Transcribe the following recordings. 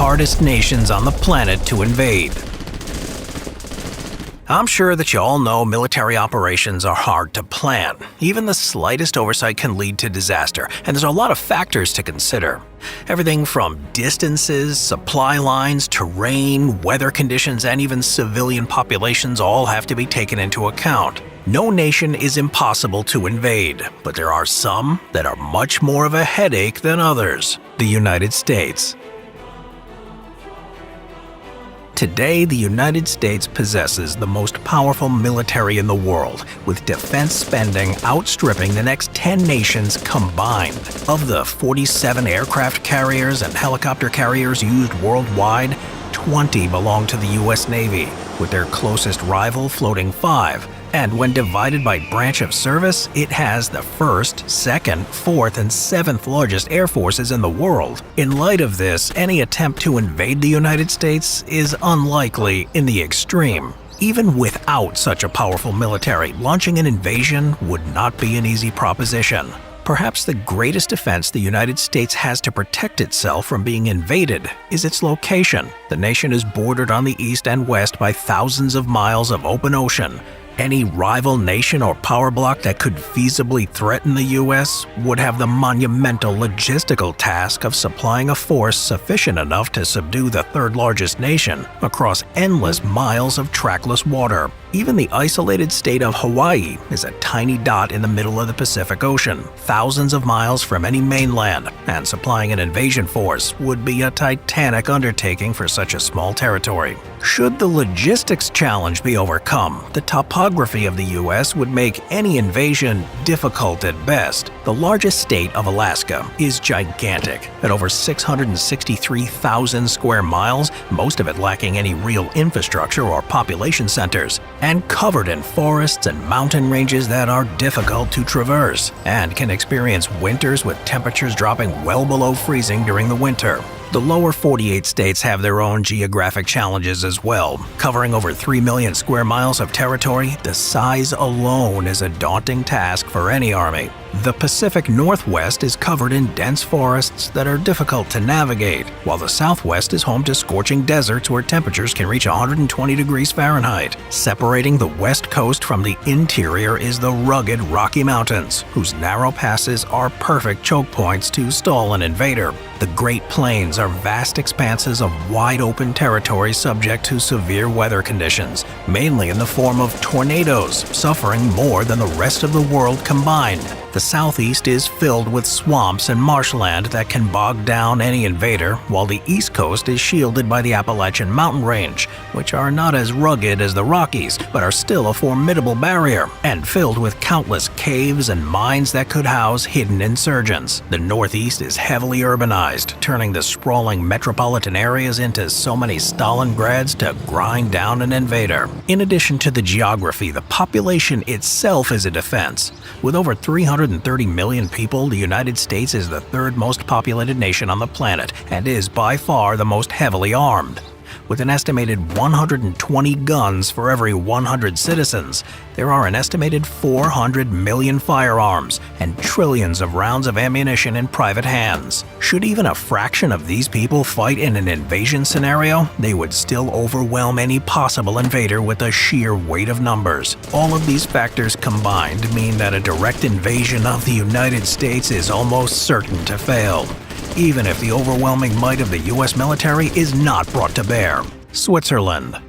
hardest nations on the planet to invade. I'm sure that you all know military operations are hard to plan. Even the slightest oversight can lead to disaster, and there's a lot of factors to consider. Everything from distances, supply lines, terrain, weather conditions, and even civilian populations all have to be taken into account. No nation is impossible to invade, but there are some that are much more of a headache than others. The United States. Today, the United States possesses the most powerful military in the world, with defense spending outstripping the next 10 nations combined. Of the 47 aircraft carriers and helicopter carriers used worldwide, 20 belong to the U.S. Navy, with their closest rival floating 5. And when divided by branch of service, it has the 1st, 2nd, 4th, and 7th largest air forces in the world. In light of this, any attempt to invade the United States is unlikely in the extreme. Even without such a powerful military, launching an invasion would not be an easy proposition. Perhaps the greatest defense the United States has to protect itself from being invaded is its location. The nation is bordered on the east and west by thousands of miles of open ocean. Any rival nation or power bloc that could feasibly threaten the U.S. would have the monumental logistical task of supplying a force sufficient enough to subdue the third largest nation across endless miles of trackless water. Even the isolated state of Hawaii is a tiny dot in the middle of the Pacific Ocean, thousands of miles from any mainland, and supplying an invasion force would be a titanic undertaking for such a small territory. Should the logistics challenge be overcome, the topography of the U.S. would make any invasion difficult at best. The largest state of Alaska is gigantic, at over 663,000 square miles, most of it lacking any real infrastructure or population centers, and covered in forests and mountain ranges that are difficult to traverse, and can experience winters with temperatures dropping well below freezing during the winter. The lower 48 states have their own geographic challenges as well. Covering over 3 million square miles of territory, the size alone is a daunting task for any army. The Pacific Northwest is covered in dense forests that are difficult to navigate, while the Southwest is home to scorching deserts where temperatures can reach 120 degrees Fahrenheit. Separating the West Coast from the interior is the rugged Rocky Mountains, whose narrow passes are perfect choke points to stall an invader. The Great Plains are vast expanses of wide-open territory subject to severe weather conditions, mainly in the form of tornadoes, suffering more than the rest of the world combined. The Southeast is filled with swamps and marshland that can bog down any invader, while the East Coast is shielded by the Appalachian Mountain Range, which are not as rugged as the Rockies, but are still a formidable barrier, and filled with countless caves and mines that could house hidden insurgents. The Northeast is heavily urbanized, turning the sprawling metropolitan areas into so many Stalingrads to grind down an invader. In addition to the geography, the population itself is a defense. With over 330 million people, the United States is the third most populated nation on the planet and is by far the most heavily armed. With an estimated 120 guns for every 100 citizens, there are an estimated 400 million firearms and trillions of rounds of ammunition in private hands. Should even a fraction of these people fight in an invasion scenario, they would still overwhelm any possible invader with the sheer weight of numbers. All of these factors combined mean that a direct invasion of the United States is almost certain to fail, even if the overwhelming might of the U.S. military is not brought to bear. Switzerland.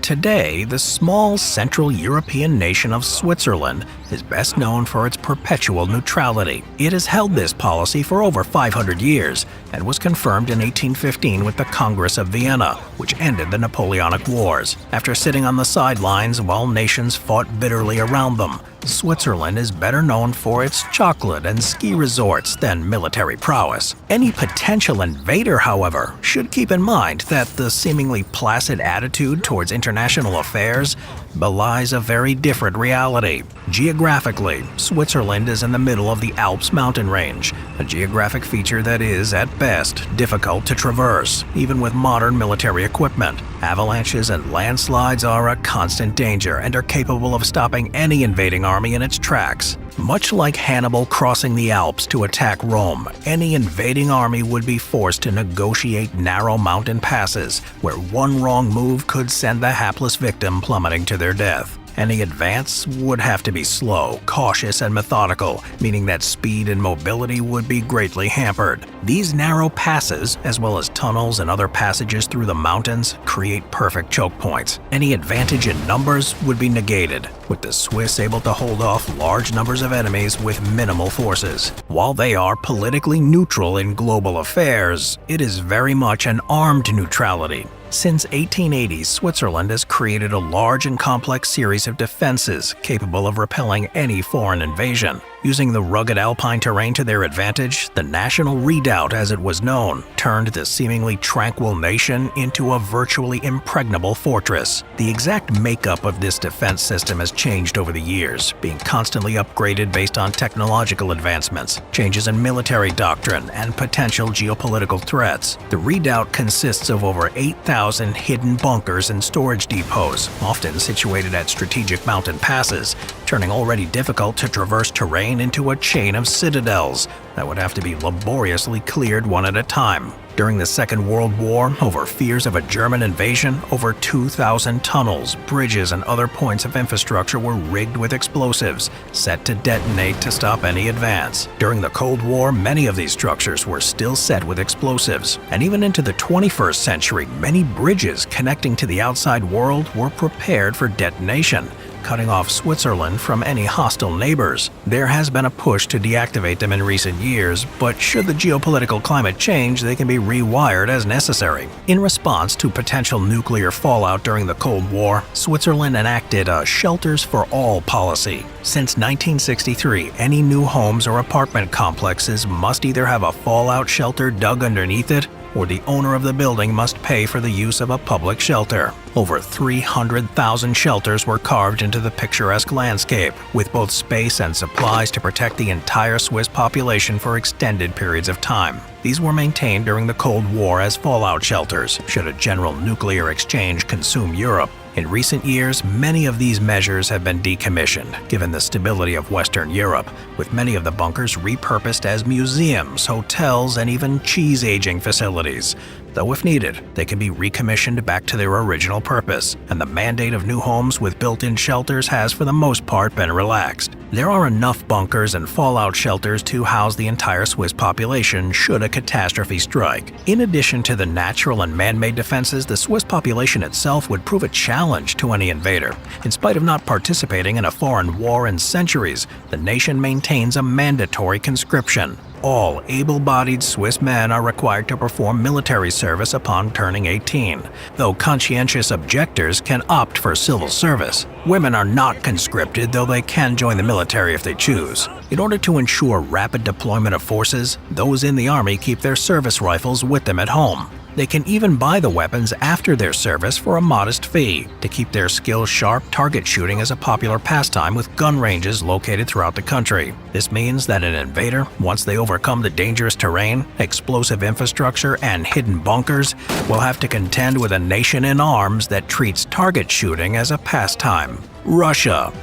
Today, the small Central European nation of Switzerland is best known for its perpetual neutrality. It has held this policy for over 500 years and was confirmed in 1815 with the Congress of Vienna, which ended the Napoleonic Wars. After sitting on the sidelines while nations fought bitterly around them, Switzerland is better known for its chocolate and ski resorts than military prowess. Any potential invader, however, should keep in mind that the seemingly placid attitude towards international affairs belies a very different reality. Geographically, Switzerland is in the middle of the Alps mountain range, a geographic feature that is, at best, difficult to traverse, even with modern military equipment. Avalanches and landslides are a constant danger and are capable of stopping any invading army in its tracks. Much like Hannibal crossing the Alps to attack Rome, any invading army would be forced to negotiate narrow mountain passes, where one wrong move could send the hapless victim plummeting to their death. Any advance would have to be slow, cautious, and methodical, meaning that speed and mobility would be greatly hampered. These narrow passes, as well as tunnels and other passages through the mountains, create perfect choke points. Any advantage in numbers would be negated, with the Swiss able to hold off large numbers of enemies with minimal forces. While they are politically neutral in global affairs, it is very much an armed neutrality. Since 1880, Switzerland has created a large and complex series of defenses capable of repelling any foreign invasion. Using the rugged alpine terrain to their advantage, the National Redoubt, as it was known, turned the seemingly tranquil nation into a virtually impregnable fortress. The exact makeup of this defense system has changed over the years, being constantly upgraded based on technological advancements, changes in military doctrine, and potential geopolitical threats. The Redoubt consists of over 8,000 hidden bunkers and storage depots, often situated at strategic mountain passes, turning already difficult to traverse terrain into a chain of citadels that would have to be laboriously cleared one at a time. During the Second World War, over fears of a German invasion, over 2,000 tunnels, bridges, and other points of infrastructure were rigged with explosives, set to detonate to stop any advance. During the Cold War, many of these structures were still set with explosives, and even into the 21st century, many bridges connecting to the outside world were prepared for detonation, cutting off Switzerland from any hostile neighbors. There has been a push to deactivate them in recent years, but should the geopolitical climate change, they can be rewired as necessary. In response to potential nuclear fallout during the Cold War, Switzerland enacted a shelters for all policy. Since 1963, any new homes or apartment complexes must either have a fallout shelter dug underneath it, or the owner of the building must pay for the use of a public shelter. Over 300,000 shelters were carved into the picturesque landscape, with both space and supplies to protect the entire Swiss population for extended periods of time. These were maintained during the Cold War as fallout shelters, should a general nuclear exchange consume Europe. In recent years, many of these measures have been decommissioned, given the stability of Western Europe, with many of the bunkers repurposed as museums, hotels, and even cheese-aging facilities. Though if needed, they can be recommissioned back to their original purpose, and the mandate of new homes with built-in shelters has for the most part been relaxed. There are enough bunkers and fallout shelters to house the entire Swiss population should a catastrophe strike. In addition to the natural and man-made defenses, the Swiss population itself would prove a challenge to any invader. In spite of not participating in a foreign war in centuries, the nation maintains a mandatory conscription. All able-bodied Swiss men are required to perform military service upon turning 18, though conscientious objectors can opt for civil service. Women are not conscripted, though they can join the military if they choose. In order to ensure rapid deployment of forces, those in the army keep their service rifles with them at home. They can even buy the weapons after their service for a modest fee. To keep their skills sharp, target shooting is a popular pastime with gun ranges located throughout the country. This means that an invader, once they overcome the dangerous terrain, explosive infrastructure, and hidden bunkers, will have to contend with a nation in arms that treats target shooting as a pastime: Russia.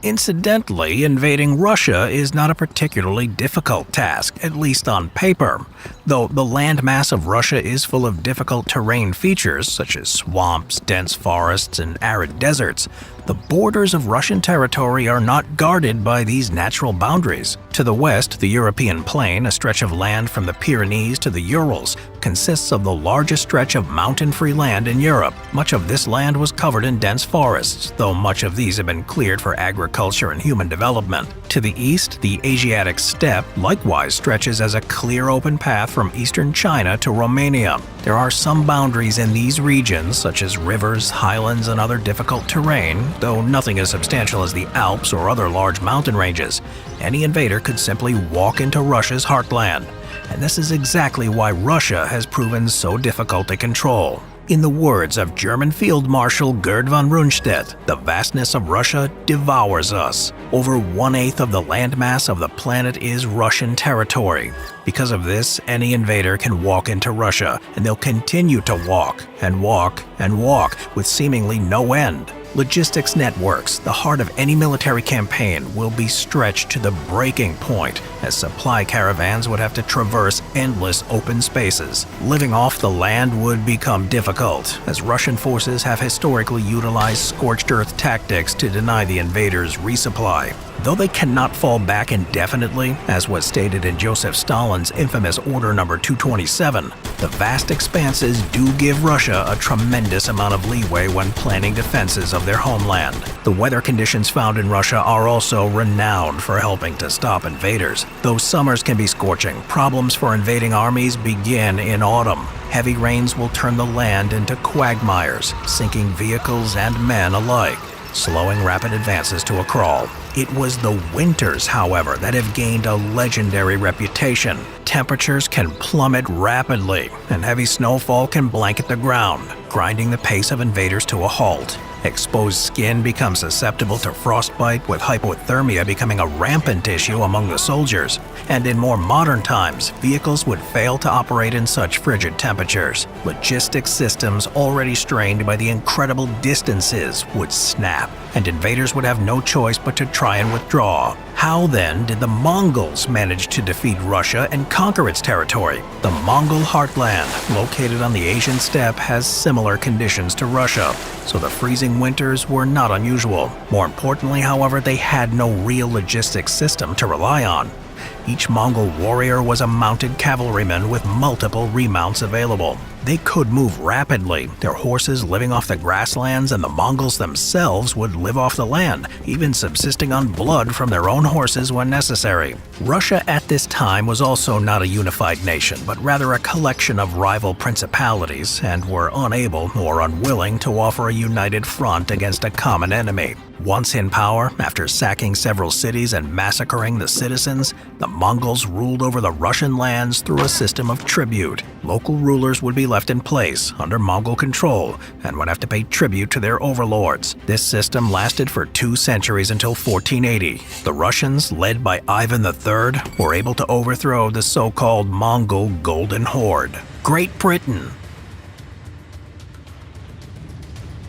Incidentally, invading Russia is not a particularly difficult task, at least on paper. Though the landmass of Russia is full of difficult terrain features, such as swamps, dense forests, and arid deserts, the borders of Russian territory are not guarded by these natural boundaries. To the west, the European plain, a stretch of land from the Pyrenees to the Urals, consists of the largest stretch of mountain-free land in Europe. Much of this land was covered in dense forests, though much of these have been cleared for agriculture and human development. To the east, the Asiatic steppe likewise stretches as a clear open path from eastern China to Romania. There are some boundaries in these regions, such as rivers, highlands, and other difficult terrain, though nothing as substantial as the Alps or other large mountain ranges. Any invader could simply walk into Russia's heartland. And this is exactly why Russia has proven so difficult to control. In the words of German Field Marshal Gerd von Rundstedt, the vastness of Russia devours us. Over 1/8 of the landmass of the planet is Russian territory. Because of this, any invader can walk into Russia, and they'll continue to walk and walk and walk with seemingly no end. Logistics networks, the heart of any military campaign, will be stretched to the breaking point, as supply caravans would have to traverse endless open spaces. Living off the land would become difficult, as Russian forces have historically utilized scorched earth tactics to deny the invaders resupply. Though they cannot fall back indefinitely, as was stated in Joseph Stalin's infamous Order No. 227, the vast expanses do give Russia a tremendous amount of leeway when planning defenses of their homeland. The weather conditions found in Russia are also renowned for helping to stop invaders. Though summers can be scorching, problems for invading armies begin in autumn. Heavy rains will turn the land into quagmires, sinking vehicles and men alike, slowing rapid advances to a crawl. It was the winters, however, that have gained a legendary reputation. Temperatures can plummet rapidly, and heavy snowfall can blanket the ground, grinding the pace of invaders to a halt. Exposed skin becomes susceptible to frostbite, with hypothermia becoming a rampant issue among the soldiers. And in more modern times, vehicles would fail to operate in such frigid temperatures. Logistics systems already strained by the incredible distances would snap, and invaders would have no choice but to try and withdraw. How then did the Mongols manage to defeat Russia and conquer its territory? The Mongol heartland, located on the Asian steppe, has similar conditions to Russia, so the freezing winters were not unusual. More importantly, however, they had no real logistics system to rely on. Each Mongol warrior was a mounted cavalryman with multiple remounts available. They could move rapidly, their horses living off the grasslands, and the Mongols themselves would live off the land, even subsisting on blood from their own horses when necessary. Russia at this time was also not a unified nation, but rather a collection of rival principalities, and were unable or unwilling to offer a united front against a common enemy. Once in power, after sacking several cities and massacring the citizens, the Mongols ruled over the Russian lands through a system of tribute. Local rulers would be left in place under Mongol control and would have to pay tribute to their overlords. This system lasted for 2 centuries until 1480. The Russians, led by Ivan III, were able to overthrow the so-called Mongol Golden Horde. Great Britain.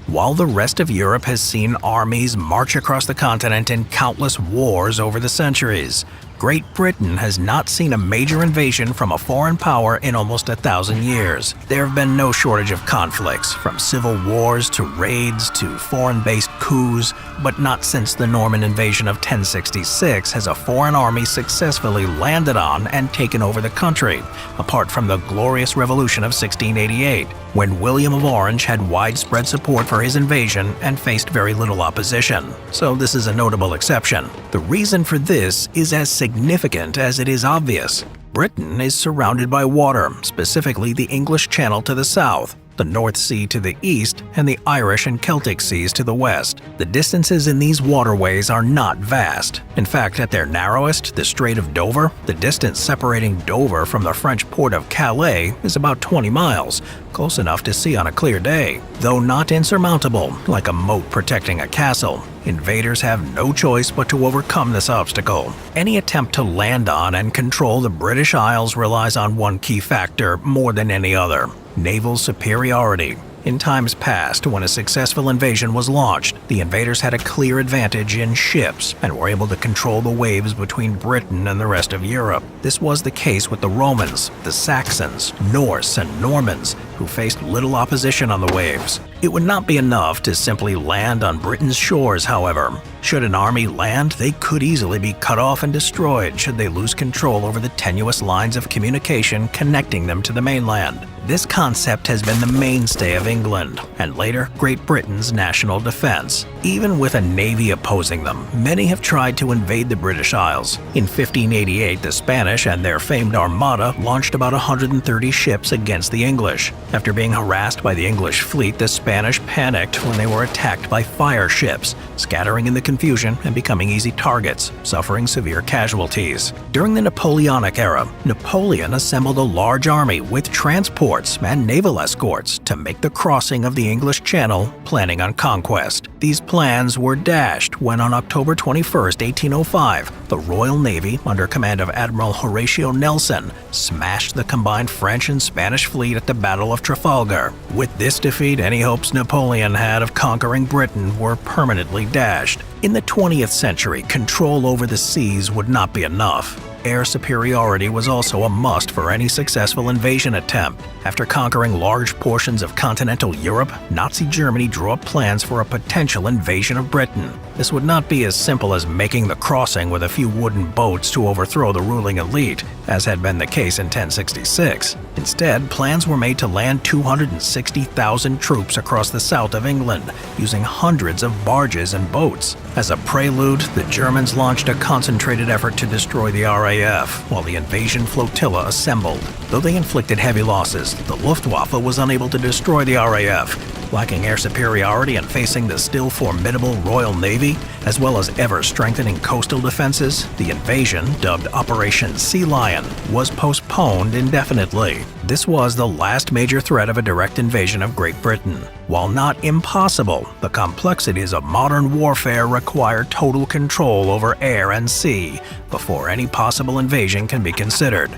While the rest of Europe has seen armies march across the continent in countless wars over the centuries, Great Britain has not seen a major invasion from a foreign power in almost 1,000 years. There have been no shortage of conflicts, from civil wars to raids to foreign-based coups, but not since the Norman invasion of 1066 has a foreign army successfully landed on and taken over the country, apart from the Glorious Revolution of 1688, when William of Orange had widespread support for his invasion and faced very little opposition. So this is a notable exception. The reason for this is as significant as it is obvious. Britain is surrounded by water, specifically the English Channel to the south, the North Sea to the east, and the Irish and Celtic Seas to the west. The distances in these waterways are not vast. In fact, at their narrowest, the Strait of Dover, the distance separating Dover from the French port of Calais is about 20 miles, close enough to see on a clear day. Though not insurmountable, like a moat protecting a castle, invaders have no choice but to overcome this obstacle. Any attempt to land on and control the British Isles relies on one key factor more than any other: naval superiority. In times past, when a successful invasion was launched, the invaders had a clear advantage in ships and were able to control the waves between Britain and the rest of Europe. This was the case with the Romans, the Saxons, Norse, and Normans, who faced little opposition on the waves. It would not be enough to simply land on Britain's shores, however. Should an army land, they could easily be cut off and destroyed should they lose control over the tenuous lines of communication connecting them to the mainland. This concept has been the mainstay of England, and later Great Britain's national defense. Even with a navy opposing them, many have tried to invade the British Isles. In 1588, the Spanish and their famed Armada launched about 130 ships against the English. After being harassed by the English fleet, the Spanish Spanish panicked when they were attacked by fire ships, scattering in the confusion and becoming easy targets, suffering severe casualties. During the Napoleonic era, Napoleon assembled a large army with transports and naval escorts to make the crossing of the English Channel, planning on conquest. These plans were dashed when on October 21, 1805, the Royal Navy, under command of Admiral Horatio Nelson, smashed the combined French and Spanish fleet at the Battle of Trafalgar. With this defeat, any hopes Napoleon had of conquering Britain were permanently dashed. In the 20th century, control over the seas would not be enough. Air superiority was also a must for any successful invasion attempt. After conquering large portions of continental Europe, Nazi Germany drew up plans for a potential invasion of Britain. This would not be as simple as making the crossing with a few wooden boats to overthrow the ruling elite, as had been the case in 1066. Instead, plans were made to land 260,000 troops across the south of England, using hundreds of barges and boats. As a prelude, the Germans launched a concentrated effort to destroy the RAF, while the invasion flotilla assembled. Though they inflicted heavy losses, the Luftwaffe was unable to destroy the RAF. Lacking air superiority and facing the still formidable Royal Navy, as well as ever-strengthening coastal defenses, the invasion, dubbed Operation Sea Lion, was postponed indefinitely. This was the last major threat of a direct invasion of Great Britain. While not impossible, the complexities of modern warfare require total control over air and sea before any possible invasion can be considered.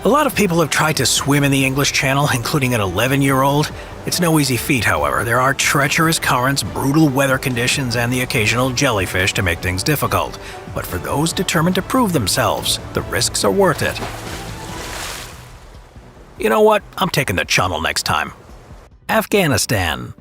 A lot of people have tried to swim in the English Channel, including an 11-year-old. It's no easy feat, however. There are treacherous currents, brutal weather conditions, and the occasional jellyfish to make things difficult. But for those determined to prove themselves, the risks are worth it. You know what? I'm taking the channel next time. Afghanistan.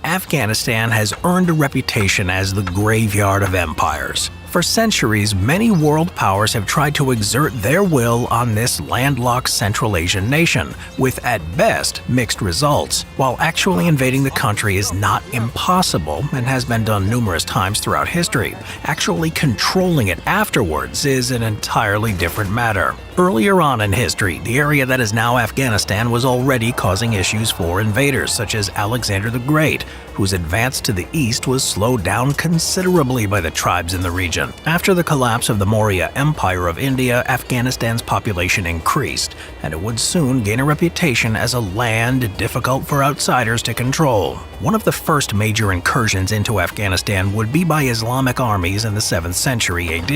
Afghanistan has earned a reputation as the graveyard of empires. For centuries, many world powers have tried to exert their will on this landlocked Central Asian nation, with at best mixed results. While actually invading the country is not impossible and has been done numerous times throughout history, actually controlling it afterwards is an entirely different matter. Earlier on in history, the area that is now Afghanistan was already causing issues for invaders such as Alexander the Great, whose advance to the east was slowed down considerably by the tribes in the region. After the collapse of the Maurya Empire of India, Afghanistan's population increased, and it would soon gain a reputation as a land difficult for outsiders to control. One of the first major incursions into Afghanistan would be by Islamic armies in the 7th century AD,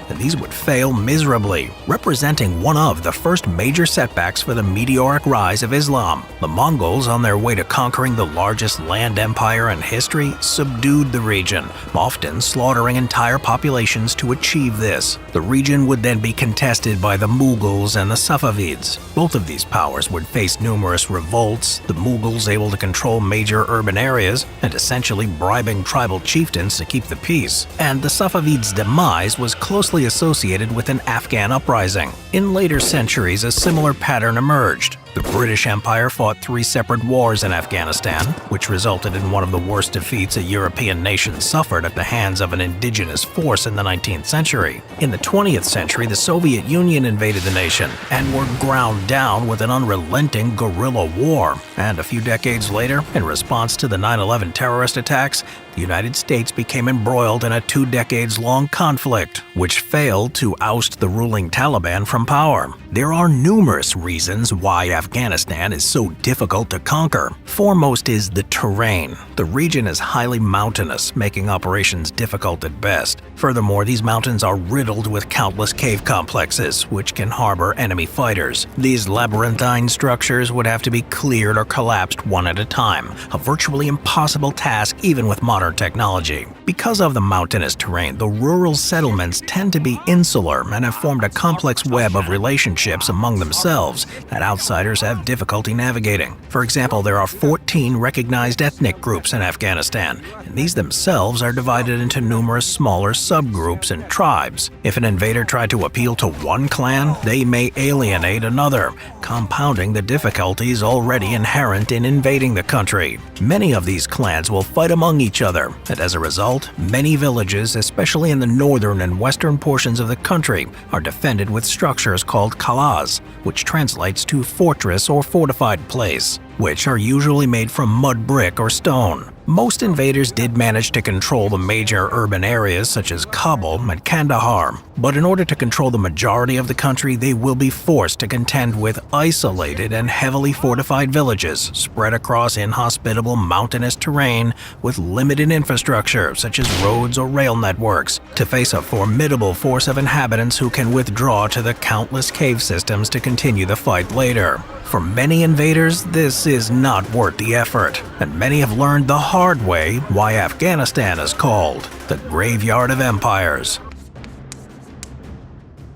and these would fail miserably, representing one of the first major setbacks for the meteoric rise of Islam. The Mongols, on their way to conquering the largest land empire in history, subdued the region, often slaughtering entire populations to achieve this. The region would then be contested by the Mughals and the Safavids. Both of these powers would face numerous revolts, the Mughals able to control major urban areas and essentially bribing tribal chieftains to keep the peace. And the Safavids' demise was closely associated with an Afghan uprising. In later centuries, a similar pattern emerged. The British Empire fought 3 separate wars in Afghanistan, which resulted in one of the worst defeats a European nation suffered at the hands of an indigenous force in the 19th century. In the 20th century, the Soviet Union invaded the nation and were ground down with an unrelenting guerrilla war. And a few decades later, in response to the 9/11 terrorist attacks, the United States became embroiled in a 2 decades-long conflict, which failed to oust the ruling Taliban from power. There are numerous reasons why Afghanistan is so difficult to conquer. Foremost is the terrain. The region is highly mountainous, making operations difficult at best. Furthermore, these mountains are riddled with countless cave complexes, which can harbor enemy fighters. These labyrinthine structures would have to be cleared or collapsed one at a time, a virtually impossible task even with modern technology. Because of the mountainous terrain, the rural settlements tend to be insular and have formed a complex web of relationships among themselves that outsiders have difficulty navigating. For example, there are 14 recognized ethnic groups in Afghanistan, and these themselves are divided into numerous smaller subgroups and tribes. If an invader tried to appeal to one clan, they may alienate another, compounding the difficulties already inherent in invading the country. Many of these clans will fight among each other other, and as a result, many villages, especially in the northern and western portions of the country, are defended with structures called kalas, which translates to fortress or fortified place, which are usually made from mud brick or stone. Most invaders did manage to control the major urban areas such as Kabul and Kandahar, but in order to control the majority of the country, they will be forced to contend with isolated and heavily fortified villages spread across inhospitable mountainous terrain with limited infrastructure such as roads or rail networks, to face a formidable force of inhabitants who can withdraw to the countless cave systems to continue the fight later. For many invaders, this is not worth the effort, and many have learned the hard way why Afghanistan is called the Graveyard of Empires.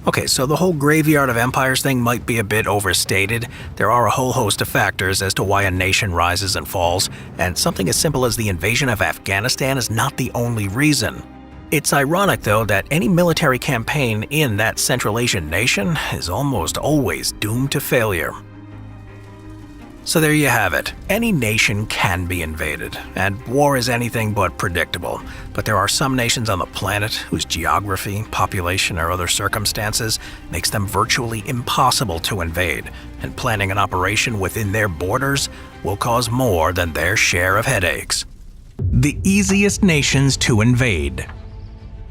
Okay, so the whole Graveyard of Empires thing might be a bit overstated. There are a whole host of factors as to why a nation rises and falls, and something as simple as the invasion of Afghanistan is not the only reason. It's ironic, though, that any military campaign in that Central Asian nation is almost always doomed to failure. So there you have it. Any nation can be invaded, and war is anything but predictable. But there are some nations on the planet whose geography, population, or other circumstances makes them virtually impossible to invade, and planning an operation within their borders will cause more than their share of headaches. The easiest nations to invade.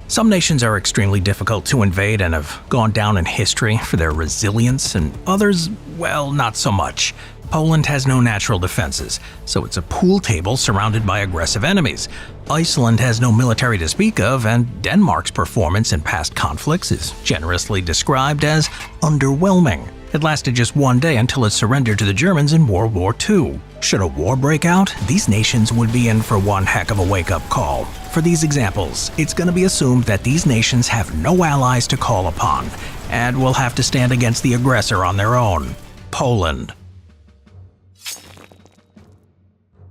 Some nations are extremely difficult to invade and have gone down in history for their resilience, and others, well, not so much. Poland has no natural defenses, so it's a pool table surrounded by aggressive enemies. Iceland has no military to speak of, and Denmark's performance in past conflicts is generously described as underwhelming. It lasted just one day until it surrendered to the Germans in World War II. Should a war break out, these nations would be in for one heck of a wake-up call. For these examples, it's going to be assumed that these nations have no allies to call upon, and will have to stand against the aggressor on their own. Poland.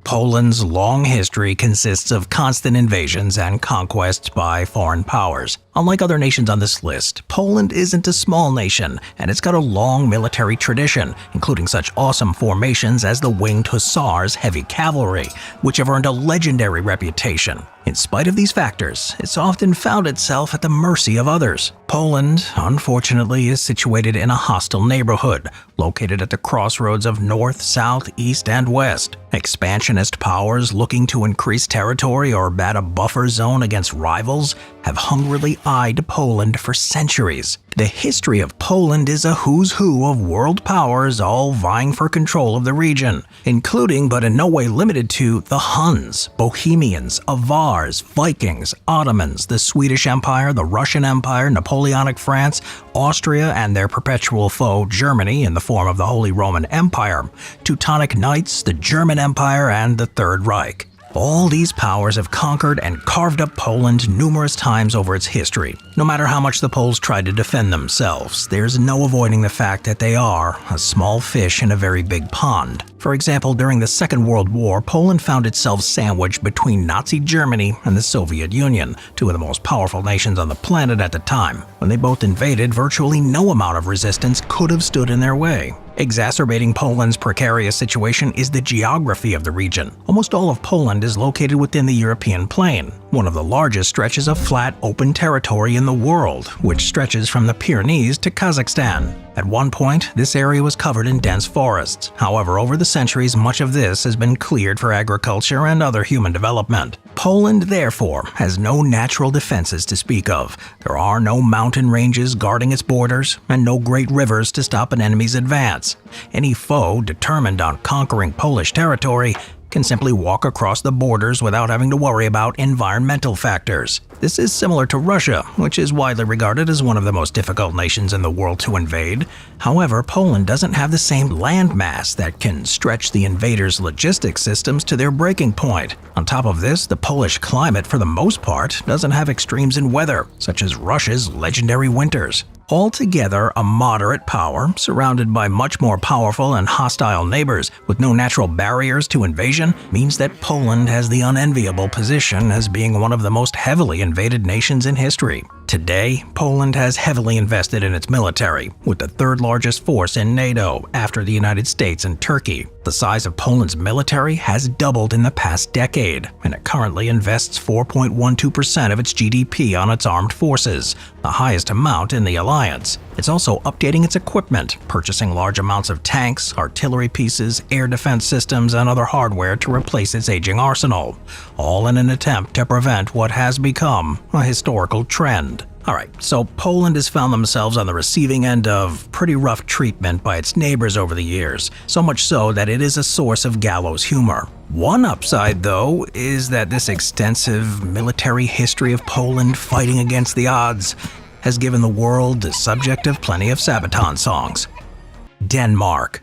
Poland's long history consists of constant invasions and conquests by foreign powers. Unlike other nations on this list, Poland isn't a small nation, and it's got a long military tradition, including such awesome formations as the Winged Hussars Heavy Cavalry, which have earned a legendary reputation. In spite of these factors, it's often found itself at the mercy of others. Poland, unfortunately, is situated in a hostile neighborhood, located at the crossroads of north, south, east, and west. Expansionist powers looking to increase territory or bat a buffer zone against rivals have hungrily eyed Poland for centuries. The history of Poland is a who's who of world powers all vying for control of the region, including but in no way limited to the Huns, Bohemians, Avars, Vikings, Ottomans, the Swedish Empire, the Russian Empire, Napoleonic France, Austria, and their perpetual foe Germany in the form of the Holy Roman Empire, Teutonic Knights, the German Empire, and the Third Reich. All these powers have conquered and carved up Poland numerous times over its history. No matter how much the Poles try to defend themselves, there's no avoiding the fact that they are a small fish in a very big pond. For example, during the Second World War, Poland found itself sandwiched between Nazi Germany and the Soviet Union, two of the most powerful nations on the planet at the time. When they both invaded, virtually no amount of resistance could have stood in their way. Exacerbating Poland's precarious situation is the geography of the region. Almost all of Poland is located within the European plain, one of the largest stretches of flat, open territory in the world, which stretches from the Pyrenees to Kazakhstan. At one point, this area was covered in dense forests. However, over the centuries, much of this has been cleared for agriculture and other human development. Poland, therefore, has no natural defenses to speak of. There are no mountain ranges guarding its borders, and no great rivers to stop an enemy's advance. Any foe determined on conquering Polish territory can simply walk across the borders without having to worry about environmental factors. This is similar to Russia, which is widely regarded as one of the most difficult nations in the world to invade. However, Poland doesn't have the same landmass that can stretch the invaders' logistics systems to their breaking point. On top of this, the Polish climate, for the most part, doesn't have extremes in weather, such as Russia's legendary winters. Altogether, a moderate power, surrounded by much more powerful and hostile neighbors with no natural barriers to invasion, means that Poland has the unenviable position as being one of the most heavily invaded nations in history. Today, Poland has heavily invested in its military, with the third largest force in NATO after the United States and Turkey. The size of Poland's military has doubled in the past decade, and it currently invests 4.12% of its GDP on its armed forces, the highest amount in the alliance. It's also updating its equipment, purchasing large amounts of tanks, artillery pieces, air defense systems, and other hardware to replace its aging arsenal, all in an attempt to prevent what has become a historical trend. Alright, so Poland has found themselves on the receiving end of pretty rough treatment by its neighbors over the years, so much so that it is a source of gallows humor. One upside, though, is that this extensive military history of Poland fighting against the odds has given the world the subject of plenty of Sabaton songs. Denmark.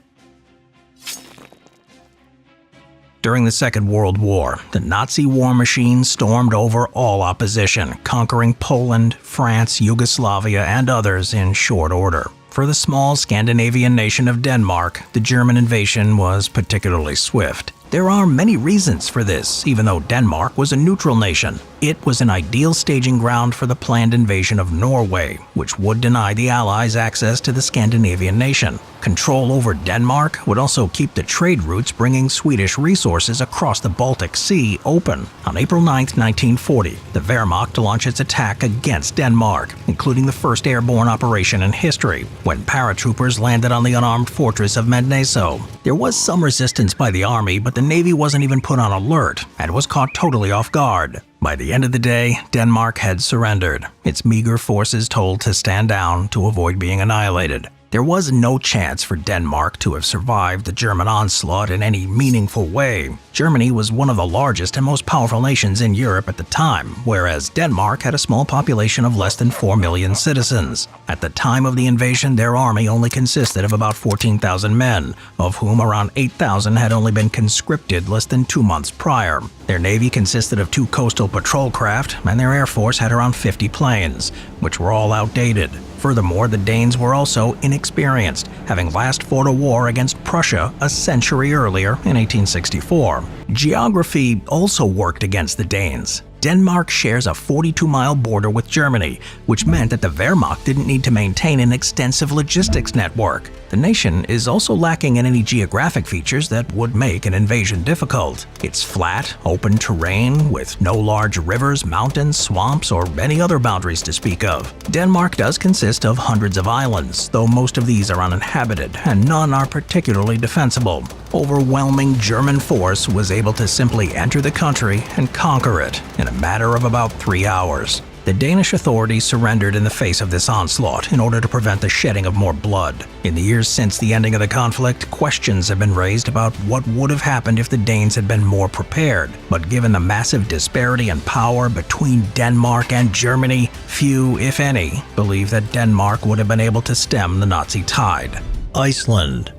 During the Second World War, the Nazi war machine stormed over all opposition, conquering Poland, France, Yugoslavia, and others in short order. For the small Scandinavian nation of Denmark, the German invasion was particularly swift. There are many reasons for this, even though Denmark was a neutral nation. It was an ideal staging ground for the planned invasion of Norway, which would deny the Allies access to the Scandinavian nation. Control over Denmark would also keep the trade routes bringing Swedish resources across the Baltic Sea open. On April 9, 1940, the Wehrmacht launched its attack against Denmark, including the first airborne operation in history, when paratroopers landed on the unarmed fortress of Medneso. There was some resistance by the army, but the Navy wasn't even put on alert and was caught totally off guard. By the end of the day, Denmark had surrendered, its meager forces told to stand down to avoid being annihilated. There was no chance for Denmark to have survived the German onslaught in any meaningful way. Germany was one of the largest and most powerful nations in Europe at the time, whereas Denmark had a small population of less than 4 million citizens. At the time of the invasion, their army only consisted of about 14,000 men, of whom around 8,000 had only been conscripted less than 2 months prior. Their navy consisted of 2 coastal patrol craft, and their air force had around 50 planes, which were all outdated. Furthermore, the Danes were also inexperienced, having last fought a war against Prussia a century earlier in 1864. Geography also worked against the Danes. Denmark shares a 42-mile border with Germany, which meant that the Wehrmacht didn't need to maintain an extensive logistics network. The nation is also lacking in any geographic features that would make an invasion difficult. It's flat, open terrain with no large rivers, mountains, swamps, or any other boundaries to speak of. Denmark does consist of hundreds of islands, though most of these are uninhabited, and none are particularly defensible. Overwhelming German force was able to simply enter the country and conquer it in a matter of about 3 hours. The Danish authorities surrendered in the face of this onslaught in order to prevent the shedding of more blood. In the years since the ending of the conflict, questions have been raised about what would have happened if the Danes had been more prepared. But given the massive disparity in power between Denmark and Germany, few, if any, believe that Denmark would have been able to stem the Nazi tide. Iceland.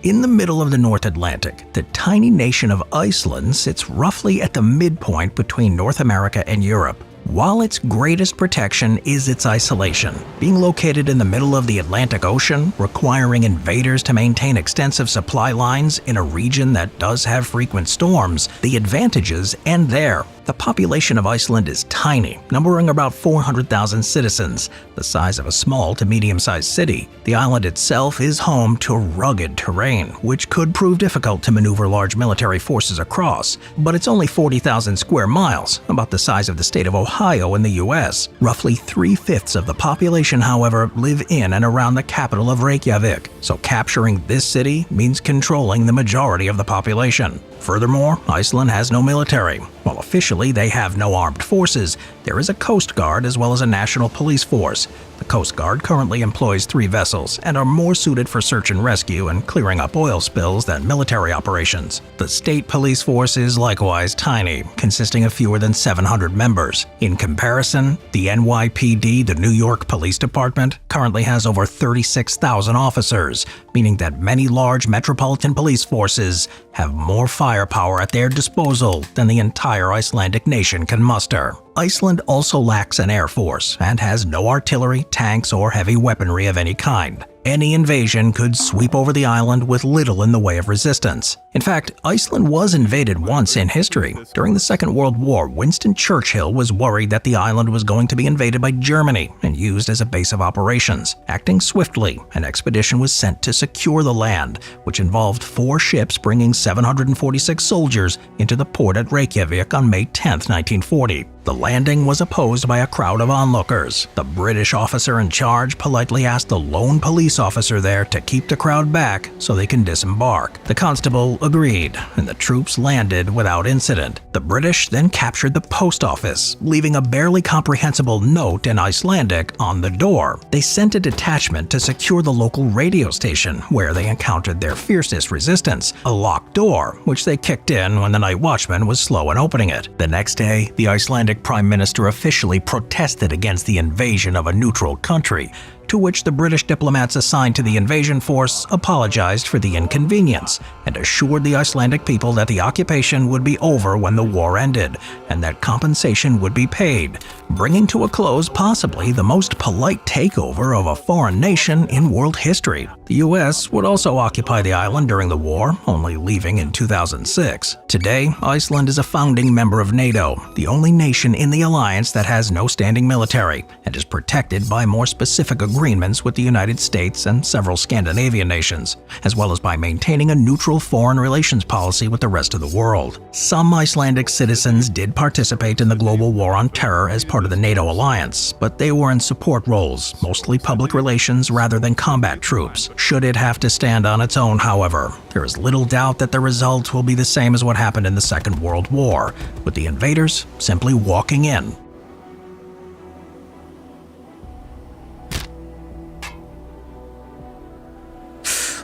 In the middle of the North Atlantic, the tiny nation of Iceland sits roughly at the midpoint between North America and Europe. While its greatest protection is its isolation, being located in the middle of the Atlantic Ocean, requiring invaders to maintain extensive supply lines in a region that does have frequent storms, the advantages end there. The population of Iceland is tiny, numbering about 400,000 citizens, the size of a small to medium-sized city. The island itself is home to rugged terrain, which could prove difficult to maneuver large military forces across. But it's only 40,000 square miles, about the size of the state of Ohio in the US. Roughly 3/5 of the population, however, live in and around the capital of Reykjavik, so capturing this city means controlling the majority of the population. Furthermore, Iceland has no military. While officially they have no armed forces, there is a Coast Guard as well as a national police force. The Coast Guard currently employs 3 vessels and are more suited for search and rescue and clearing up oil spills than military operations. The state police force is likewise tiny, consisting of fewer than 700 members. In comparison, the NYPD, the New York Police Department, currently has over 36,000 officers, meaning that many large metropolitan police forces have more firepower at their disposal than the entire Icelandic nation can muster. Iceland also lacks an air force and has no artillery, tanks, or heavy weaponry of any kind. Any invasion could sweep over the island with little in the way of resistance. In fact, Iceland was invaded once in history. During the Second World War, Winston Churchill was worried that the island was going to be invaded by Germany and used as a base of operations. Acting swiftly, an expedition was sent to secure the land, which involved 4 ships bringing 746 soldiers into the port at Reykjavik on May 10, 1940. The landing was opposed by a crowd of onlookers. The British officer in charge politely asked the lone police officer there to keep the crowd back so they can disembark. The constable agreed, and the troops landed without incident. The British then captured the post office, leaving a barely comprehensible note in Icelandic on the door. They sent a detachment to secure the local radio station, where they encountered their fiercest resistance, a locked door, which they kicked in when the night watchman was slow in opening it. The next day, the Icelandic Prime Minister officially protested against the invasion of a neutral country, to which the British diplomats assigned to the invasion force apologized for the inconvenience and assured the Icelandic people that the occupation would be over when the war ended and that compensation would be paid, bringing to a close possibly the most polite takeover of a foreign nation in world history. The US would also occupy the island during the war, only leaving in 2006. Today, Iceland is a founding member of NATO, the only nation in the alliance that has no standing military, and is protected by more specific agreements with the United States and several Scandinavian nations, as well as by maintaining a neutral foreign relations policy with the rest of the world. Some Icelandic citizens did participate in the global war on terror as part of the NATO alliance, but they were in support roles, mostly public relations rather than combat troops. Should it have to stand on its own, however, there is little doubt that the result will be the same as what happened in the Second World War, with the invaders simply walking in.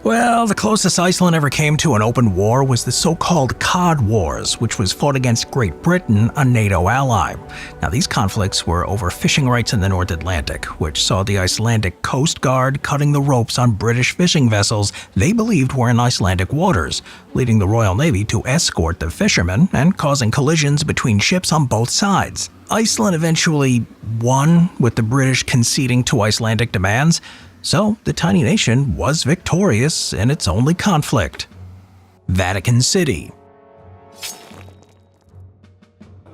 Well, the closest Iceland ever came to an open war was the so-called Cod Wars, which was fought against Great Britain, a NATO ally. Now, these conflicts were over fishing rights in the North Atlantic, which saw the Icelandic Coast Guard cutting the ropes on British fishing vessels they believed were in Icelandic waters, leading the Royal Navy to escort the fishermen and causing collisions between ships on both sides. Iceland eventually won, with the British conceding to Icelandic demands, so the tiny nation was victorious in its only conflict. Vatican City.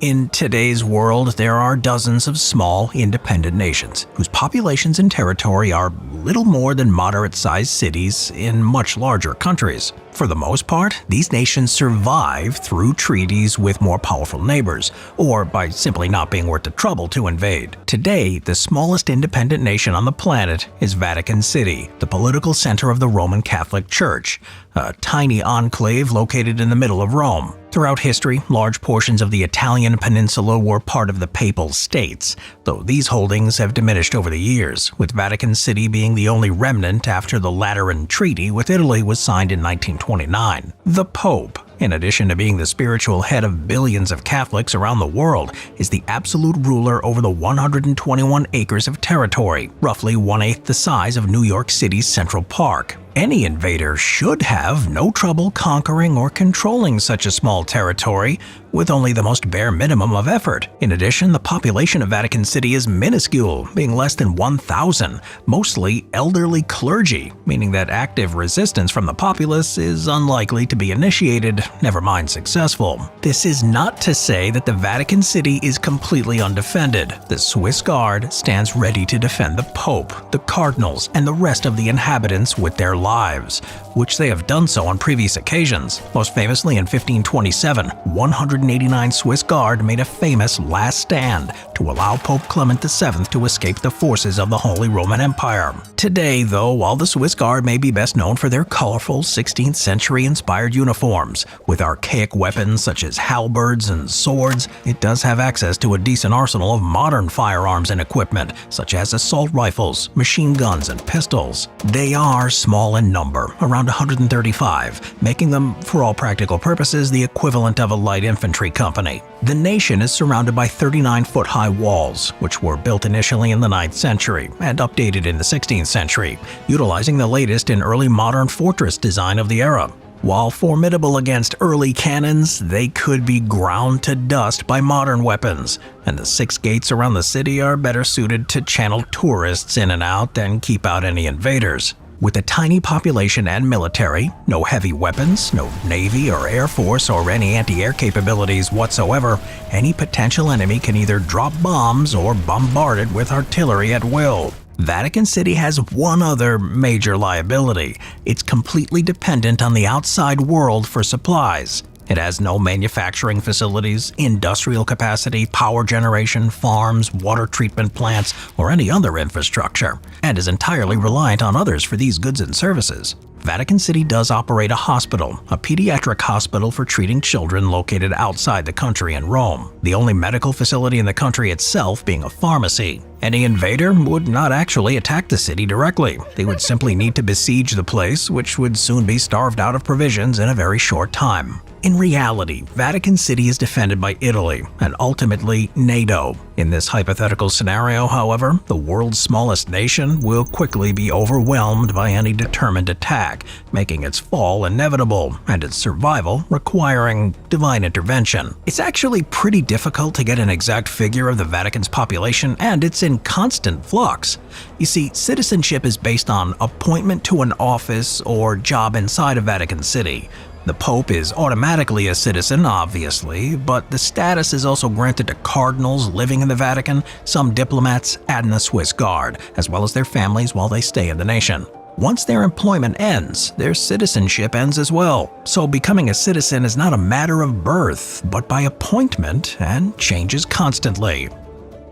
In today's world, there are dozens of small, independent nations whose populations and territory are little more than moderate-sized cities in much larger countries. For the most part, these nations survive through treaties with more powerful neighbors, or by simply not being worth the trouble to invade. Today, the smallest independent nation on the planet is Vatican City, the political center of the Roman Catholic Church, a tiny enclave located in the middle of Rome. Throughout history, large portions of the Italian peninsula were part of the Papal States, though these holdings have diminished over the years, with Vatican City being the only remnant after the Lateran Treaty with Italy was signed in 1929. The Pope, in addition to being the spiritual head of billions of Catholics around the world, is the absolute ruler over the 121 acres of territory, roughly 1/8 the size of New York City's Central Park. Any invader should have no trouble conquering or controlling such a small territory with only the most bare minimum of effort. In addition, the population of Vatican City is minuscule, being less than 1,000, mostly elderly clergy, meaning that active resistance from the populace is unlikely to be initiated, never mind successful. This is not to say that the Vatican City is completely undefended. The Swiss Guard stands ready to defend the Pope, the cardinals, and the rest of the inhabitants with their lives, which they have done so on previous occasions. Most famously in 1527, 189 Swiss Guard made a famous last stand to allow Pope Clement VII to escape the forces of the Holy Roman Empire. Today, though, while the Swiss Guard may be best known for their colorful 16th century inspired uniforms, with archaic weapons such as halberds and swords, it does have access to a decent arsenal of modern firearms and equipment, such as assault rifles, machine guns, and pistols. They are small in number, around 135, making them, for all practical purposes, the equivalent of a light infantry company. The nation is surrounded by 39-foot-high walls, which were built initially in the 9th century and updated in the 16th century, utilizing the latest in early modern fortress design of the era. While formidable against early cannons, they could be ground to dust by modern weapons, and the 6 gates around the city are better suited to channel tourists in and out than keep out any invaders. With a tiny population and military, no heavy weapons, no Navy or Air Force or any anti-air capabilities whatsoever, any potential enemy can either drop bombs or bombard it with artillery at will. Vatican City has one other major liability. It's completely dependent on the outside world for supplies. It has no manufacturing facilities, industrial capacity, power generation, farms, water treatment plants, or any other infrastructure, and is entirely reliant on others for these goods and services. Vatican City does operate a hospital, a pediatric hospital for treating children located outside the country in Rome, the only medical facility in the country itself being a pharmacy. Any invader would not actually attack the city directly. They would simply need to besiege the place, which would soon be starved out of provisions in a very short time. In reality, Vatican City is defended by Italy and ultimately NATO. In this hypothetical scenario, however, the world's smallest nation will quickly be overwhelmed by any determined attack, making its fall inevitable and its survival requiring divine intervention. It's actually pretty difficult to get an exact figure of the Vatican's population, and it's in constant flux. You see, citizenship is based on appointment to an office or job inside of Vatican City. The Pope is automatically a citizen, obviously, but the status is also granted to cardinals living in the Vatican, some diplomats, and the Swiss Guard, as well as their families while they stay in the nation. Once their employment ends, their citizenship ends as well. So becoming a citizen is not a matter of birth, but by appointment, and changes constantly.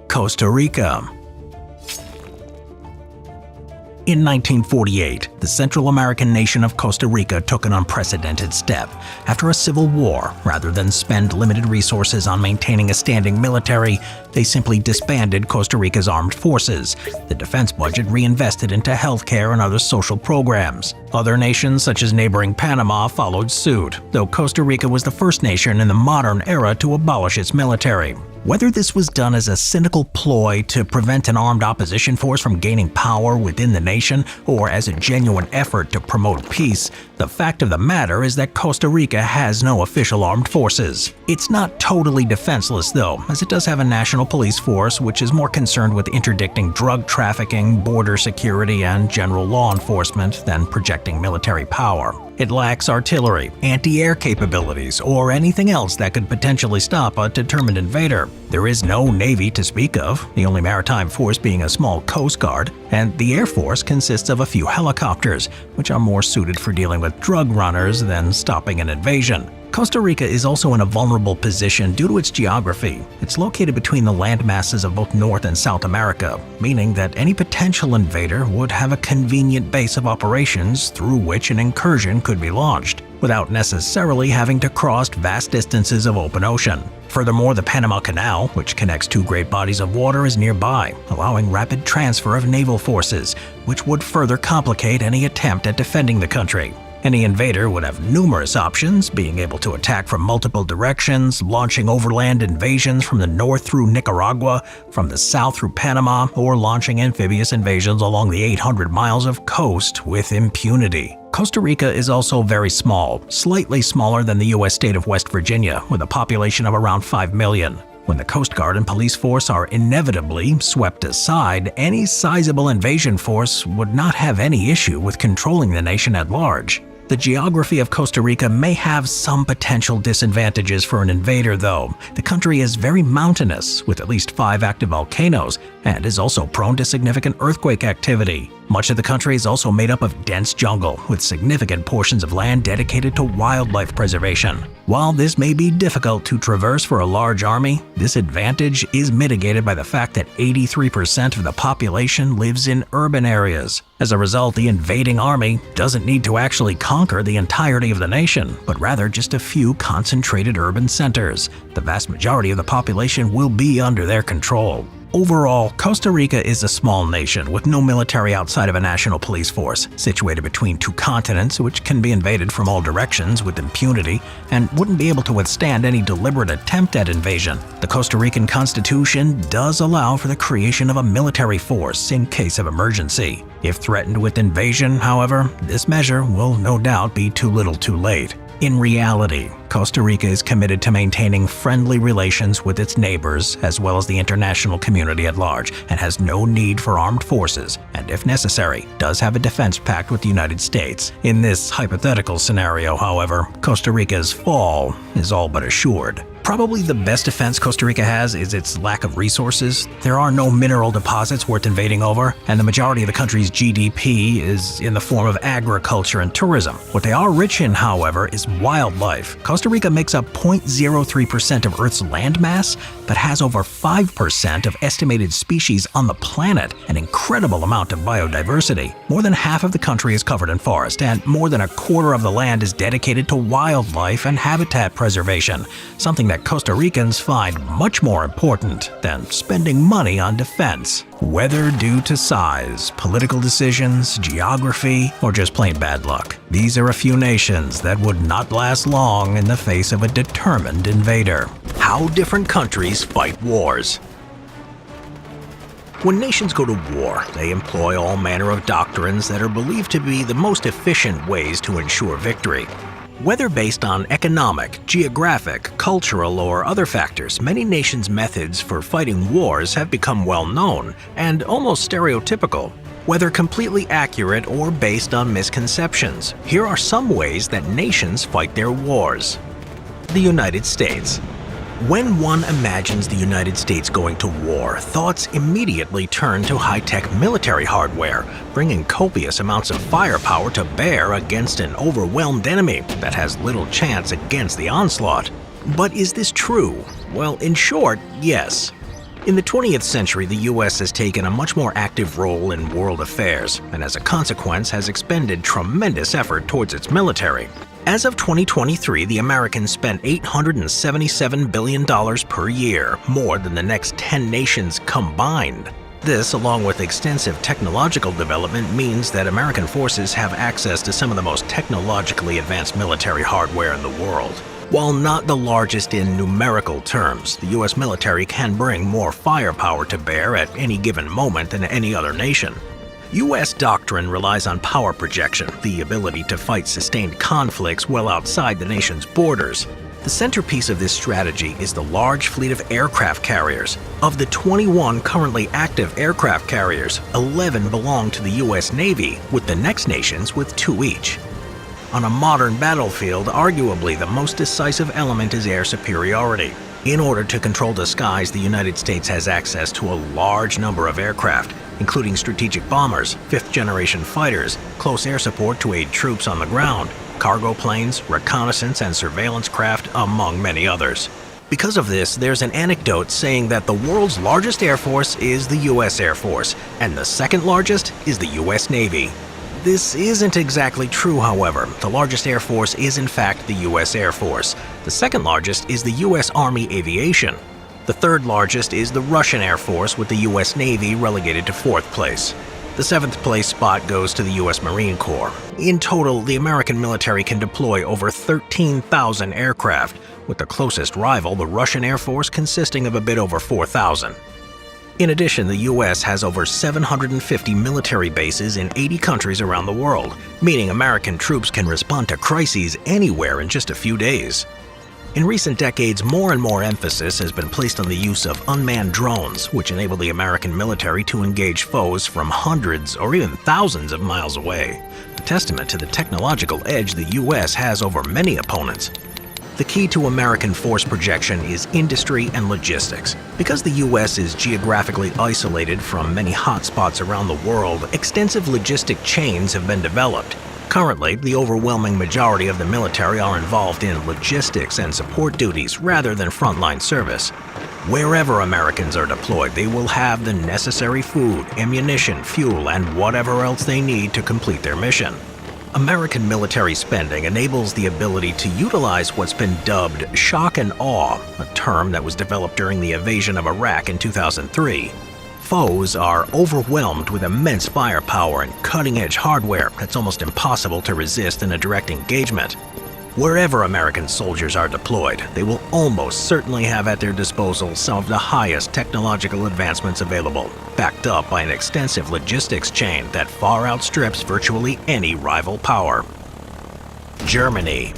Costa Rica. In 1948, the Central American nation of Costa Rica took an unprecedented step. After a civil war, rather than spend limited resources on maintaining a standing military, they simply disbanded Costa Rica's armed forces. The defense budget reinvested into healthcare and other social programs. Other nations, such as neighboring Panama, followed suit, though Costa Rica was the first nation in the modern era to abolish its military. Whether this was done as a cynical ploy to prevent an armed opposition force from gaining power within the nation or as a genuine effort to promote peace, the fact of the matter is that Costa Rica has no official armed forces. It's not totally defenseless though, as it does have a national police force which is more concerned with interdicting drug trafficking, border security, and general law enforcement than projecting military power. It lacks artillery, anti-air capabilities, or anything else that could potentially stop a determined invader. There is no navy to speak of, the only maritime force being a small coast guard, and the air force consists of a few helicopters, which are more suited for dealing with drug runners than stopping an invasion. Costa Rica is also in a vulnerable position due to its geography. It's located between the land masses of both North and South America, meaning that any potential invader would have a convenient base of operations through which an incursion could be launched, without necessarily having to cross vast distances of open ocean. Furthermore, the Panama Canal, which connects two great bodies of water, is nearby, allowing rapid transfer of naval forces, which would further complicate any attempt at defending the country. Any invader would have numerous options, being able to attack from multiple directions, launching overland invasions from the north through Nicaragua, from the south through Panama, or launching amphibious invasions along the 800 miles of coast with impunity. Costa Rica is also very small, slightly smaller than the U.S. state of West Virginia, with a population of around 5 million. When the Coast Guard and police force are inevitably swept aside, any sizable invasion force would not have any issue with controlling the nation at large. The geography of Costa Rica may have some potential disadvantages for an invader though. The country is very mountainous, with at least 5 active volcanoes, and is also prone to significant earthquake activity. Much of the country is also made up of dense jungle, with significant portions of land dedicated to wildlife preservation. While this may be difficult to traverse for a large army, this advantage is mitigated by the fact that 83% of the population lives in urban areas. As a result, the invading army doesn't need to actually conquer the entirety of the nation, but rather just a few concentrated urban centers. The vast majority of the population will be under their control. Overall, Costa Rica is a small nation with no military outside of a national police force, situated between 2 continents which can be invaded from all directions with impunity and wouldn't be able to withstand any deliberate attempt at invasion. The Costa Rican Constitution does allow for the creation of a military force in case of emergency. If threatened with invasion, however, this measure will no doubt be too little too late. In reality, Costa Rica is committed to maintaining friendly relations with its neighbors as well as the international community at large, and has no need for armed forces, and if necessary, does have a defense pact with the United States. In this hypothetical scenario, however, Costa Rica's fall is all but assured. Probably the best defense Costa Rica has is its lack of resources. There are no mineral deposits worth invading over, and the majority of the country's GDP is in the form of agriculture and tourism. What they are rich in, however, is wildlife. Costa Rica makes up 0.03% of Earth's landmass, but has over 5% of estimated species on the planet, an incredible amount of biodiversity. More than half of the country is covered in forest, and more than a quarter of the land is dedicated to wildlife and habitat preservation, something that Costa Ricans find much more important than spending money on defense. Whether due to size, political decisions, geography, or just plain bad luck, these are a few nations that would not last long in the face of a determined invader. How different countries fight wars. When nations go to war, they employ all manner of doctrines that are believed to be the most efficient ways to ensure victory. Whether based on economic, geographic, cultural, or other factors, many nations' methods for fighting wars have become well known and almost stereotypical. Whether completely accurate or based on misconceptions, here are some ways that nations fight their wars. The United States. When one imagines the United States going to war, thoughts immediately turn to high-tech military hardware, bringing copious amounts of firepower to bear against an overwhelmed enemy that has little chance against the onslaught. But is this true? Well, in short, yes. In the 20th century, the US has taken a much more active role in world affairs, and as a consequence has expended tremendous effort towards its military. As of 2023, the Americans spent $877 billion per year, more than the next 10 nations combined. This, along with extensive technological development, means that American forces have access to some of the most technologically advanced military hardware in the world. While not the largest in numerical terms, the US military can bring more firepower to bear at any given moment than any other nation. U.S. doctrine relies on power projection, the ability to fight sustained conflicts well outside the nation's borders. The centerpiece of this strategy is the large fleet of aircraft carriers. Of the 21 currently active aircraft carriers, 11 belong to the U.S. Navy, with the next nations with 2 each. On a modern battlefield, arguably the most decisive element is air superiority. In order to control the skies, the United States has access to a large number of aircraft, including strategic bombers, fifth-generation fighters, close air support to aid troops on the ground, cargo planes, reconnaissance and surveillance craft, among many others. Because of this, there's an anecdote saying that the world's largest air force is the U.S. Air Force, and the second largest is the U.S. Navy. This isn't exactly true, however. The largest air force is in fact the U.S. Air Force. The second largest is the U.S. Army Aviation. The third largest is the Russian Air Force, with the U.S. Navy relegated to 4th place. The 7th place spot goes to the U.S. Marine Corps. In total, the American military can deploy over 13,000 aircraft, with the closest rival, the Russian Air Force, consisting of a bit over 4,000. In addition, the U.S. has over 750 military bases in 80 countries around the world, meaning American troops can respond to crises anywhere in just a few days. In recent decades, more and more emphasis has been placed on the use of unmanned drones, which enable the American military to engage foes from hundreds or even thousands of miles away, a testament to the technological edge the U.S. has over many opponents. The key to American force projection is industry and logistics. Because the U.S. is geographically isolated from many hotspots around the world, extensive logistic chains have been developed. Currently, the overwhelming majority of the military are involved in logistics and support duties rather than frontline service. Wherever Americans are deployed, they will have the necessary food, ammunition, fuel, and whatever else they need to complete their mission. American military spending enables the ability to utilize what's been dubbed shock and awe, a term that was developed during the invasion of Iraq in 2003. Foes are overwhelmed with immense firepower and cutting-edge hardware that's almost impossible to resist in a direct engagement. Wherever American soldiers are deployed, they will almost certainly have at their disposal some of the highest technological advancements available, backed up by an extensive logistics chain that far outstrips virtually any rival power. Germany.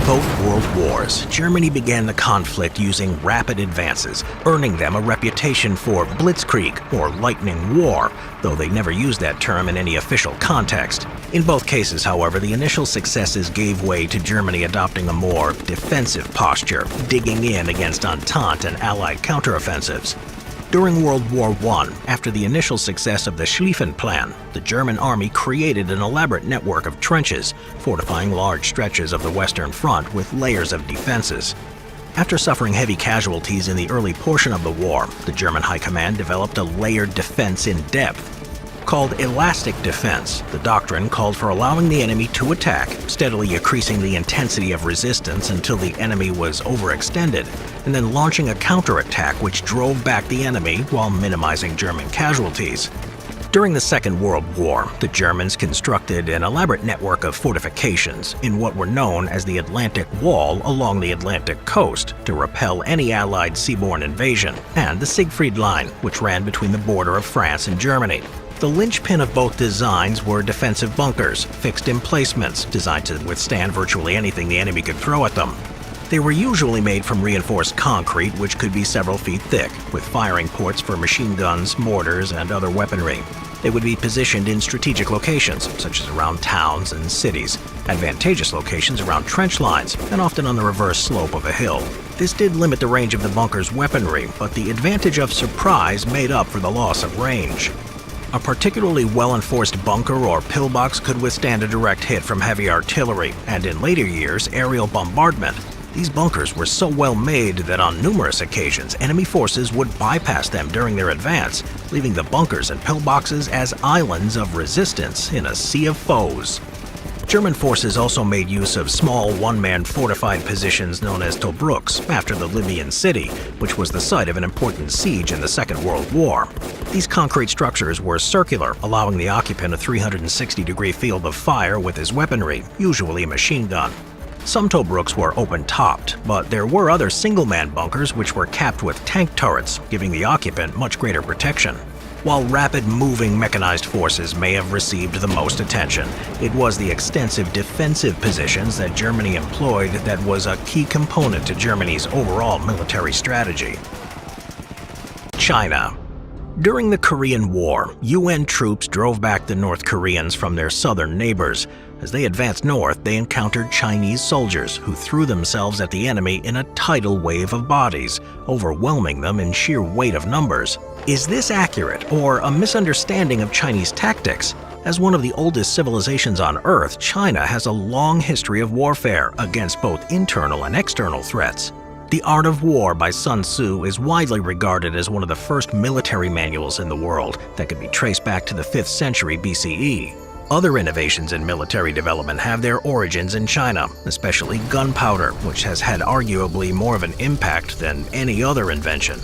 both world wars, Germany began the conflict using rapid advances, earning them a reputation for blitzkrieg, or lightning war, though they never used that term in any official context. In both cases, however, the initial successes gave way to Germany adopting a more defensive posture, digging in against Entente and Allied counteroffensives. During World War I, after the initial success of the Schlieffen Plan, the German army created an elaborate network of trenches, fortifying large stretches of the Western Front with layers of defenses. After suffering heavy casualties in the early portion of the war, the German High Command developed a layered defense in depth. Called elastic defense, the doctrine called for allowing the enemy to attack, steadily increasing the intensity of resistance until the enemy was overextended, and then launching a counterattack which drove back the enemy while minimizing German casualties. During the Second World War, the Germans constructed an elaborate network of fortifications in what were known as the Atlantic Wall along the Atlantic coast to repel any Allied seaborne invasion, and the Siegfried Line, which ran between the border of France and Germany. The linchpin of both designs were defensive bunkers, fixed emplacements designed to withstand virtually anything the enemy could throw at them. They were usually made from reinforced concrete, which could be several feet thick, with firing ports for machine guns, mortars, and other weaponry. They would be positioned in strategic locations, such as around towns and cities, advantageous locations around trench lines, and often on the reverse slope of a hill. This did limit the range of the bunker's weaponry, but the advantage of surprise made up for the loss of range. A particularly well-enforced bunker or pillbox could withstand a direct hit from heavy artillery, and in later years, aerial bombardment. These bunkers were so well made that on numerous occasions, enemy forces would bypass them during their advance, leaving the bunkers and pillboxes as islands of resistance in a sea of foes. German forces also made use of small one-man fortified positions known as Tobruks after the Libyan city, which was the site of an important siege in the Second World War. These concrete structures were circular, allowing the occupant a 360-degree field of fire with his weaponry, usually a machine gun. Some Tobruks were open-topped, but there were other single-man bunkers which were capped with tank turrets, giving the occupant much greater protection. While rapid-moving mechanized forces may have received the most attention, it was the extensive defensive positions that Germany employed that was a key component to Germany's overall military strategy. China. During the Korean War, UN troops drove back the North Koreans from their southern neighbors. As they advanced north, they encountered Chinese soldiers who threw themselves at the enemy in a tidal wave of bodies, overwhelming them in sheer weight of numbers. Is this accurate, or a misunderstanding of Chinese tactics? As one of the oldest civilizations on Earth, China has a long history of warfare against both internal and external threats. The Art of War by Sun Tzu is widely regarded as one of the first military manuals in the world that could be traced back to the 5th century BCE. Other innovations in military development have their origins in China, especially gunpowder, which has had arguably more of an impact than any other invention.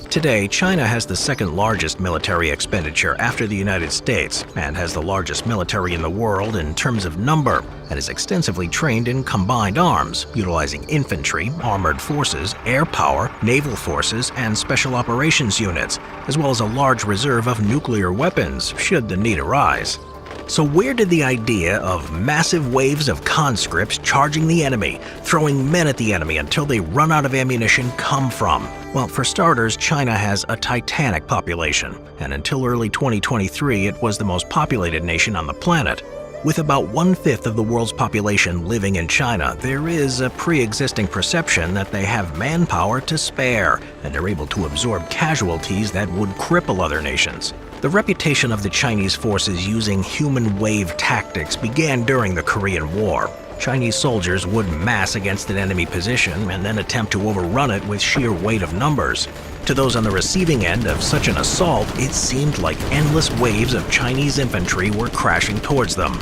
Today, China has the second largest military expenditure after the United States and has the largest military in the world in terms of number and is extensively trained in combined arms, utilizing infantry, armored forces, air power, naval forces, and special operations units, as well as a large reserve of nuclear weapons should the need arise. So where did the idea of massive waves of conscripts charging the enemy, throwing men at the enemy until they run out of ammunition come from? Well, for starters, China has a titanic population, and until early 2023 it was the most populated nation on the planet. With about 1/5 of the world's population living in China, there is a pre-existing perception that they have manpower to spare and are able to absorb casualties that would cripple other nations. The reputation of the Chinese forces using human wave tactics began during the Korean War. Chinese soldiers would mass against an enemy position and then attempt to overrun it with sheer weight of numbers. To those on the receiving end of such an assault, it seemed like endless waves of Chinese infantry were crashing towards them.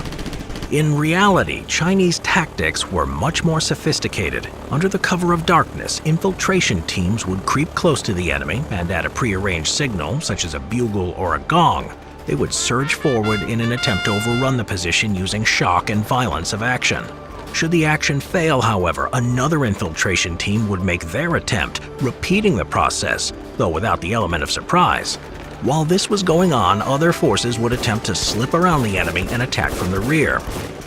In reality, Chinese tactics were much more sophisticated. Under the cover of darkness, infiltration teams would creep close to the enemy and at a prearranged signal, such as a bugle or a gong, they would surge forward in an attempt to overrun the position using shock and violence of action. Should the action fail, however, another infiltration team would make their attempt, repeating the process, though without the element of surprise. While this was going on, other forces would attempt to slip around the enemy and attack from the rear.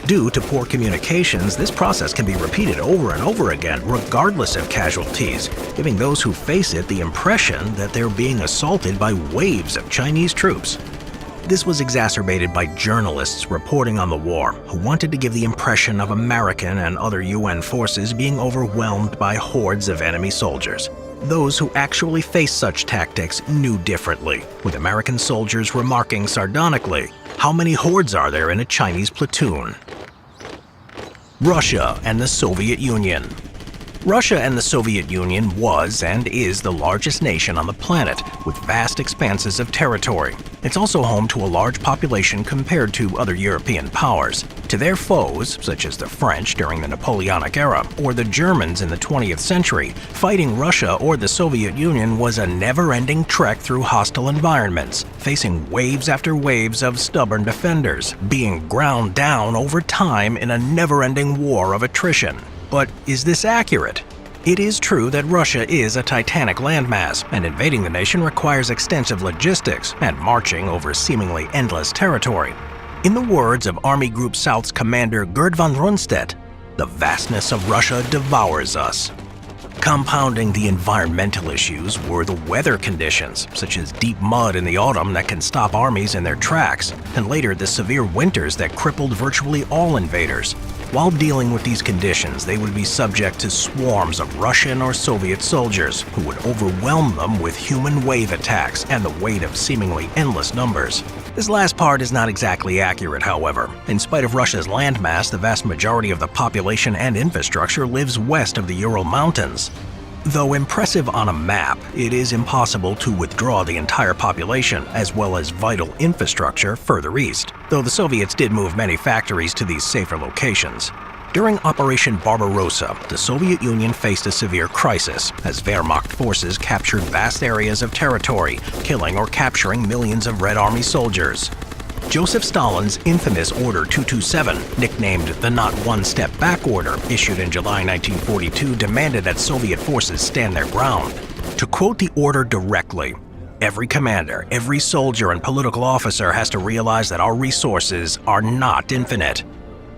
Due to poor communications, this process can be repeated over and over again, regardless of casualties, giving those who face it the impression that they're being assaulted by waves of Chinese troops. This was exacerbated by journalists reporting on the war, who wanted to give the impression of American and other UN forces being overwhelmed by hordes of enemy soldiers. Those who actually faced such tactics knew differently, with American soldiers remarking sardonically, "How many hordes are there in a Chinese platoon?" Russia and the Soviet Union. Russia and the Soviet Union was and is the largest nation on the planet, with vast expanses of territory. It's also home to a large population compared to other European powers. To their foes, such as the French during the Napoleonic era, or the Germans in the 20th century, fighting Russia or the Soviet Union was a never-ending trek through hostile environments, facing waves after waves of stubborn defenders, being ground down over time in a never-ending war of attrition. But is this accurate? It is true that Russia is a titanic landmass, and invading the nation requires extensive logistics and marching over seemingly endless territory. In the words of Army Group South's commander Gerd von Rundstedt, "The vastness of Russia devours us." Compounding the environmental issues were the weather conditions, such as deep mud in the autumn that can stop armies in their tracks, and later the severe winters that crippled virtually all invaders. While dealing with these conditions, they would be subject to swarms of Russian or Soviet soldiers who would overwhelm them with human wave attacks and the weight of seemingly endless numbers. This last part is not exactly accurate, however. In spite of Russia's landmass, the vast majority of the population and infrastructure lives west of the Ural Mountains. Though impressive on a map, it is impossible to withdraw the entire population, as well as vital infrastructure, further east, though the Soviets did move many factories to these safer locations. During Operation Barbarossa, the Soviet Union faced a severe crisis, as Wehrmacht forces captured vast areas of territory, killing or capturing millions of Red Army soldiers. Joseph Stalin's infamous Order 227, nicknamed the Not One Step Back Order, issued in July 1942, demanded that Soviet forces stand their ground. To quote the order directly, "Every commander, every soldier and political officer has to realize that our resources are not infinite."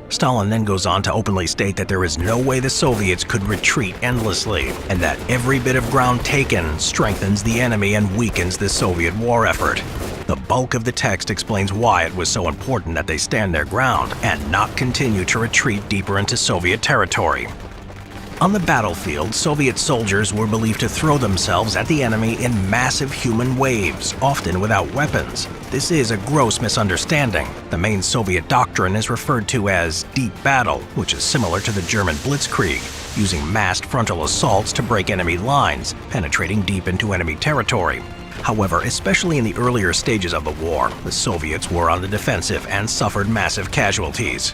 Stalin then goes on to openly state that there is no way the Soviets could retreat endlessly, and that every bit of ground taken strengthens the enemy and weakens the Soviet war effort. The bulk of the text explains why it was so important that they stand their ground and not continue to retreat deeper into Soviet territory. On the battlefield, Soviet soldiers were believed to throw themselves at the enemy in massive human waves, often without weapons. This is a gross misunderstanding. The main Soviet doctrine is referred to as deep battle, which is similar to the German Blitzkrieg, using massed frontal assaults to break enemy lines, penetrating deep into enemy territory. However, especially in the earlier stages of the war, the Soviets were on the defensive and suffered massive casualties.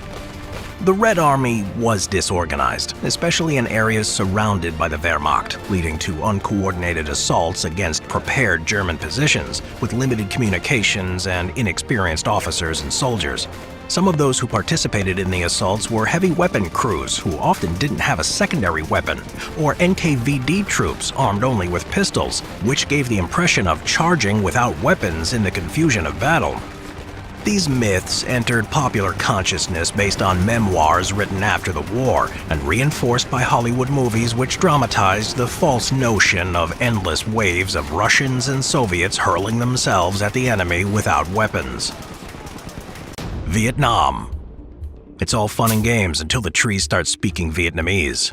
The Red Army was disorganized, especially in areas surrounded by the Wehrmacht, leading to uncoordinated assaults against prepared German positions with limited communications and inexperienced officers and soldiers. Some of those who participated in the assaults were heavy weapon crews who often didn't have a secondary weapon, or NKVD troops armed only with pistols, which gave the impression of charging without weapons in the confusion of battle. These myths entered popular consciousness based on memoirs written after the war and reinforced by Hollywood movies which dramatized the false notion of endless waves of Russians and Soviets hurling themselves at the enemy without weapons. Vietnam. It's all fun and games until the trees start speaking Vietnamese.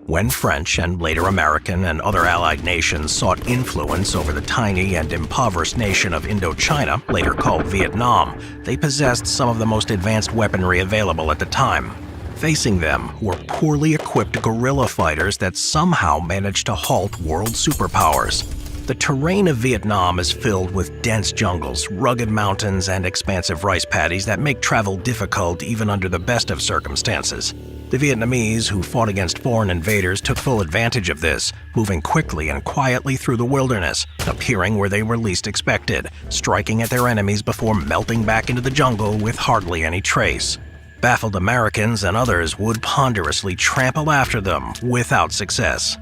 When French and later American and other allied nations sought influence over the tiny and impoverished nation of Indochina, later called Vietnam, they possessed some of the most advanced weaponry available at the time. Facing them were poorly equipped guerrilla fighters that somehow managed to halt world superpowers. The terrain of Vietnam is filled with dense jungles, rugged mountains, and expansive rice paddies that make travel difficult even under the best of circumstances. The Vietnamese who fought against foreign invaders took full advantage of this, moving quickly and quietly through the wilderness, appearing where they were least expected, striking at their enemies before melting back into the jungle with hardly any trace. Baffled Americans and others would ponderously trample after them without success.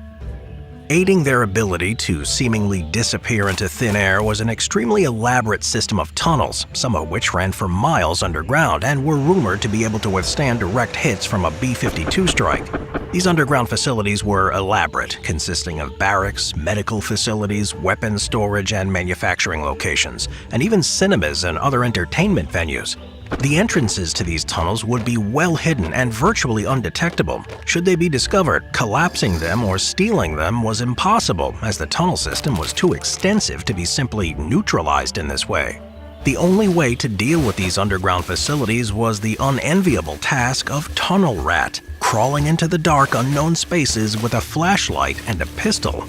Aiding their ability to seemingly disappear into thin air was an extremely elaborate system of tunnels, some of which ran for miles underground and were rumored to be able to withstand direct hits from a B-52 strike. These underground facilities were elaborate, consisting of barracks, medical facilities, weapons storage, and manufacturing locations, and even cinemas and other entertainment venues. The entrances to these tunnels would be well hidden and virtually undetectable. Should they be discovered, collapsing them or stealing them was impossible, as the tunnel system was too extensive to be simply neutralized in this way. The only way to deal with these underground facilities was the unenviable task of tunnel rat, crawling into the dark, unknown spaces with a flashlight and a pistol.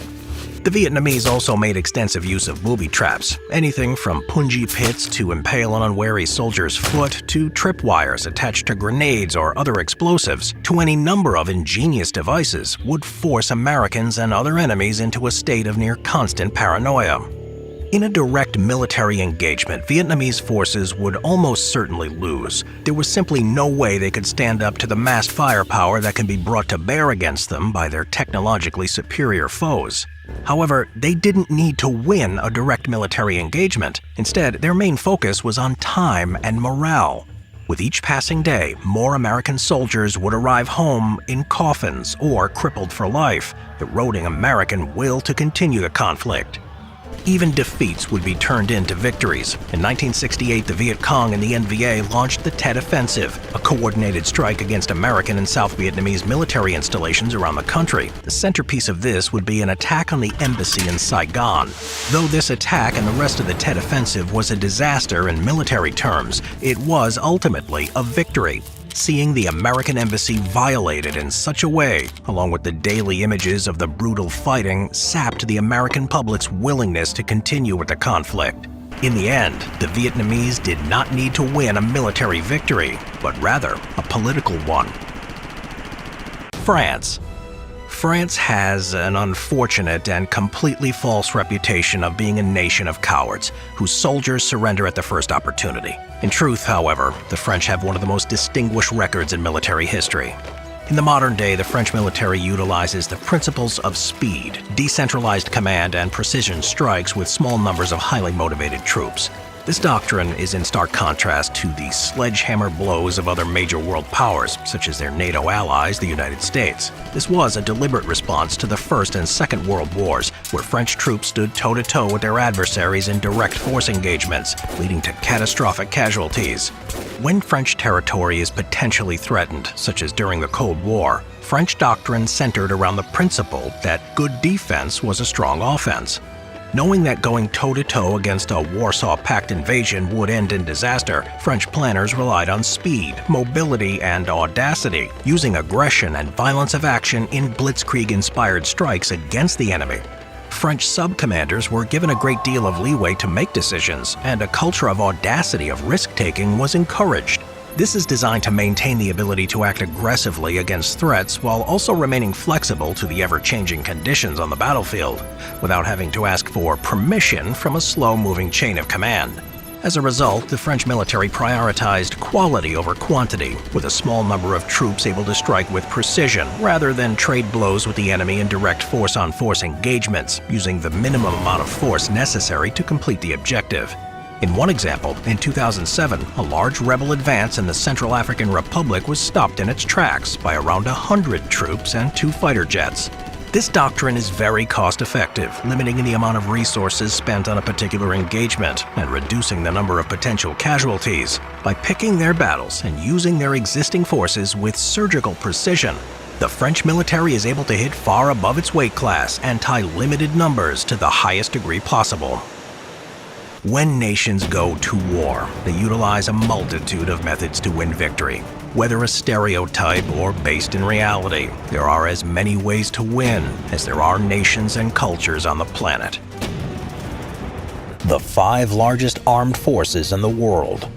The Vietnamese also made extensive use of booby traps, anything from punji pits to impale an unwary soldier's foot to tripwires attached to grenades or other explosives to any number of ingenious devices would force Americans and other enemies into a state of near constant paranoia. In a direct military engagement, Vietnamese forces would almost certainly lose. There was simply no way they could stand up to the massed firepower that can be brought to bear against them by their technologically superior foes. However, they didn't need to win a direct military engagement. Instead, their main focus was on time and morale. With each passing day, more American soldiers would arrive home in coffins or crippled for life, eroding American will to continue the conflict. Even defeats would be turned into victories. In 1968, the Viet Cong and the NVA launched the Tet Offensive, a coordinated strike against American and South Vietnamese military installations around the country. The centerpiece of this would be an attack on the embassy in Saigon. Though this attack and the rest of the Tet Offensive was a disaster in military terms, it was ultimately a victory. Seeing the American embassy violated in such a way, along with the daily images of the brutal fighting, sapped the American public's willingness to continue with the conflict. In the end, the Vietnamese did not need to win a military victory, but rather a political one. France. France has an unfortunate and completely false reputation of being a nation of cowards, whose soldiers surrender at the first opportunity. In truth, however, the French have one of the most distinguished records in military history. In the modern day, the French military utilizes the principles of speed, decentralized command, and precision strikes with small numbers of highly motivated troops. This doctrine is in stark contrast to the sledgehammer blows of other major world powers, such as their NATO allies, the United States. This was a deliberate response to the First and Second World Wars, where French troops stood toe-to-toe with their adversaries in direct force engagements, leading to catastrophic casualties. When French territory is potentially threatened, such as during the Cold War, French doctrine centered around the principle that good defense was a strong offense. Knowing that going toe-to-toe against a Warsaw Pact invasion would end in disaster, French planners relied on speed, mobility, and audacity, using aggression and violence of action in blitzkrieg-inspired strikes against the enemy. French sub-commanders were given a great deal of leeway to make decisions, and a culture of audacity of risk-taking was encouraged. This is designed to maintain the ability to act aggressively against threats while also remaining flexible to the ever-changing conditions on the battlefield, without having to ask for permission from a slow-moving chain of command. As a result, the French military prioritized quality over quantity, with a small number of troops able to strike with precision rather than trade blows with the enemy in direct force-on-force engagements, using the minimum amount of force necessary to complete the objective. In one example, in 2007, a large rebel advance in the Central African Republic was stopped in its tracks by around 100 troops and 2 fighter jets. This doctrine is very cost-effective, limiting the amount of resources spent on a particular engagement and reducing the number of potential casualties. By picking their battles and using their existing forces with surgical precision, the French military is able to hit far above its weight class and tie limited numbers to the highest degree possible. When nations go to war, they utilize a multitude of methods to win victory. Whether a stereotype or based in reality, there are as many ways to win as there are nations and cultures on the planet. The 5 largest armed forces in the world.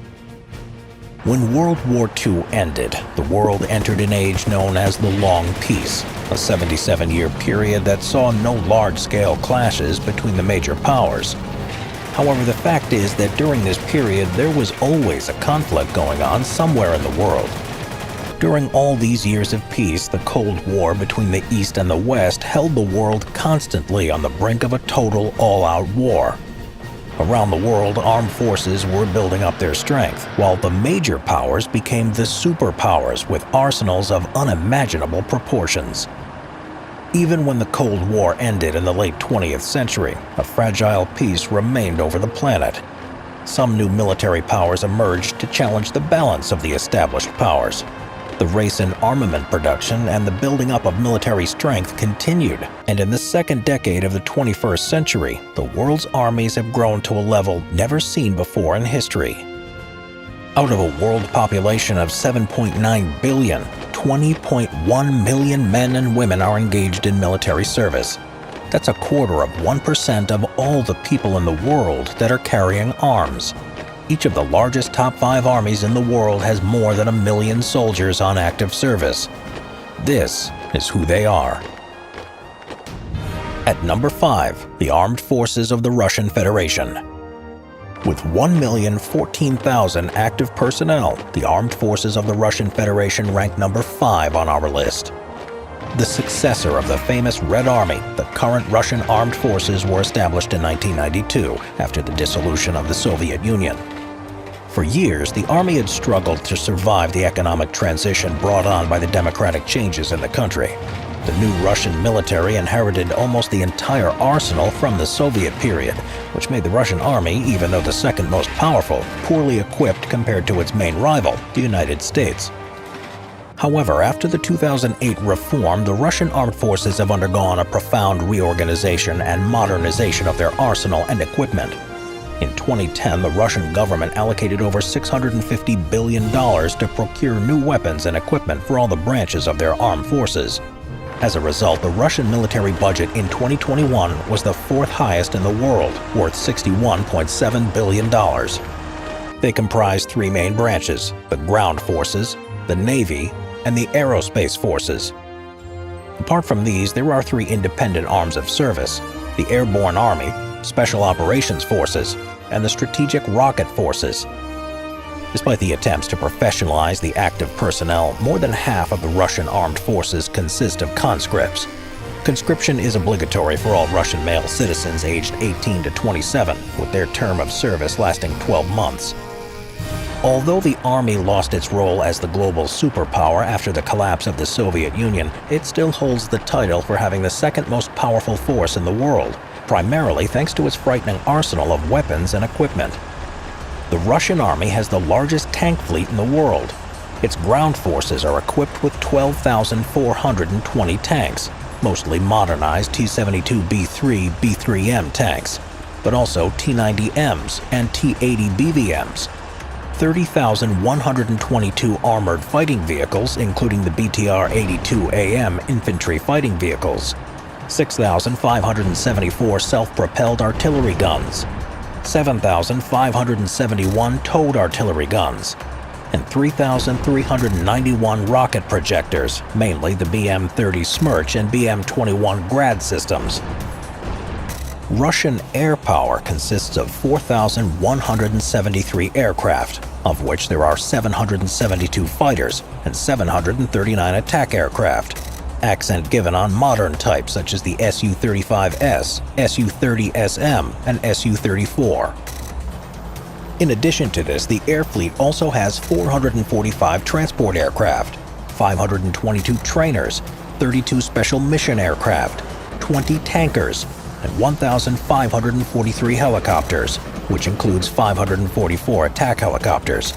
When World War II ended, the world entered an age known as the Long Peace, a 77-year period that saw no large-scale clashes between the major powers. However, the fact is that during this period, there was always a conflict going on somewhere in the world. During all these years of peace, the Cold War between the East and the West held the world constantly on the brink of a total all-out war. Around the world, armed forces were building up their strength, while the major powers became the superpowers with arsenals of unimaginable proportions. Even when the Cold War ended in the late 20th century, a fragile peace remained over the planet. Some new military powers emerged to challenge the balance of the established powers. The race in armament production and the building up of military strength continued, and in the second decade of the 21st century, the world's armies have grown to a level never seen before in history. Out of a world population of 7.9 billion, 20.1 million men and women are engaged in military service. That's 0.25% of all the people in the world that are carrying arms. Each of the largest top 5 armies in the world has more than 1 million soldiers on active service. This is who they are. At number 5, the Armed Forces of the Russian Federation. With 1,014,000 active personnel, the Armed Forces of the Russian Federation rank number 5 on our list. The successor of the famous Red Army, the current Russian armed forces were established in 1992 after the dissolution of the Soviet Union. For years, the army had struggled to survive the economic transition brought on by the democratic changes in the country. The new Russian military inherited almost the entire arsenal from the Soviet period, which made the Russian army, even though the second most powerful, poorly equipped compared to its main rival, the United States. However, after the 2008 reform, the Russian armed forces have undergone a profound reorganization and modernization of their arsenal and equipment. In 2010, the Russian government allocated over $650 billion to procure new weapons and equipment for all the branches of their armed forces. As a result, the Russian military budget in 2021 was the 4th highest in the world, worth $61.7 billion. They comprise 3 main branches: the ground forces, the Navy, and the aerospace forces. Apart from these, there are 3 independent arms of service: the Airborne Army, Special Operations Forces, and the Strategic Rocket Forces. Despite the attempts to professionalize the active personnel, more than half of the Russian armed forces consist of conscripts. Conscription is obligatory for all Russian male citizens aged 18 to 27, with their term of service lasting 12 months. Although the Army lost its role as the global superpower after the collapse of the Soviet Union, it still holds the title for having the second most powerful force in the world, primarily thanks to its frightening arsenal of weapons and equipment. The Russian Army has the largest tank fleet in the world. Its ground forces are equipped with 12,420 tanks, mostly modernized T-72B3 B3M tanks, but also T-90Ms and T-80 BVMs. 30,122 armored fighting vehicles, including the BTR-82AM infantry fighting vehicles, 6,574 self-propelled artillery guns, 7,571 towed artillery guns, and 3,391 rocket projectors, mainly the BM-30 Smerch and BM-21 Grad systems. Russian air power consists of 4,173 aircraft, of which there are 772 fighters and 739 attack aircraft, accent given on modern types such as the Su-35S, Su-30SM, and Su-34. In addition to this, the air fleet also has 445 transport aircraft, 522 trainers, 32 special mission aircraft, 20 tankers, and 1,543 helicopters, which includes 544 attack helicopters.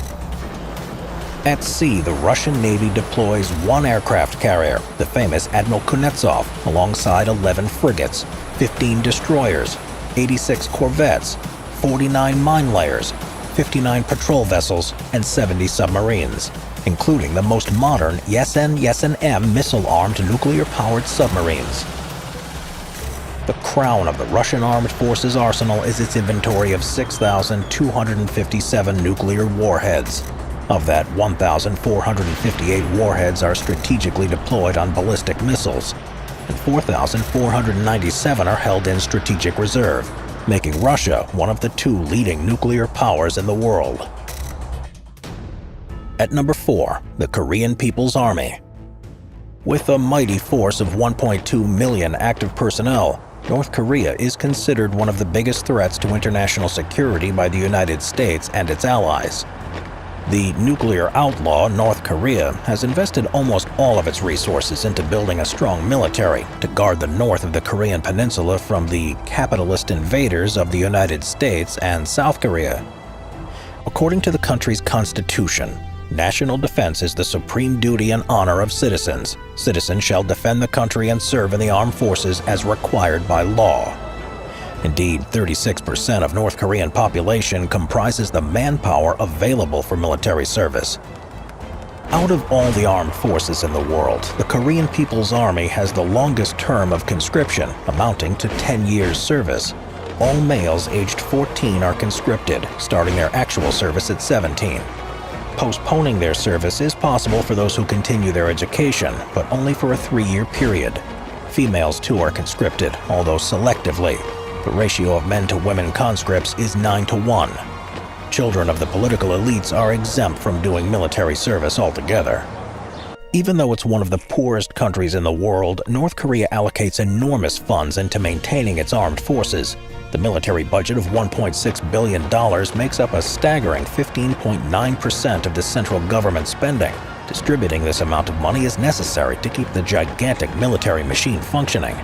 At sea, the Russian Navy deploys 1 aircraft carrier, the famous Admiral Kuznetsov, alongside 11 frigates, 15 destroyers, 86 corvettes, 49 mine layers, 59 patrol vessels, and 70 submarines, including the most modern Yesen-Yesen-M missile-armed nuclear-powered submarines. The crown of the Russian Armed Forces arsenal is its inventory of 6,257 nuclear warheads. Of that, 1,458 warheads are strategically deployed on ballistic missiles, and 4,497 are held in strategic reserve, making Russia one of the 2 leading nuclear powers in the world. At number 4, the Korean People's Army. With a mighty force of 1.2 million active personnel, North Korea is considered one of the biggest threats to international security by the United States and its allies. The nuclear outlaw North Korea has invested almost all of its resources into building a strong military to guard the north of the Korean peninsula from the capitalist invaders of the United States and South Korea. According to the country's constitution, national defense is the supreme duty and honor of citizens. Citizens shall defend the country and serve in the armed forces as required by law. Indeed, 36% of North Korean population comprises the manpower available for military service. Out of all the armed forces in the world, the Korean People's Army has the longest term of conscription, amounting to 10 years service. All males aged 14 are conscripted, starting their actual service at 17. Postponing their service is possible for those who continue their education, but only for a 3-year period. Females too are conscripted, although selectively. The ratio of men to women conscripts is 9-to-1. Children of the political elites are exempt from doing military service altogether. Even though it's one of the poorest countries in the world, North Korea allocates enormous funds into maintaining its armed forces. The military budget of $1.6 billion makes up a staggering 15.9% of the central government spending. Distributing this amount of money is necessary to keep the gigantic military machine functioning.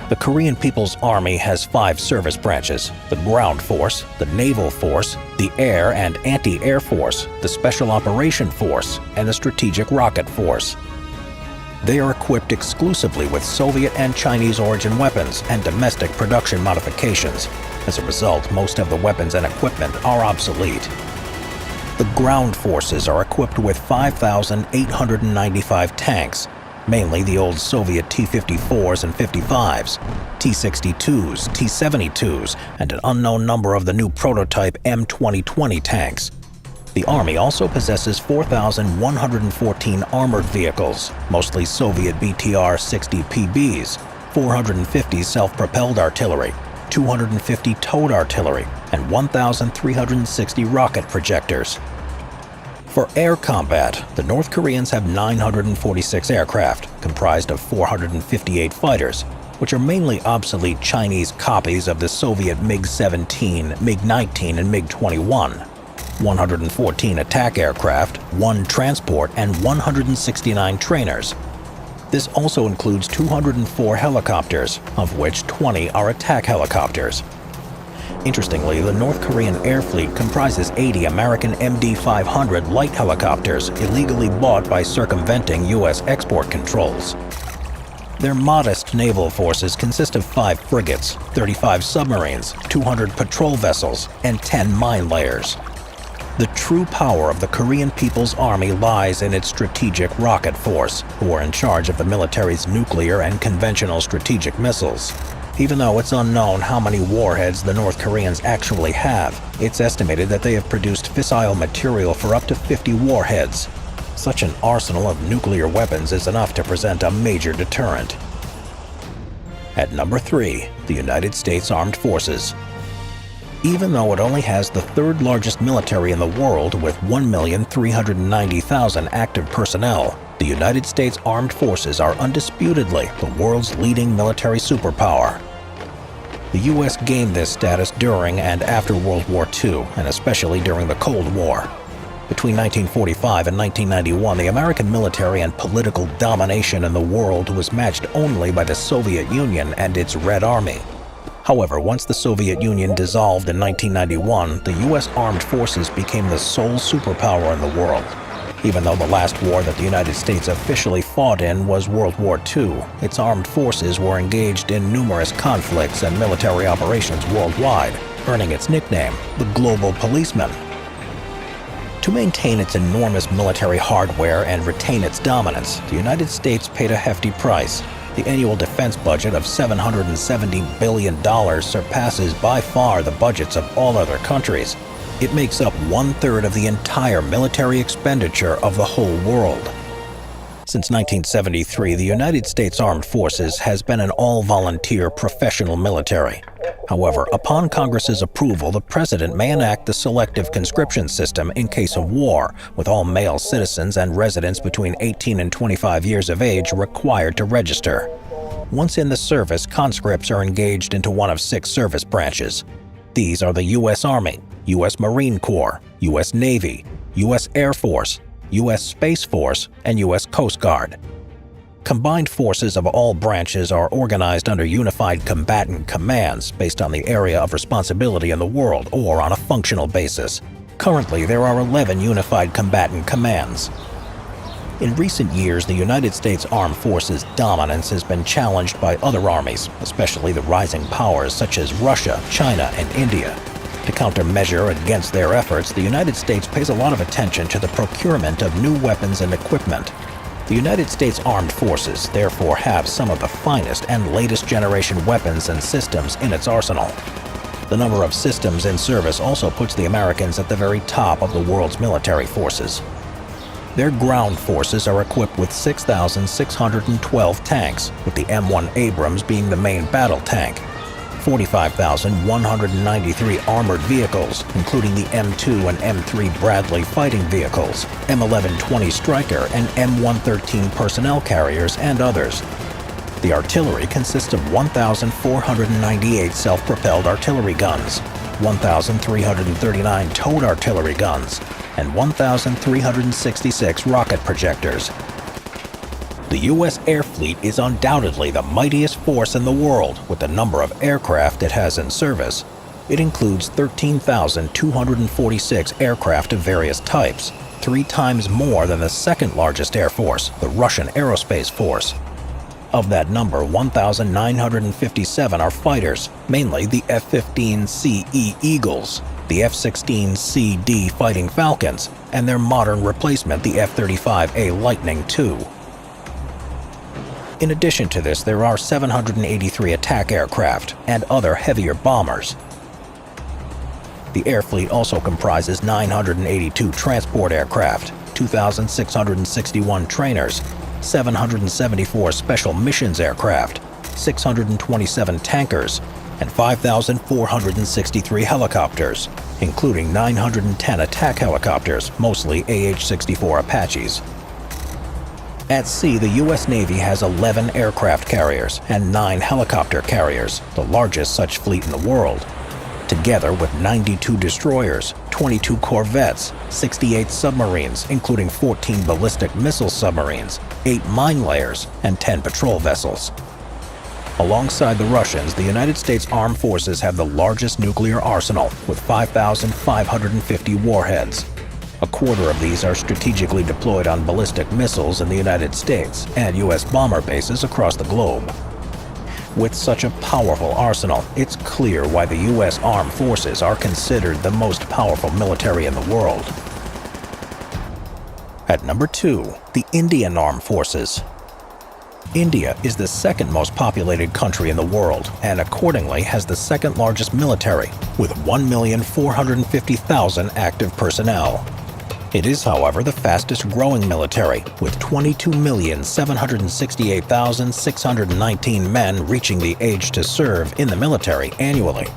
The Korean People's Army has 5 service branches: the Ground Force, the Naval Force, the Air and Anti-Air Force, the Special Operation Force, and the Strategic Rocket Force. They are equipped exclusively with Soviet and Chinese origin weapons and domestic production modifications. As a result, most of the weapons and equipment are obsolete. The ground forces are equipped with 5,895 tanks, mainly the old Soviet T-54s and 55s, T-62s, T-72s, and an unknown number of the new prototype M2020 tanks. The Army also possesses 4,114 armored vehicles, mostly Soviet BTR 60 PBs, 450 self-propelled artillery, 250 towed artillery, and 1,360 rocket projectors. For air combat, the North Koreans have 946 aircraft, comprised of 458 fighters, which are mainly obsolete Chinese copies of the Soviet MiG-17, MiG-19, and MiG-21, 114 attack aircraft, 1 transport, and 169 trainers. This also includes 204 helicopters, of which 20 are attack helicopters. Interestingly, the North Korean air fleet comprises 80 American MD-500 light helicopters illegally bought by circumventing U.S. export controls. Their modest naval forces consist of 5 frigates, 35 submarines, 200 patrol vessels, and 10 mine layers. The true power of the Korean People's Army lies in its strategic rocket force, who are in charge of the military's nuclear and conventional strategic missiles. Even though it's unknown how many warheads the North Koreans actually have, it's estimated that they have produced fissile material for up to 50 warheads. Such an arsenal of nuclear weapons is enough to present a major deterrent. At number 3, the United States Armed Forces. Even though it only has the 3rd largest military in the world with 1,390,000 active personnel, the United States Armed Forces are undisputedly the world's leading military superpower. The U.S. gained this status during and after World War II, and especially during the Cold War. Between 1945 and 1991, the American military and political domination in the world was matched only by the Soviet Union and its Red Army. However, once the Soviet Union dissolved in 1991, the U.S. Armed Forces became the sole superpower in the world. Even though the last war that the United States officially fought in was World War II, its armed forces were engaged in numerous conflicts and military operations worldwide, earning its nickname, the Global Policeman. To maintain its enormous military hardware and retain its dominance, the United States paid a hefty price. The annual defense budget of $770 billion surpasses by far the budgets of all other countries. It makes up 1/3 of the entire military expenditure of the whole world. Since 1973, the United States Armed Forces has been an all-volunteer professional military. However, upon Congress's approval, the President may enact the selective conscription system in case of war, with all male citizens and residents between 18 and 25 years of age required to register. Once in the service, conscripts are engaged into one of 6 service branches. These are the U.S. Army, U.S. Marine Corps, U.S. Navy, U.S. Air Force, U.S. Space Force, and U.S. Coast Guard. Combined forces of all branches are organized under unified combatant commands based on the area of responsibility in the world or on a functional basis. Currently, there are 11 unified combatant commands. In recent years, the United States Armed Forces' dominance has been challenged by other armies, especially the rising powers such as Russia, China, and India. To countermeasure against their efforts, the United States pays a lot of attention to the procurement of new weapons and equipment. The United States Armed Forces therefore have some of the finest and latest generation weapons and systems in its arsenal. The number of systems in service also puts the Americans at the very top of the world's military forces. Their ground forces are equipped with 6,612 tanks, with the M1 Abrams being the main battle tank, 45,193 armored vehicles, including the M2 and M3 Bradley fighting vehicles, M1120 Stryker and M113 personnel carriers, and others. The artillery consists of 1,498 self-propelled artillery guns, 1,339 towed artillery guns, and 1,366 rocket projectors. The U.S. Air Fleet is undoubtedly the mightiest force in the world with the number of aircraft it has in service. It includes 13,246 aircraft of various types, 3 times more than the second largest air force, the Russian Aerospace Force. Of that number, 1,957 are fighters, mainly the F-15CE Eagles, the F-16CD Fighting Falcons, and their modern replacement, the F-35A Lightning II. In addition to this, there are 783 attack aircraft and other heavier bombers. The air fleet also comprises 982 transport aircraft, 2,661 trainers, 774 special missions aircraft, 627 tankers, and 5,463 helicopters, including 910 attack helicopters, mostly AH-64 Apaches. At sea, the U.S. Navy has 11 aircraft carriers and 9 helicopter carriers, the largest such fleet in the world. Together with 92 destroyers, 22 corvettes, 68 submarines, including 14 ballistic missile submarines, 8 mine layers, and 10 patrol vessels. Alongside the Russians, the United States Armed Forces have the largest nuclear arsenal, with 5,550 warheads. A quarter of these are strategically deployed on ballistic missiles in the United States and U.S. bomber bases across the globe. With such a powerful arsenal, it's clear why the U.S. Armed Forces are considered the most powerful military in the world. At number 2, the Indian Armed Forces. India is the second most populated country in the world and accordingly has the second largest military, with 1,450,000 active personnel. It is, however, the fastest growing military, with 22,768,619 men reaching the age to serve in the military annually.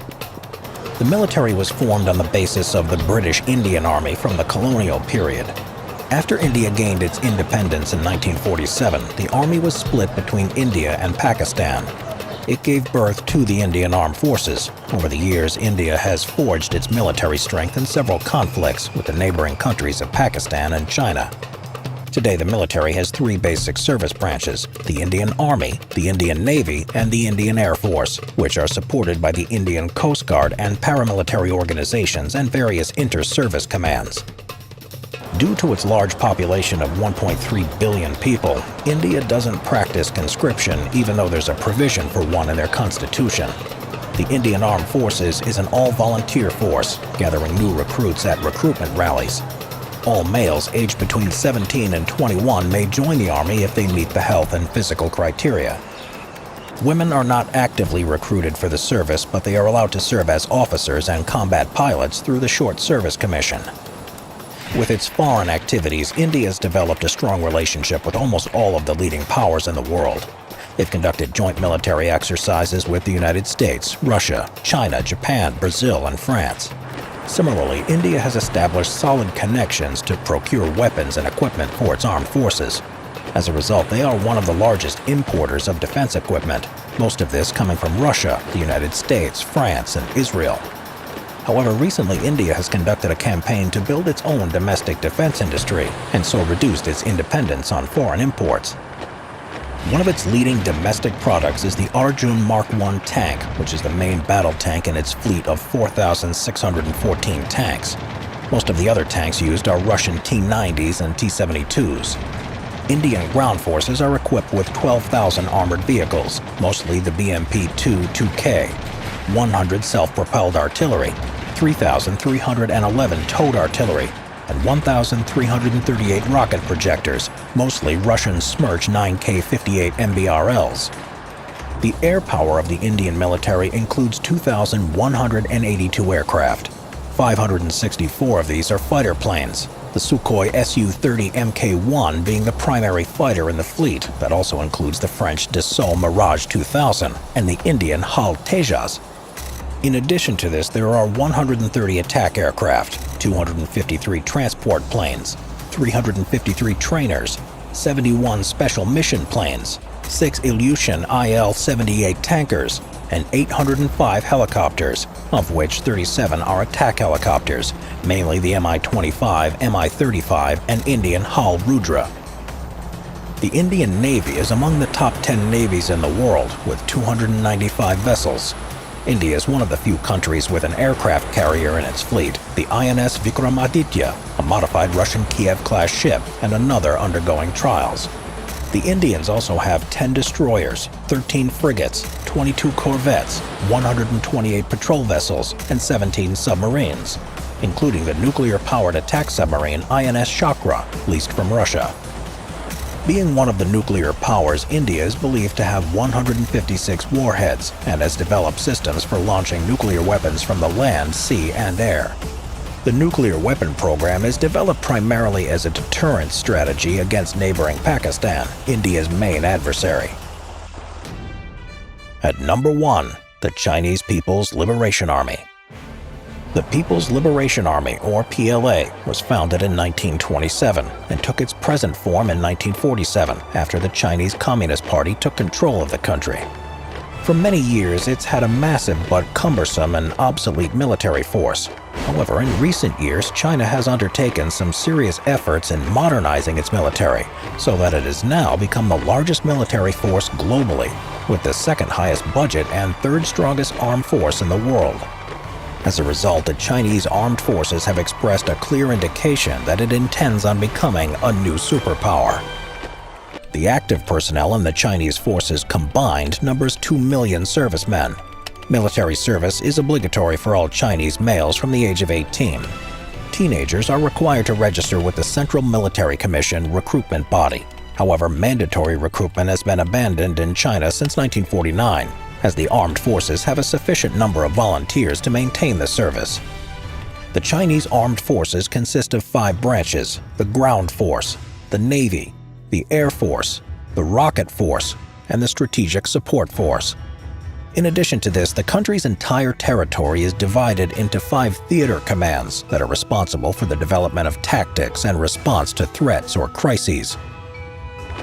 The military was formed on the basis of the British Indian Army from the colonial period. After India gained its independence in 1947, the army was split between India and Pakistan. It gave birth to the Indian Armed Forces. Over the years, India has forged its military strength in several conflicts with the neighboring countries of Pakistan and China. Today, the military has 3 basic service branches: the Indian Army, the Indian Navy, and the Indian Air Force, which are supported by the Indian Coast Guard and paramilitary organizations and various inter-service commands. Due to its large population of 1.3 billion people, India doesn't practice conscription even though there's a provision for one in their constitution. The Indian Armed Forces is an all-volunteer force, gathering new recruits at recruitment rallies. All males aged between 17 and 21 may join the Army if they meet the health and physical criteria. Women are not actively recruited for the service, but they are allowed to serve as officers and combat pilots through the Short Service Commission. With its foreign activities, India has developed a strong relationship with almost all of the leading powers in the world. They've conducted joint military exercises with the United States, Russia, China, Japan, Brazil, and France. Similarly, India has established solid connections to procure weapons and equipment for its armed forces. As a result, they are one of the largest importers of defense equipment, most of this coming from Russia, the United States, France, and Israel. However, recently India has conducted a campaign to build its own domestic defense industry, and so reduced its dependence on foreign imports. One of its leading domestic products is the Arjun Mark I tank, which is the main battle tank in its fleet of 4,614 tanks. Most of the other tanks used are Russian T-90s and T-72s. Indian ground forces are equipped with 12,000 armored vehicles, mostly the BMP-2 100 self-propelled artillery, 3,311 towed artillery, and 1,338 rocket projectors, mostly Russian Smerch 9K-58 MBRLs. The air power of the Indian military includes 2,182 aircraft. 564 of these are fighter planes, the Sukhoi Su-30 Mk-1 being the primary fighter in the fleet. That also includes the French Dassault Mirage 2000 and the Indian Hal Tejas. In addition to this, there are 130 attack aircraft, 253 transport planes, 353 trainers, 71 special mission planes, 6 Ilyushin IL-78 tankers, and 805 helicopters, of which 37 are attack helicopters, mainly the Mi-25, Mi-35, and Indian Hal Rudra. The Indian Navy is among the top 10 navies in the world, with 295 vessels. India is one of the few countries with an aircraft carrier in its fleet, the INS Vikramaditya, a modified Russian Kiev-class ship, and another undergoing trials. The Indians also have 10 destroyers, 13 frigates, 22 corvettes, 128 patrol vessels, and 17 submarines, including the nuclear-powered attack submarine INS Chakra, leased from Russia. Being one of the nuclear powers, India is believed to have 156 warheads and has developed systems for launching nuclear weapons from the land, sea, and air. The nuclear weapon program is developed primarily as a deterrent strategy against neighboring Pakistan, India's main adversary. At number 1, the Chinese People's Liberation Army. The People's Liberation Army, or PLA, was founded in 1927 and took its present form in 1947 after the Chinese Communist Party took control of the country. For many years, it's had a massive but cumbersome and obsolete military force. However, in recent years, China has undertaken some serious efforts in modernizing its military, so that it has now become the largest military force globally, with the second highest budget and third strongest armed force in the world. As a result, the Chinese armed forces have expressed a clear indication that it intends on becoming a new superpower. The active personnel in the Chinese forces combined numbers 2 million servicemen. Military service is obligatory for all Chinese males from the age of 18. Teenagers are required to register with the Central Military Commission recruitment body. However, mandatory recruitment has been abandoned in China since 1949, as the armed forces have a sufficient number of volunteers to maintain the service. The Chinese armed forces consist of 5 branches: the ground force, the Navy, the Air Force, the Rocket Force, and the Strategic Support Force. In addition to this, the country's entire territory is divided into 5 theater commands that are responsible for the development of tactics and response to threats or crises.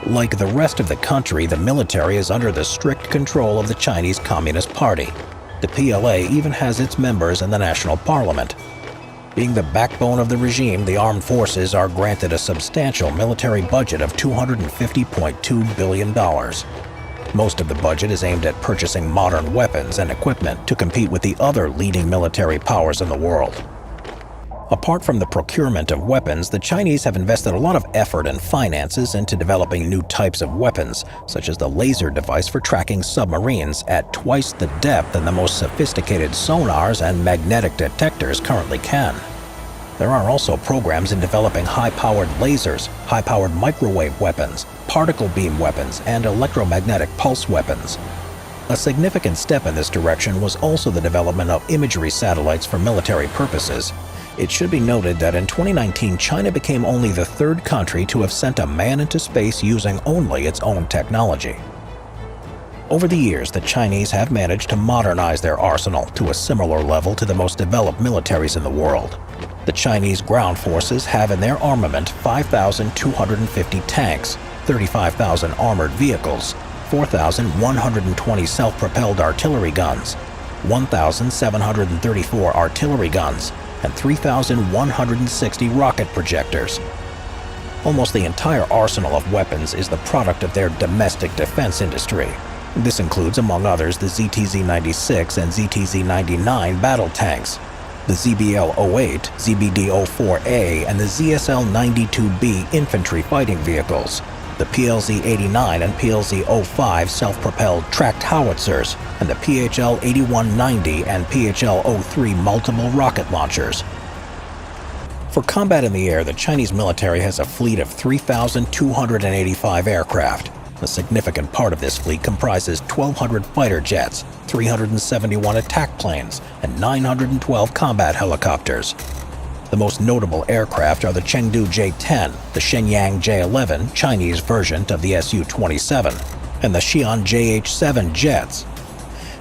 Like the rest of the country, the military is under the strict control of the Chinese Communist Party. The PLA even has its members in the national parliament. Being the backbone of the regime, the armed forces are granted a substantial military budget of $250.2 billion. Most of the budget is aimed at purchasing modern weapons and equipment to compete with the other leading military powers in the world. Apart from the procurement of weapons, the Chinese have invested a lot of effort and finances into developing new types of weapons, such as the laser device for tracking submarines at twice the depth than the most sophisticated sonars and magnetic detectors currently can. There are also programs in developing high-powered lasers, high-powered microwave weapons, particle beam weapons, and electromagnetic pulse weapons. A significant step in this direction was also the development of imagery satellites for military purposes. It should be noted that in 2019, China became only the 3rd country to have sent a man into space using only its own technology. Over the years, the Chinese have managed to modernize their arsenal to a similar level to the most developed militaries in the world. The Chinese ground forces have in their armament 5,250 tanks, 35,000 armored vehicles, 4,120 self-propelled artillery guns, 1,734 artillery guns, and 3,160 rocket projectors. Almost the entire arsenal of weapons is the product of their domestic defense industry. This includes, among others, the ZTZ-96 and ZTZ-99 battle tanks, the ZBL-08, ZBD-04A, and the ZSL-92B infantry fighting vehicles, the PLZ-89 and PLZ-05 self-propelled tracked howitzers, and the PHL-8190 and PHL-03 multiple rocket launchers. For combat in the air, the Chinese military has a fleet of 3,285 aircraft. A significant part of this fleet comprises 1,200 fighter jets, 371 attack planes, and 912 combat helicopters. The most notable aircraft are the Chengdu J-10, the Shenyang J-11, Chinese version of the Su-27, and the Xi'an JH-7 jets.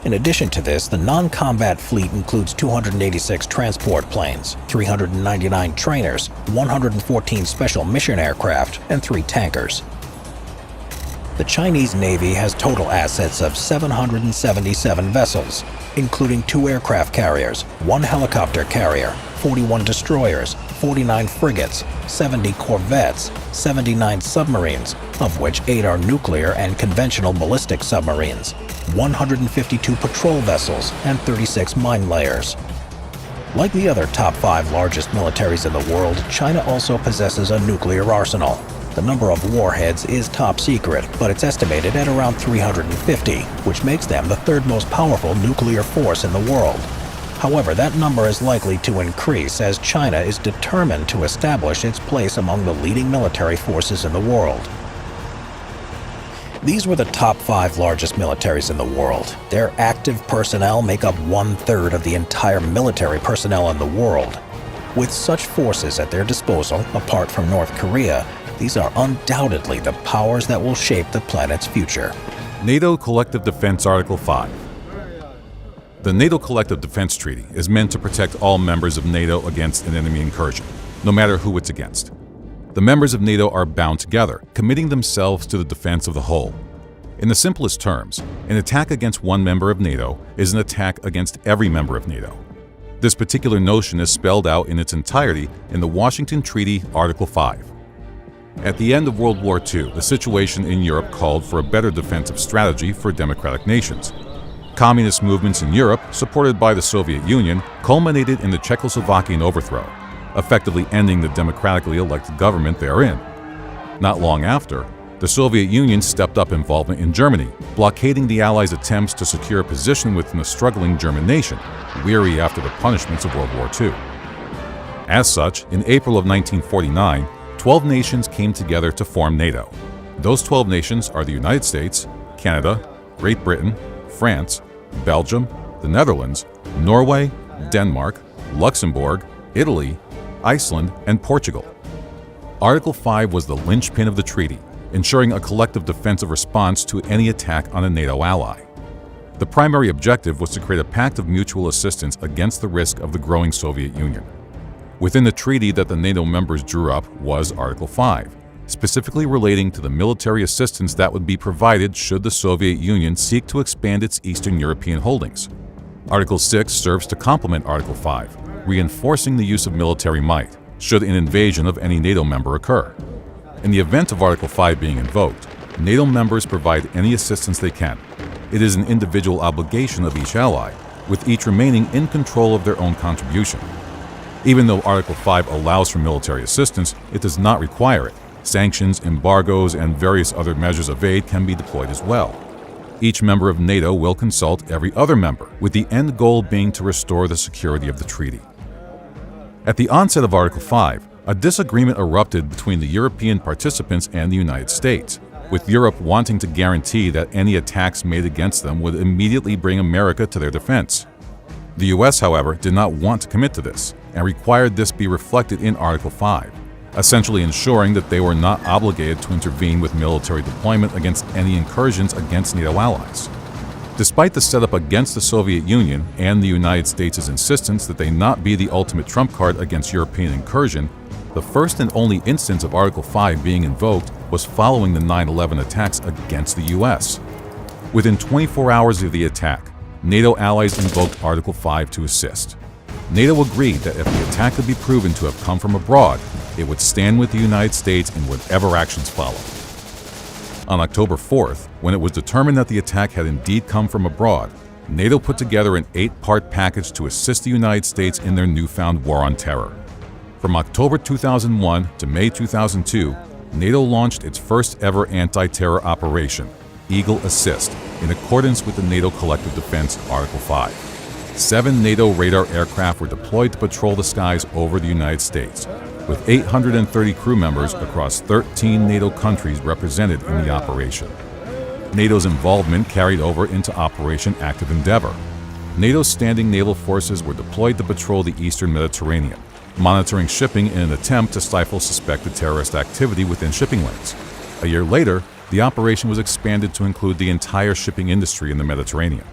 In addition to this, the non-combat fleet includes 286 transport planes, 399 trainers, 114 special mission aircraft, and 3 tankers. The Chinese Navy has total assets of 777 vessels, including 2 aircraft carriers, 1 helicopter carrier, 41 destroyers, 49 frigates, 70 corvettes, 79 submarines, of which 8 are nuclear and conventional ballistic submarines, 152 patrol vessels, and 36 mine layers. Like the other top 5 largest militaries in the world, China also possesses a nuclear arsenal. The number of warheads is top secret, but it's estimated at around 350, which makes them the 3rd most powerful nuclear force in the world. However, that number is likely to increase as China is determined to establish its place among the leading military forces in the world. These were the top 5 largest militaries in the world. Their active personnel make up 1/3 of the entire military personnel in the world. With such forces at their disposal, apart from North Korea, these are undoubtedly the powers that will shape the planet's future. NATO Collective Defense Article 5. The NATO Collective Defense Treaty is meant to protect all members of NATO against an enemy incursion, no matter who it's against. The members of NATO are bound together, committing themselves to the defense of the whole. In the simplest terms, an attack against one member of NATO is an attack against every member of NATO. This particular notion is spelled out in its entirety in the Washington Treaty, Article 5. At the end of World War II, the situation in Europe called for a better defensive strategy for democratic nations. Communist movements in Europe, supported by the Soviet Union, culminated in the Czechoslovakian overthrow, effectively ending the democratically elected government therein. Not long after, the Soviet Union stepped up involvement in Germany, blockading the Allies' attempts to secure a position within the struggling German nation, weary after the punishments of World War II. As such, in April of 1949, 12 nations came together to form NATO. Those 12 nations are the United States, Canada, Great Britain, France, Belgium, the Netherlands, Norway, Denmark, Luxembourg, Italy, Iceland, and Portugal. Article 5 was the linchpin of the treaty, ensuring a collective defensive response to any attack on a NATO ally. The primary objective was to create a pact of mutual assistance against the risk of the growing Soviet Union. Within the treaty that the NATO members drew up was Article 5, specifically relating to the military assistance that would be provided should the Soviet Union seek to expand its Eastern European holdings. Article 6 serves to complement Article 5, reinforcing the use of military might should an invasion of any NATO member occur. In the event of Article 5 being invoked, NATO members provide any assistance they can. It is an individual obligation of each ally, with each remaining in control of their own contribution. Even though Article 5 allows for military assistance, it does not require it. Sanctions, embargoes, and various other measures of aid can be deployed as well. Each member of NATO will consult every other member, with the end goal being to restore the security of the treaty. At the onset of Article 5, a disagreement erupted between the European participants and the United States, with Europe wanting to guarantee that any attacks made against them would immediately bring America to their defense. The US, however, did not want to commit to this, and required this be reflected in Article 5. essentially ensuring that they were not obligated to intervene with military deployment against any incursions against NATO allies. Despite the setup against the Soviet Union and the United States' insistence that they not be the ultimate trump card against European incursion, the first and only instance of Article 5 being invoked was following the 9/11 attacks against the U.S. Within 24 hours of the attack, NATO allies invoked Article 5 to assist. NATO agreed that if the attack could be proven to have come from abroad, it would stand with the United States in whatever actions followed. On October 4th, when it was determined that the attack had indeed come from abroad, NATO put together an 8-part package to assist the United States in their newfound war on terror. From October 2001 to May 2002, NATO launched its first ever anti-terror operation, Eagle Assist, in accordance with the NATO Collective Defense Article 5. 7 NATO radar aircraft were deployed to patrol the skies over the United States, with 830 crew members across 13 NATO countries represented in the operation. NATO's involvement carried over into Operation Active Endeavor. NATO's standing naval forces were deployed to patrol the eastern Mediterranean, monitoring shipping in an attempt to stifle suspected terrorist activity within shipping lanes. A year later, the operation was expanded to include the entire shipping industry in the Mediterranean.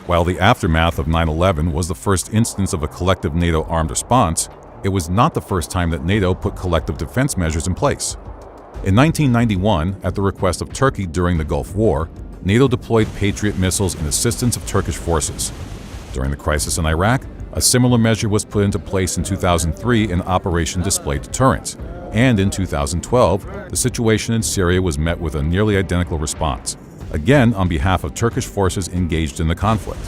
While the aftermath of 9/11 was the first instance of a collective NATO armed response, it was not the first time that NATO put collective defense measures in place. In 1991, at the request of Turkey during the Gulf War, NATO deployed Patriot missiles in assistance of Turkish forces. During the crisis in Iraq, a similar measure was put into place in 2003 in Operation Display Deterrent, and in 2012, the situation in Syria was met with a nearly identical response, again on behalf of Turkish forces engaged in the conflict.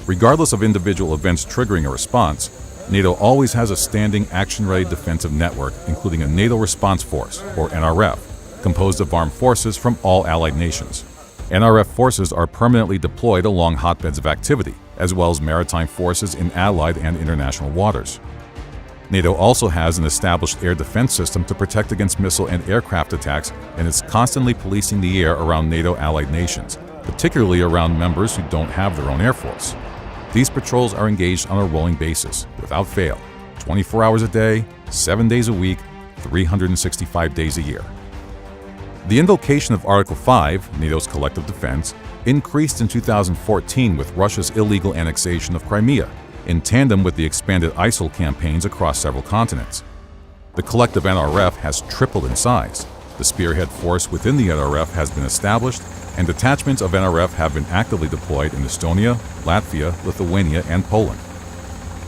Regardless of individual events triggering a response, NATO always has a standing action-ready defensive network, including a NATO Response Force, or NRF, composed of armed forces from all allied nations. NRF forces are permanently deployed along hotbeds of activity, as well as maritime forces in allied and international waters. NATO also has an established air defense system to protect against missile and aircraft attacks, and is constantly policing the air around NATO allied nations, particularly around members who don't have their own air force. These patrols are engaged on a rolling basis, without fail, 24 hours a day, 7 days a week, 365 days a year. The invocation of Article 5, NATO's collective defense, increased in 2014 with Russia's illegal annexation of Crimea, in tandem with the expanded ISIL campaigns across several continents. The collective NRF has tripled in size. The spearhead force within the NRF has been established, and detachments of NRF have been actively deployed in Estonia, Latvia, Lithuania, and Poland.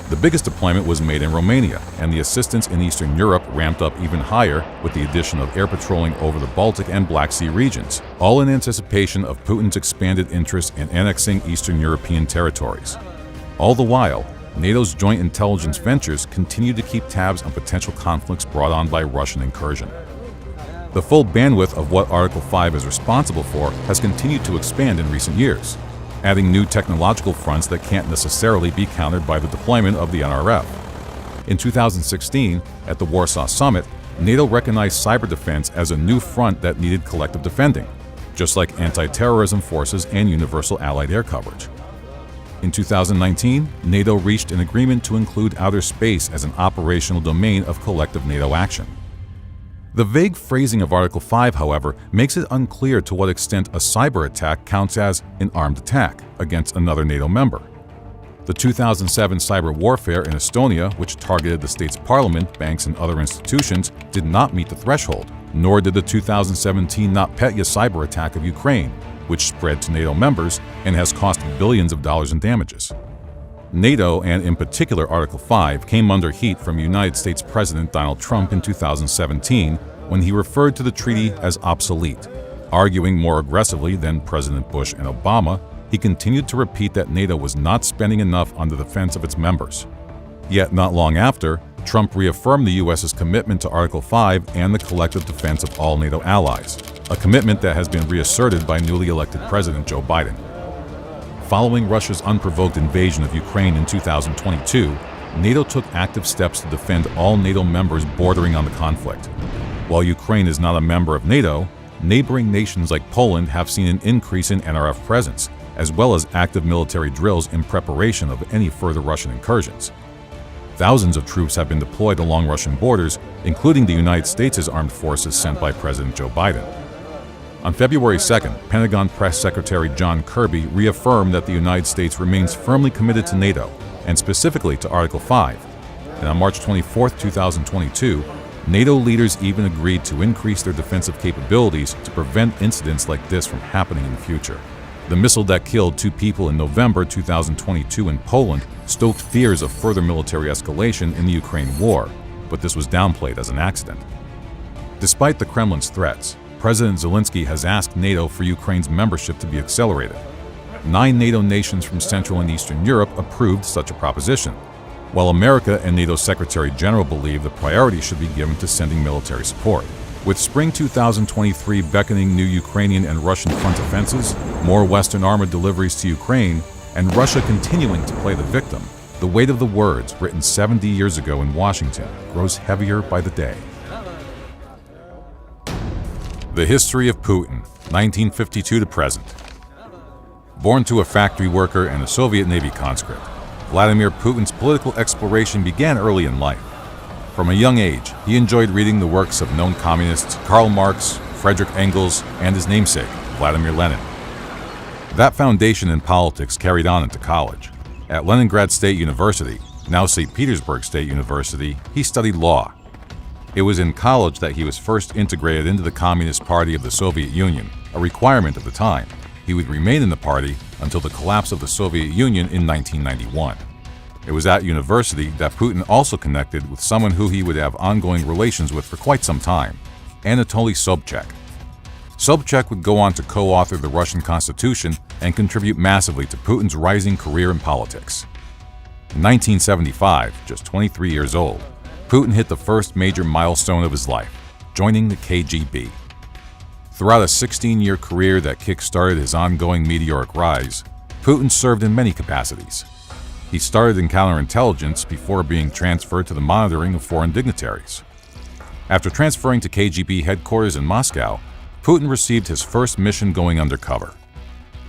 The biggest deployment was made in Romania, and the assistance in Eastern Europe ramped up even higher with the addition of air patrolling over the Baltic and Black Sea regions, all in anticipation of Putin's expanded interest in annexing Eastern European territories. All the while, NATO's joint intelligence ventures continue to keep tabs on potential conflicts brought on by Russian incursion. The full bandwidth of what Article 5 is responsible for has continued to expand in recent years, adding new technological fronts that can't necessarily be countered by the deployment of the NRF. In 2016, at the Warsaw Summit, NATO recognized cyber defense as a new front that needed collective defending, just like anti-terrorism forces and universal allied air coverage. In 2019, NATO reached an agreement to include outer space as an operational domain of collective NATO action. The vague phrasing of Article 5, however, makes it unclear to what extent a cyber attack counts as an armed attack against another NATO member. The 2007 cyber warfare in Estonia, which targeted the state's parliament, banks, and other institutions, did not meet the threshold, nor did the 2017 NotPetya cyber attack of Ukraine, which spread to NATO members and has cost billions of dollars in damages. NATO, and in particular Article 5, came under heat from United States President Donald Trump in 2017 when he referred to the treaty as obsolete. Arguing more aggressively than President Bush and Obama, he continued to repeat that NATO was not spending enough on the defense of its members. Yet not long after, Trump reaffirmed the U.S.'s commitment to Article 5 and the collective defense of all NATO allies, a commitment that has been reasserted by newly elected President Joe Biden. Following Russia's unprovoked invasion of Ukraine in 2022, NATO took active steps to defend all NATO members bordering on the conflict. While Ukraine is not a member of NATO, neighboring nations like Poland have seen an increase in NRF presence, as well as active military drills in preparation of any further Russian incursions. Thousands of troops have been deployed along Russian borders, including the United States' armed forces sent by President Joe Biden. On February 2nd, Pentagon Press Secretary John Kirby reaffirmed that the United States remains firmly committed to NATO, and specifically to Article 5. And on March 24, 2022, NATO leaders even agreed to increase their defensive capabilities to prevent incidents like this from happening in the future. The missile that killed 2 people in November 2022 in Poland stoked fears of further military escalation in the Ukraine war, but this was downplayed as an accident. Despite the Kremlin's threats, President Zelensky has asked NATO for Ukraine's membership to be accelerated. 9 NATO nations from Central and Eastern Europe approved such a proposition, while America and NATO Secretary General believe the priority should be given to sending military support. With spring 2023 beckoning new Ukrainian and Russian front offenses, more Western armor deliveries to Ukraine, and Russia continuing to play the victim, the weight of the words written 70 years ago in Washington grows heavier by the day. The history of Putin, 1952 to present. Born to a factory worker and a Soviet Navy conscript, Vladimir Putin's political exploration began early in life. From a young age, he enjoyed reading the works of known communists Karl Marx, Friedrich Engels, and his namesake, Vladimir Lenin. That foundation in politics carried on into college. At Leningrad State University, now St. Petersburg State University, he studied law. It was in college that he was first integrated into the Communist Party of the Soviet Union, a requirement of the time. He would remain in the party until the collapse of the Soviet Union in 1991. It was at university that Putin also connected with someone who he would have ongoing relations with for quite some time, Anatoly Sobchak. Sobchak would go on to co-author the Russian Constitution and contribute massively to Putin's rising career in politics. In 1975, just 23 years old, Putin hit the first major milestone of his life, joining the KGB. Throughout a 16-year career that kick-started his ongoing meteoric rise, Putin served in many capacities. He started in counterintelligence before being transferred to the monitoring of foreign dignitaries. After transferring to KGB headquarters in Moscow, Putin received his first mission going undercover.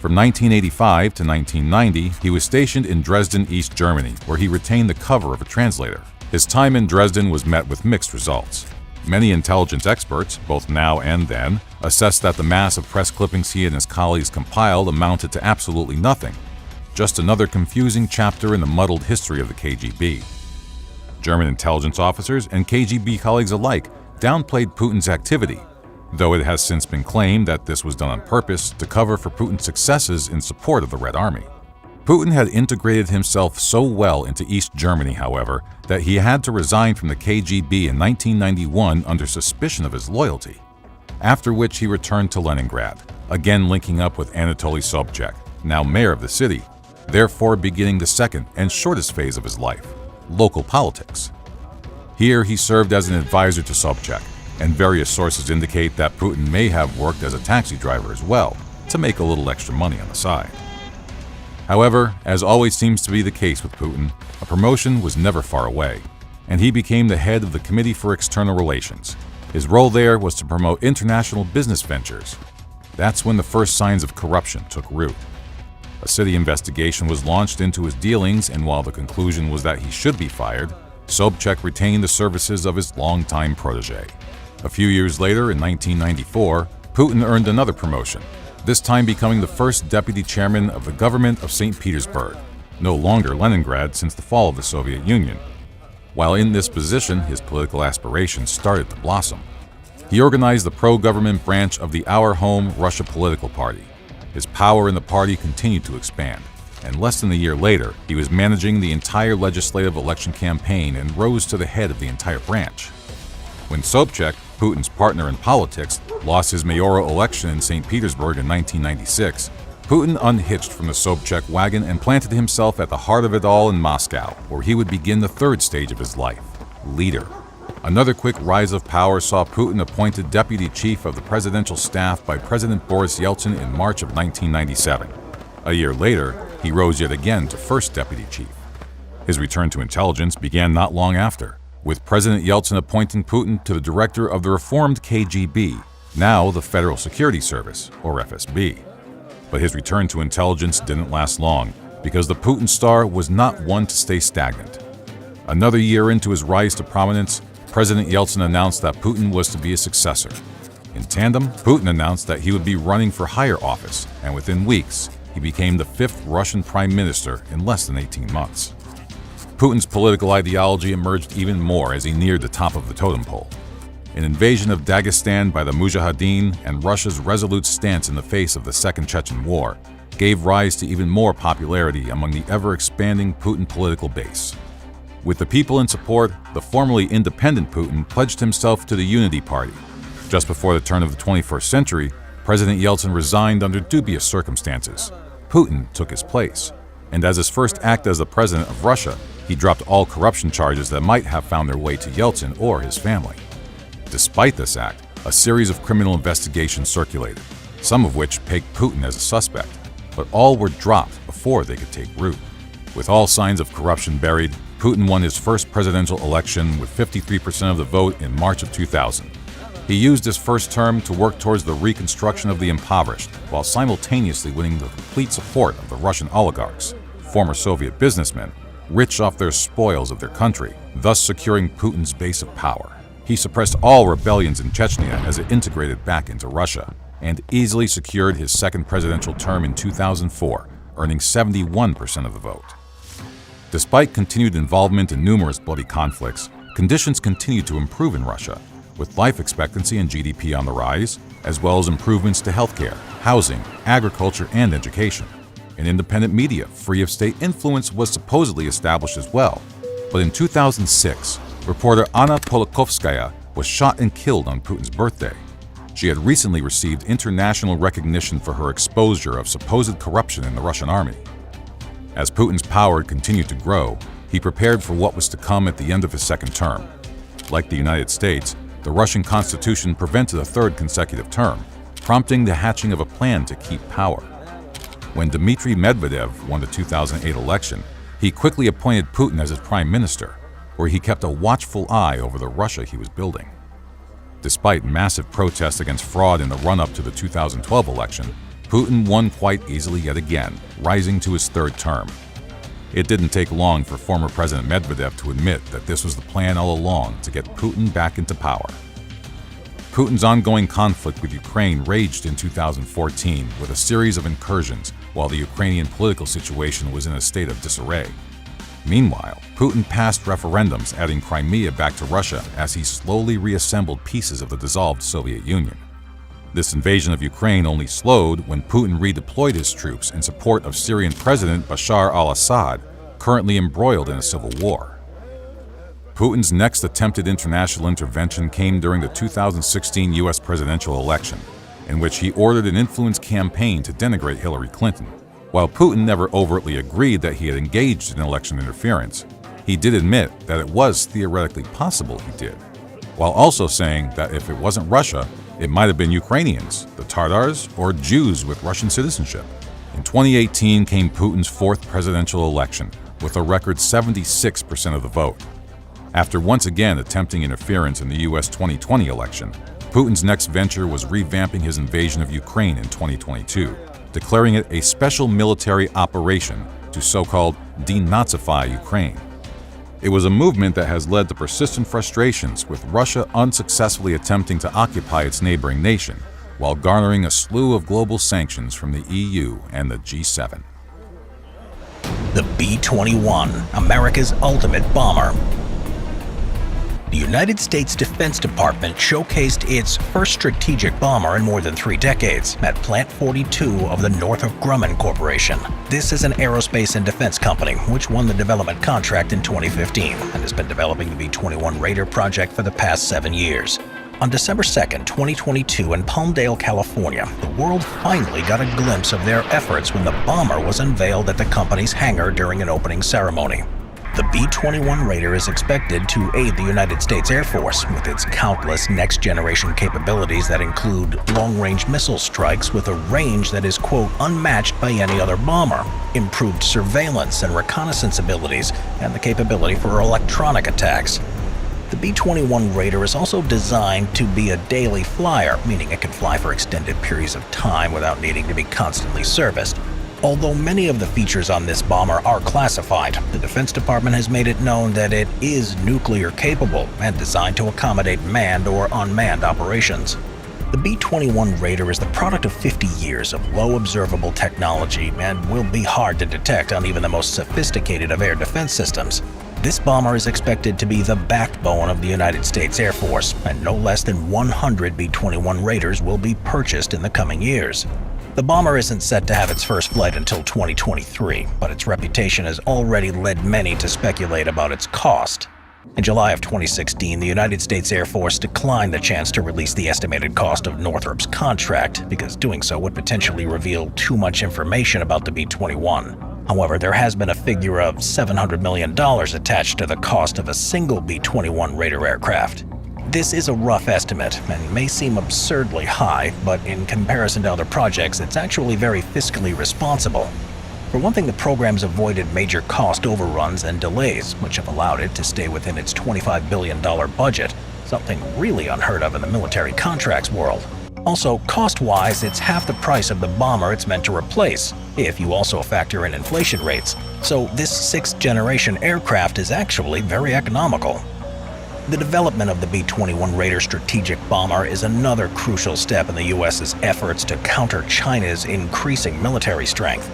From 1985 to 1990, he was stationed in Dresden, East Germany, where he retained the cover of a translator. His time in Dresden was met with mixed results. Many intelligence experts, both now and then, assessed that the mass of press clippings he and his colleagues compiled amounted to absolutely nothing. Just another confusing chapter in the muddled history of the KGB. German intelligence officers and KGB colleagues alike downplayed Putin's activity, though it has since been claimed that this was done on purpose to cover for Putin's successes in support of the Red Army. Putin had integrated himself so well into East Germany, however, that he had to resign from the KGB in 1991 under suspicion of his loyalty, after which he returned to Leningrad, again linking up with Anatoly Sobchak, now mayor of the city, therefore beginning the second and shortest phase of his life, local politics. Here he served as an advisor to Sobchak, and various sources indicate that Putin may have worked as a taxi driver as well, to make a little extra money on the side. However, as always seems to be the case with Putin, a promotion was never far away, and he became the head of the Committee for External Relations. His role there was to promote international business ventures. That's when the first signs of corruption took root. A city investigation was launched into his dealings, and while the conclusion was that he should be fired, Sobchak retained the services of his longtime protege. A few years later, in 1994, Putin earned another promotion, this time becoming the first deputy chairman of the government of St. Petersburg, no longer Leningrad since the fall of the Soviet Union. While in this position, his political aspirations started to blossom. He organized the pro-government branch of the Our Home Russia political party. His power in the party continued to expand, and less than a year later, he was managing the entire legislative election campaign and rose to the head of the entire branch. When Sobchak, Putin's partner in politics, lost his mayoral election in St. Petersburg in 1996, Putin unhitched from the Sobchak wagon and planted himself at the heart of it all in Moscow, where he would begin the third stage of his life, leader. Another quick rise of power saw Putin appointed deputy chief of the presidential staff by President Boris Yeltsin in March of 1997. A year later, he rose yet again to first deputy chief. His return to intelligence began not long after, with President Yeltsin appointing Putin to the director of the reformed KGB, now the Federal Security Service, or FSB. But his return to intelligence didn't last long, because the Putin star was not one to stay stagnant. Another year into his rise to prominence, President Yeltsin announced that Putin was to be his successor. In tandem, Putin announced that he would be running for higher office, and within weeks, he became the 5th Russian prime minister in less than 18 months. Putin's political ideology emerged even more as he neared the top of the totem pole. An invasion of Dagestan by the Mujahideen and Russia's resolute stance in the face of the Second Chechen War gave rise to even more popularity among the ever-expanding Putin political base. With the people in support, the formerly independent Putin pledged himself to the Unity Party. Just before the turn of the 21st century, President Yeltsin resigned under dubious circumstances. Putin took his place, and as his first act as the president of Russia, he dropped all corruption charges that might have found their way to Yeltsin or his family. Despite this act, a series of criminal investigations circulated, some of which pegged Putin as a suspect, but all were dropped before they could take root. With all signs of corruption buried, Putin won his first presidential election with 53% of the vote in March of 2000. He used his first term to work towards the reconstruction of the impoverished, while simultaneously winning the complete support of the Russian oligarchs, former Soviet businessmen, rich off their spoils of their country, thus securing Putin's base of power. He suppressed all rebellions in Chechnya as it integrated back into Russia, and easily secured his second presidential term in 2004, earning 71% of the vote. Despite continued involvement in numerous bloody conflicts, conditions continued to improve in Russia, with life expectancy and GDP on the rise, as well as improvements to healthcare, housing, agriculture, and education. An independent media free of state influence was supposedly established as well, but in 2006, reporter Anna Politkovskaya was shot and killed on Putin's birthday. She had recently received international recognition for her exposure of supposed corruption in the Russian army. As Putin's power continued to grow, he prepared for what was to come at the end of his second term. Like the United States, the Russian Constitution prevented a third consecutive term, prompting the hatching of a plan to keep power. When Dmitry Medvedev won the 2008 election, he quickly appointed Putin as his prime minister, where he kept a watchful eye over the Russia he was building. Despite massive protests against fraud in the run-up to the 2012 election, Putin won quite easily yet again, rising to his third term. It didn't take long for former President Medvedev to admit that this was the plan all along to get Putin back into power. Putin's ongoing conflict with Ukraine raged in 2014 with a series of incursions while the Ukrainian political situation was in a state of disarray. Meanwhile, Putin passed referendums adding Crimea back to Russia as he slowly reassembled pieces of the dissolved Soviet Union. This invasion of Ukraine only slowed when Putin redeployed his troops in support of Syrian President Bashar al-Assad, currently embroiled in a civil war. Putin's next attempted international intervention came during the 2016 U.S. presidential election, in which he ordered an influence campaign to denigrate Hillary Clinton. While Putin never overtly agreed that he had engaged in election interference, he did admit that it was theoretically possible he did, while also saying that if it wasn't Russia, it might have been Ukrainians, the Tatars, or Jews with Russian citizenship. In 2018 came Putin's fourth presidential election, with a record 76% of the vote. After once again attempting interference in the U.S. 2020 election, Putin's next venture was revamping his invasion of Ukraine in 2022, declaring it a special military operation to so-called denazify Ukraine. It was a movement that has led to persistent frustrations, with Russia unsuccessfully attempting to occupy its neighboring nation, while garnering a slew of global sanctions from the EU and the G7. The B-21, America's ultimate bomber. The United States Defense Department showcased its first strategic bomber in more than 3 decades at Plant 42 of the Northrop Grumman Corporation. This is an aerospace and defense company which won the development contract in 2015 and has been developing the B21 Raider project for the past 7 years. On December 2, 2022 in Palmdale, California, the world finally got a glimpse of their efforts when the bomber was unveiled at the company's hangar during an opening ceremony. The B-21 Raider is expected to aid the United States Air Force with its countless next-generation capabilities that include long-range missile strikes with a range that is, quote, unmatched by any other bomber, improved surveillance and reconnaissance abilities, and the capability for electronic attacks. The B-21 Raider is also designed to be a daily flyer, meaning it can fly for extended periods of time without needing to be constantly serviced. Although many of the features on this bomber are classified, the Defense Department has made it known that it is nuclear capable and designed to accommodate manned or unmanned operations. The B-21 Raider is the product of 50 years of low observable technology and will be hard to detect on even the most sophisticated of air defense systems. This bomber is expected to be the backbone of the United States Air Force, and no less than 100 B-21 Raiders will be purchased in the coming years. The bomber isn't set to have its first flight until 2023, but its reputation has already led many to speculate about its cost. In July of 2016, the United States Air Force declined the chance to release the estimated cost of Northrop's contract because doing so would potentially reveal too much information about the B-21. However, there has been a figure of $700 million attached to the cost of a single B-21 Raider aircraft. This is a rough estimate and may seem absurdly high, but in comparison to other projects, it's actually very fiscally responsible. For one thing, the program's avoided major cost overruns and delays, which have allowed it to stay within its $25 billion budget, something really unheard of in the military contracts world. Also, cost-wise, it's half the price of the bomber it's meant to replace, if you also factor in inflation rates. So this sixth-generation aircraft is actually very economical. The development of the B-21 Raider strategic bomber is another crucial step in the U.S.'s efforts to counter China's increasing military strength.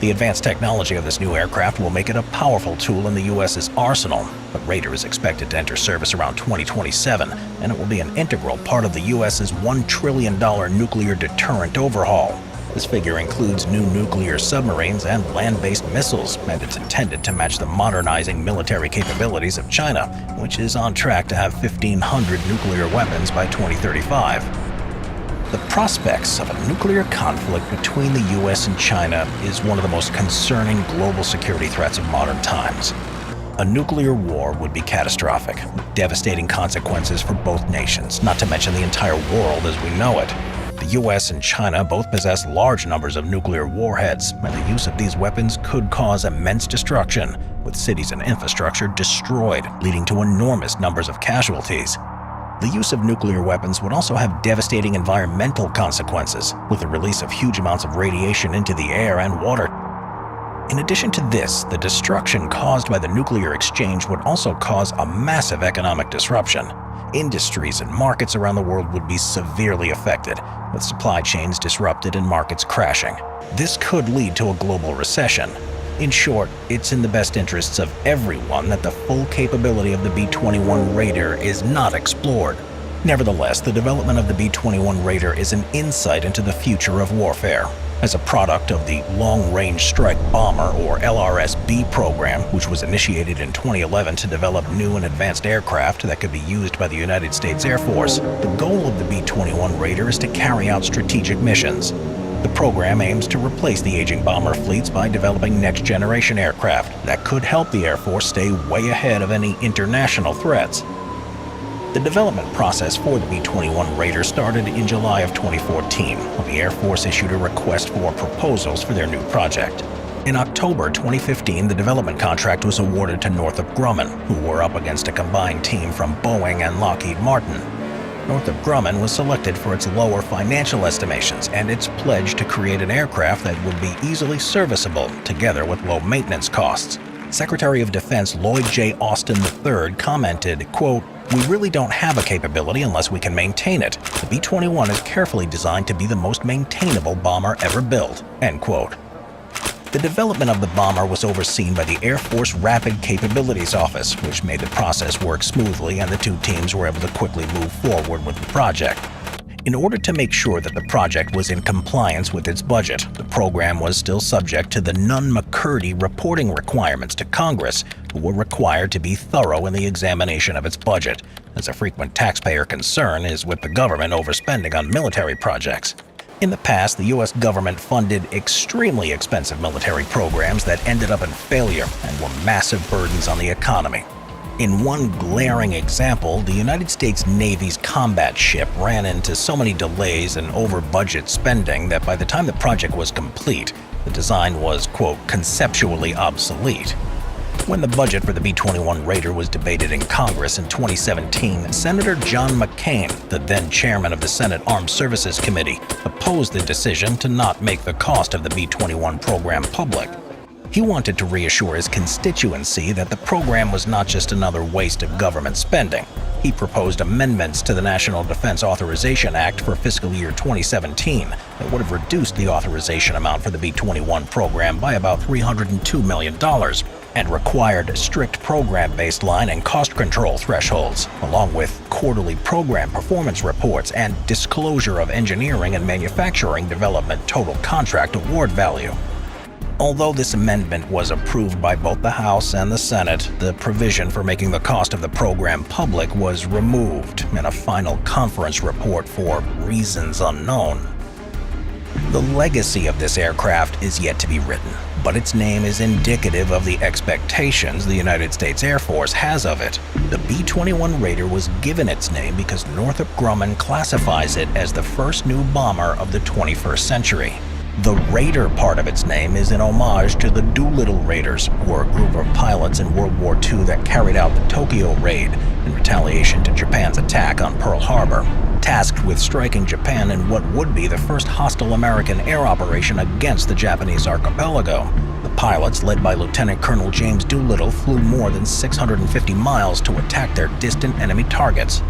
The advanced technology of this new aircraft will make it a powerful tool in the U.S.'s arsenal, but Raider is expected to enter service around 2027, and it will be an integral part of the U.S.'s $1 trillion nuclear deterrent overhaul. This figure includes new nuclear submarines and land-based missiles, and it's intended to match the modernizing military capabilities of China, which is on track to have 1,500 nuclear weapons by 2035. The prospects of a nuclear conflict between the U.S. and China is one of the most concerning global security threats of modern times. A nuclear war would be catastrophic, with devastating consequences for both nations, not to mention the entire world as we know it. The U.S. and China both possess large numbers of nuclear warheads, and the use of these weapons could cause immense destruction, with cities and infrastructure destroyed, leading to enormous numbers of casualties. The use of nuclear weapons would also have devastating environmental consequences, with the release of huge amounts of radiation into the air and water. In addition to this, the destruction caused by the nuclear exchange would also cause a massive economic disruption. Industries and markets around the world would be severely affected, with supply chains disrupted and markets crashing. This could lead to a global recession. In short, it's in the best interests of everyone that the full capability of the B-21 Raider is not explored. Nevertheless, the development of the B-21 Raider is an insight into the future of warfare. As a product of the Long Range Strike Bomber, or LRS-B program, which was initiated in 2011 to develop new and advanced aircraft that could be used by the United States Air Force, the goal of the B-21 Raider is to carry out strategic missions. The program aims to replace the aging bomber fleets by developing next-generation aircraft that could help the Air Force stay way ahead of any international threats. The development process for the B-21 Raider started in July of 2014, when the Air Force issued a request for proposals for their new project. In October 2015, the development contract was awarded to Northrop Grumman, who were up against a combined team from Boeing and Lockheed Martin. Northrop Grumman was selected for its lower financial estimations and its pledge to create an aircraft that would be easily serviceable, together with low maintenance costs. Secretary of Defense Lloyd J. Austin III commented, quote, "We really don't have a capability unless we can maintain it. The B-21 is carefully designed to be the most maintainable bomber ever built," end quote. The development of the bomber was overseen by the Air Force Rapid Capabilities Office, which made the process work smoothly, and the two teams were able to quickly move forward with the project. In order to make sure that the project was in compliance with its budget, the program was still subject to the Nunn-McCurdy reporting requirements to Congress, who were required to be thorough in the examination of its budget, as a frequent taxpayer concern is with the government overspending on military projects. In the past, the U.S. government funded extremely expensive military programs that ended up in failure and were massive burdens on the economy. In one glaring example, the United States Navy's combat ship ran into so many delays and over-budget spending that by the time the project was complete, the design was, quote, conceptually obsolete. When the budget for the B-21 Raider was debated in Congress in 2017, Senator John McCain, the then chairman of the Senate Armed Services Committee, opposed the decision to not make the cost of the B-21 program public. He wanted to reassure his constituency that the program was not just another waste of government spending. He proposed amendments to the National Defense Authorization Act for fiscal year 2017 that would have reduced the authorization amount for the B-21 program by about $302 million and required strict program baseline and cost control thresholds, along with quarterly program performance reports and disclosure of engineering and manufacturing development total contract award value. Although this amendment was approved by both the House and the Senate, the provision for making the cost of the program public was removed in a final conference report for reasons unknown. The legacy of this aircraft is yet to be written, but its name is indicative of the expectations the United States Air Force has of it. The B-21 Raider was given its name because Northrop Grumman classifies it as the first new bomber of the 21st century. The Raider part of its name is an homage to the Doolittle Raiders, who were a group of pilots in World War II that carried out the Tokyo Raid in retaliation to Japan's attack on Pearl Harbor. Tasked with striking Japan in what would be the first hostile American air operation against the Japanese archipelago, the pilots, led by Lieutenant Colonel James Doolittle, flew more than 650 miles to attack their distant enemy targets.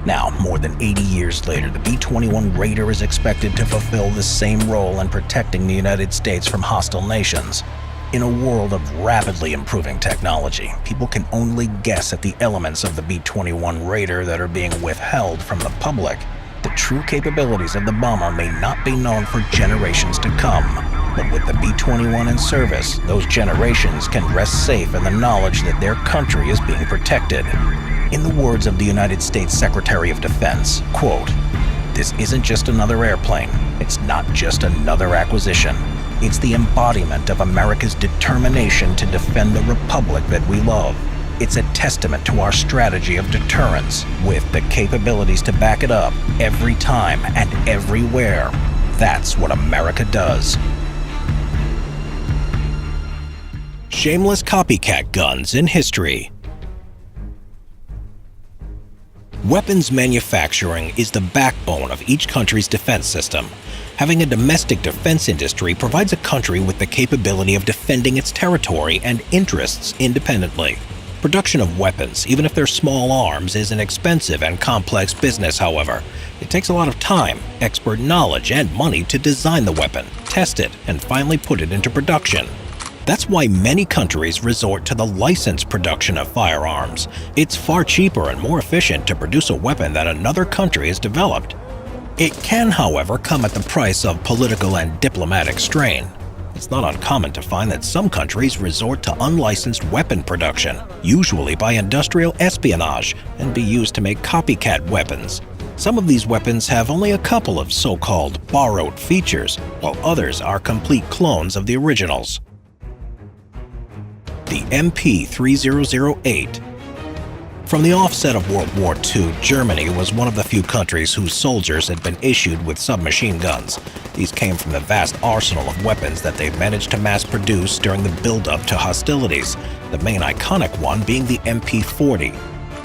Now, more than 80 years later, the B-21 Raider is expected to fulfill the same role in protecting the United States from hostile nations. In a world of rapidly improving technology, people can only guess at the elements of the B-21 Raider that are being withheld from the public. The true capabilities of the bomber may not be known for generations to come, but with the B-21 in service, those generations can rest safe in the knowledge that their country is being protected. In the words of the United States Secretary of Defense, quote, "This isn't just another airplane. It's not just another acquisition. It's the embodiment of America's determination to defend the republic that we love. It's a testament to our strategy of deterrence, with the capabilities to back it up every time and everywhere. That's what America does." Shameless copycat guns in history. Weapons manufacturing is the backbone of each country's defense system. Having a domestic defense industry provides a country with the capability of defending its territory and interests independently. Production of weapons, even if they're small arms, is an expensive and complex business, however. It takes a lot of time, expert knowledge, and money to design the weapon, test it, and finally put it into production. That's why many countries resort to the licensed production of firearms. It's far cheaper and more efficient to produce a weapon that another country has developed. It can, however, come at the price of political and diplomatic strain. It's not uncommon to find that some countries resort to unlicensed weapon production, usually by industrial espionage, and be used to make copycat weapons. Some of these weapons have only a couple of so-called borrowed features, while others are complete clones of the originals. The MP-3008. From the offset of World War II, Germany was one of the few countries whose soldiers had been issued with submachine guns. These came from the vast arsenal of weapons that they managed to mass-produce during the build-up to hostilities, the main iconic one being the MP-40.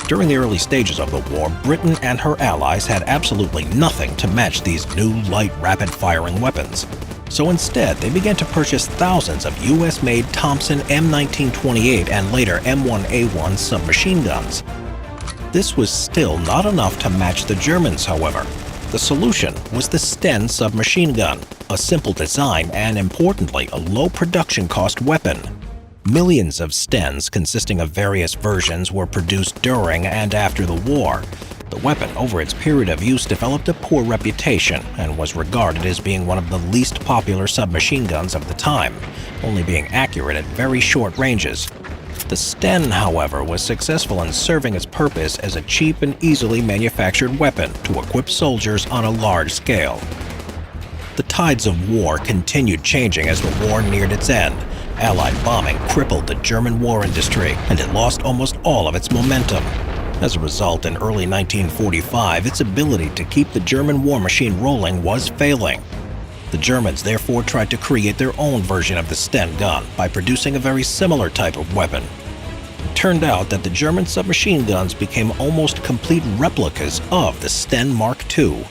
During the early stages of the war, Britain and her allies had absolutely nothing to match these new, light, rapid-firing weapons. So instead, they began to purchase thousands of US-made Thompson M1928 and later M1A1 submachine guns. This was still not enough to match the Germans, however. The solution was the Sten submachine gun, a simple design and, importantly, a low production cost weapon. Millions of Stens, consisting of various versions, were produced during and after the war. The weapon, over its period of use, developed a poor reputation and was regarded as being one of the least popular submachine guns of the time, only being accurate at very short ranges. The Sten, however, was successful in serving its purpose as a cheap and easily manufactured weapon to equip soldiers on a large scale. The tides of war continued changing as the war neared its end. Allied bombing crippled the German war industry, and it lost almost all of its momentum. As a result, in early 1945, its ability to keep the German war machine rolling was failing. The Germans therefore tried to create their own version of the Sten gun by producing a very similar type of weapon. Turned out that the German submachine guns became almost complete replicas of the Sten Mark II.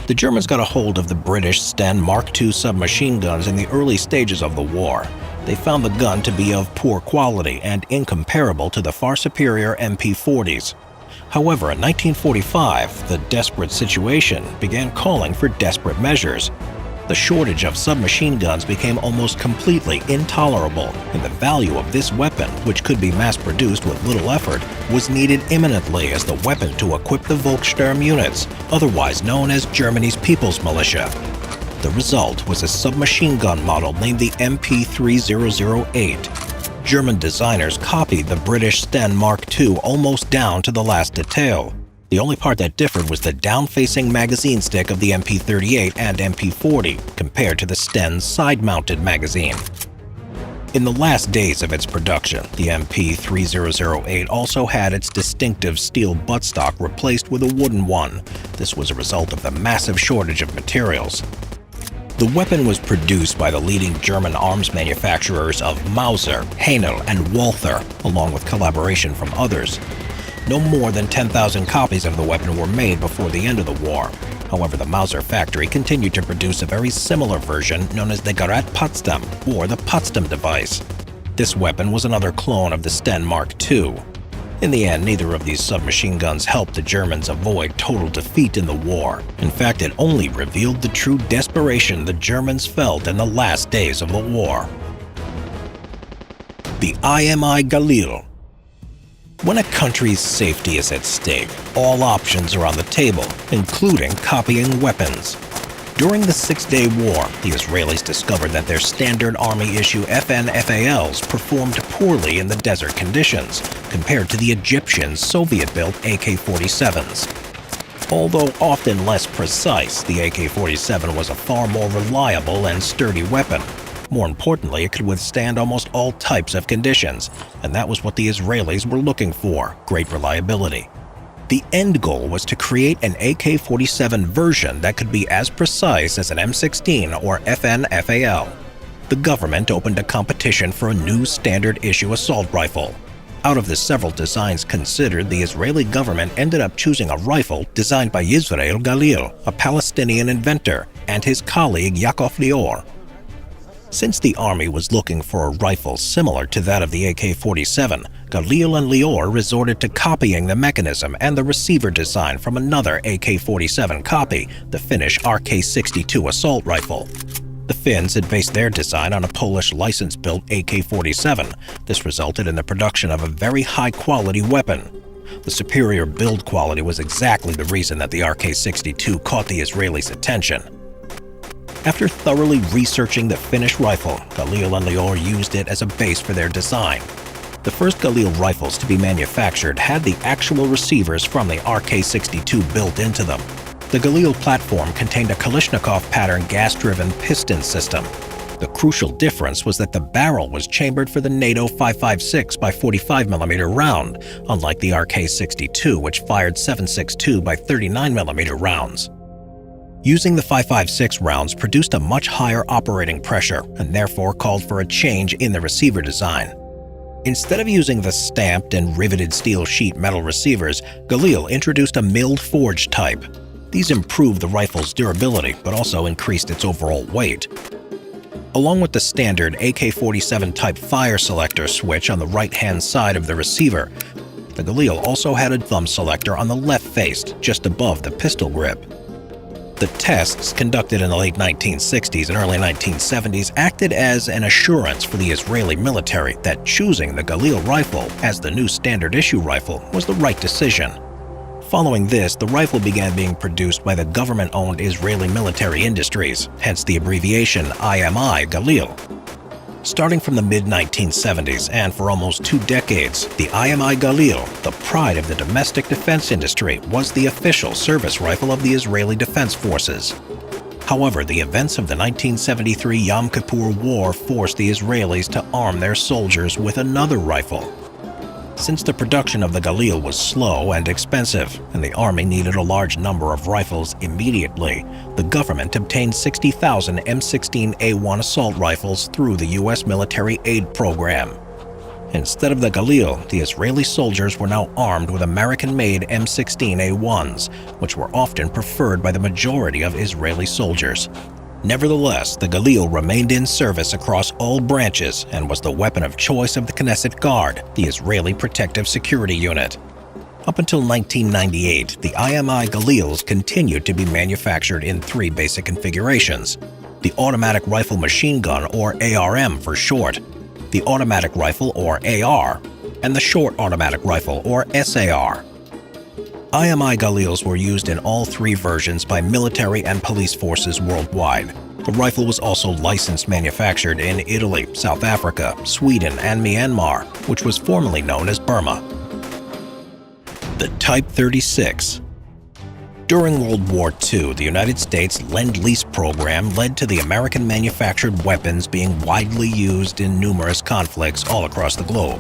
The Germans got a hold of the British Sten Mark II submachine guns in the early stages of the war. They found the gun to be of poor quality and incomparable to the far superior MP40s. However, in 1945, the desperate situation began calling for desperate measures. The shortage of submachine guns became almost completely intolerable, and the value of this weapon, which could be mass-produced with little effort, was needed imminently as the weapon to equip the Volkssturm units, otherwise known as Germany's People's Militia. The result was a submachine gun model named the MP3008. German designers copied the British Sten Mark II almost down to the last detail. The only part that differed was the down-facing magazine stick of the MP38 and MP40 compared to the Sten's side-mounted magazine. In the last days of its production, the MP3008 also had its distinctive steel buttstock replaced with a wooden one. This was a result of the massive shortage of materials. The weapon was produced by the leading German arms manufacturers of Mauser, Haenel, and Walther, along with collaboration from others. No more than 10,000 copies of the weapon were made before the end of the war. However, the Mauser factory continued to produce a very similar version known as the Gerät Potsdam, or the Potsdam device. This weapon was another clone of the Sten Mark II. In the end, neither of these submachine guns helped the Germans avoid total defeat in the war. In fact, it only revealed the true desperation the Germans felt in the last days of the war. The IMI Galil. When a country's safety is at stake, all options are on the table, including copying weapons. During the Six-Day War, the Israelis discovered that their standard Army-issue FN-FALs performed poorly in the desert conditions, compared to the Egyptian Soviet-built AK-47s. Although often less precise, the AK-47 was a far more reliable and sturdy weapon. More importantly, it could withstand almost all types of conditions, and that was what the Israelis were looking for, great reliability. The end goal was to create an AK-47 version that could be as precise as an M16 or FN-FAL. The government opened a competition for a new standard-issue assault rifle. Out of the several designs considered, the Israeli government ended up choosing a rifle designed by Yisrael Galil, a Palestinian inventor, and his colleague Yaakov Lior. Since the Army was looking for a rifle similar to that of the AK-47, Galil and Lior resorted to copying the mechanism and the receiver design from another AK-47 copy, the Finnish RK-62 assault rifle. The Finns had based their design on a Polish license-built AK-47. This resulted in the production of a very high-quality weapon. The superior build quality was exactly the reason that the RK-62 caught the Israelis' attention. After thoroughly researching the Finnish rifle, Galil and Lior used it as a base for their design. The first Galil rifles to be manufactured had the actual receivers from the RK-62 built into them. The Galil platform contained a Kalashnikov pattern gas-driven piston system. The crucial difference was that the barrel was chambered for the NATO 5.56 by 45mm round, unlike the RK-62, which fired 7.62 by 39mm rounds. Using the 5.56 rounds produced a much higher operating pressure and therefore called for a change in the receiver design. Instead of using the stamped and riveted steel sheet metal receivers, Galil introduced a milled forged type. These improved the rifle's durability but also increased its overall weight. Along with the standard AK-47 type fire selector switch on the right-hand side of the receiver, the Galil also had a thumb selector on the left face, just above the pistol grip. The tests conducted in the late 1960s and early 1970s acted as an assurance for the Israeli military that choosing the Galil rifle as the new standard-issue rifle was the right decision. Following this, the rifle began being produced by the government-owned Israeli military industries, hence the abbreviation IMI Galil. Starting from the mid-1970s and for almost 2 decades, the IMI Galil, the pride of the domestic defense industry, was the official service rifle of the Israeli Defense Forces. However, the events of the 1973 Yom Kippur War forced the Israelis to arm their soldiers with another rifle. Since the production of the Galil was slow and expensive, and the Army needed a large number of rifles immediately, the government obtained 60,000 M16A1 assault rifles through the U.S. Military Aid Program. Instead of the Galil, the Israeli soldiers were now armed with American-made M16A1s, which were often preferred by the majority of Israeli soldiers. Nevertheless, the Galil remained in service across all branches and was the weapon of choice of the Knesset Guard, the Israeli Protective Security Unit. Up until 1998, the IMI Galils continued to be manufactured in three basic configurations: the automatic rifle machine gun, or ARM for short, the automatic rifle, or AR, and the short automatic rifle, or SAR. IMI Galils were used in all three versions by military and police forces worldwide. The rifle was also licensed manufactured in Italy, South Africa, Sweden, and Myanmar, which was formerly known as Burma. The Type 36. During World War II, the United States Lend-Lease program led to the American-manufactured weapons being widely used in numerous conflicts all across the globe.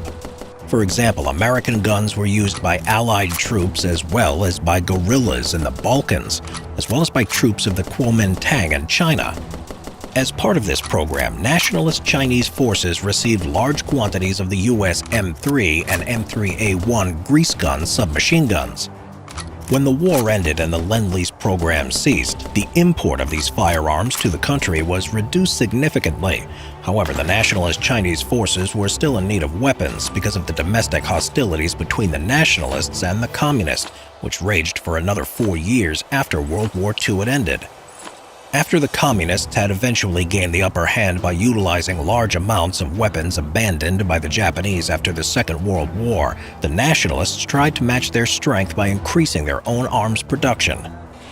For example, American guns were used by Allied troops as well as by guerrillas in the Balkans, as well as by troops of the Kuomintang in China. As part of this program, nationalist Chinese forces received large quantities of the U.S. M3 and M3A1 grease gun submachine guns. When the war ended and the Lend-Lease program ceased, the import of these firearms to the country was reduced significantly. However, the nationalist Chinese forces were still in need of weapons because of the domestic hostilities between the nationalists and the communists, which raged for another 4 years after World War II had ended. After the communists had eventually gained the upper hand by utilizing large amounts of weapons abandoned by the Japanese after the Second World War, the nationalists tried to match their strength by increasing their own arms production.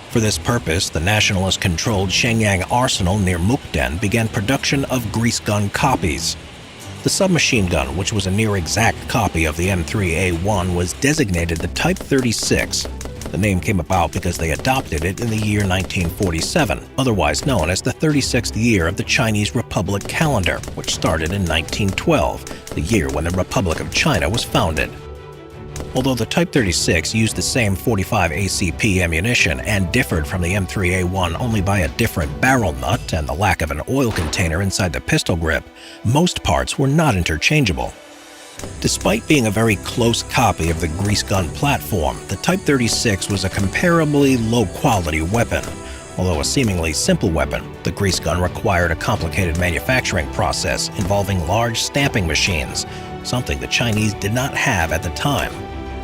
For this purpose, the nationalist-controlled Shenyang arsenal near Mukden began production of grease gun copies. The submachine gun, which was a near-exact copy of the M3A1, was designated the Type 36. The name came about because they adopted it in the year 1947, otherwise known as the 36th year of the Chinese Republic calendar, which started in 1912, the year when the Republic of China was founded. Although the Type 36 used the same 45 ACP ammunition and differed from the M3A1 only by a different barrel nut and the lack of an oil container inside the pistol grip, most parts were not interchangeable. Despite being a very close copy of the grease gun platform, the Type 36 was a comparably low-quality weapon. Although a seemingly simple weapon, the grease gun required a complicated manufacturing process involving large stamping machines, something the Chinese did not have at the time.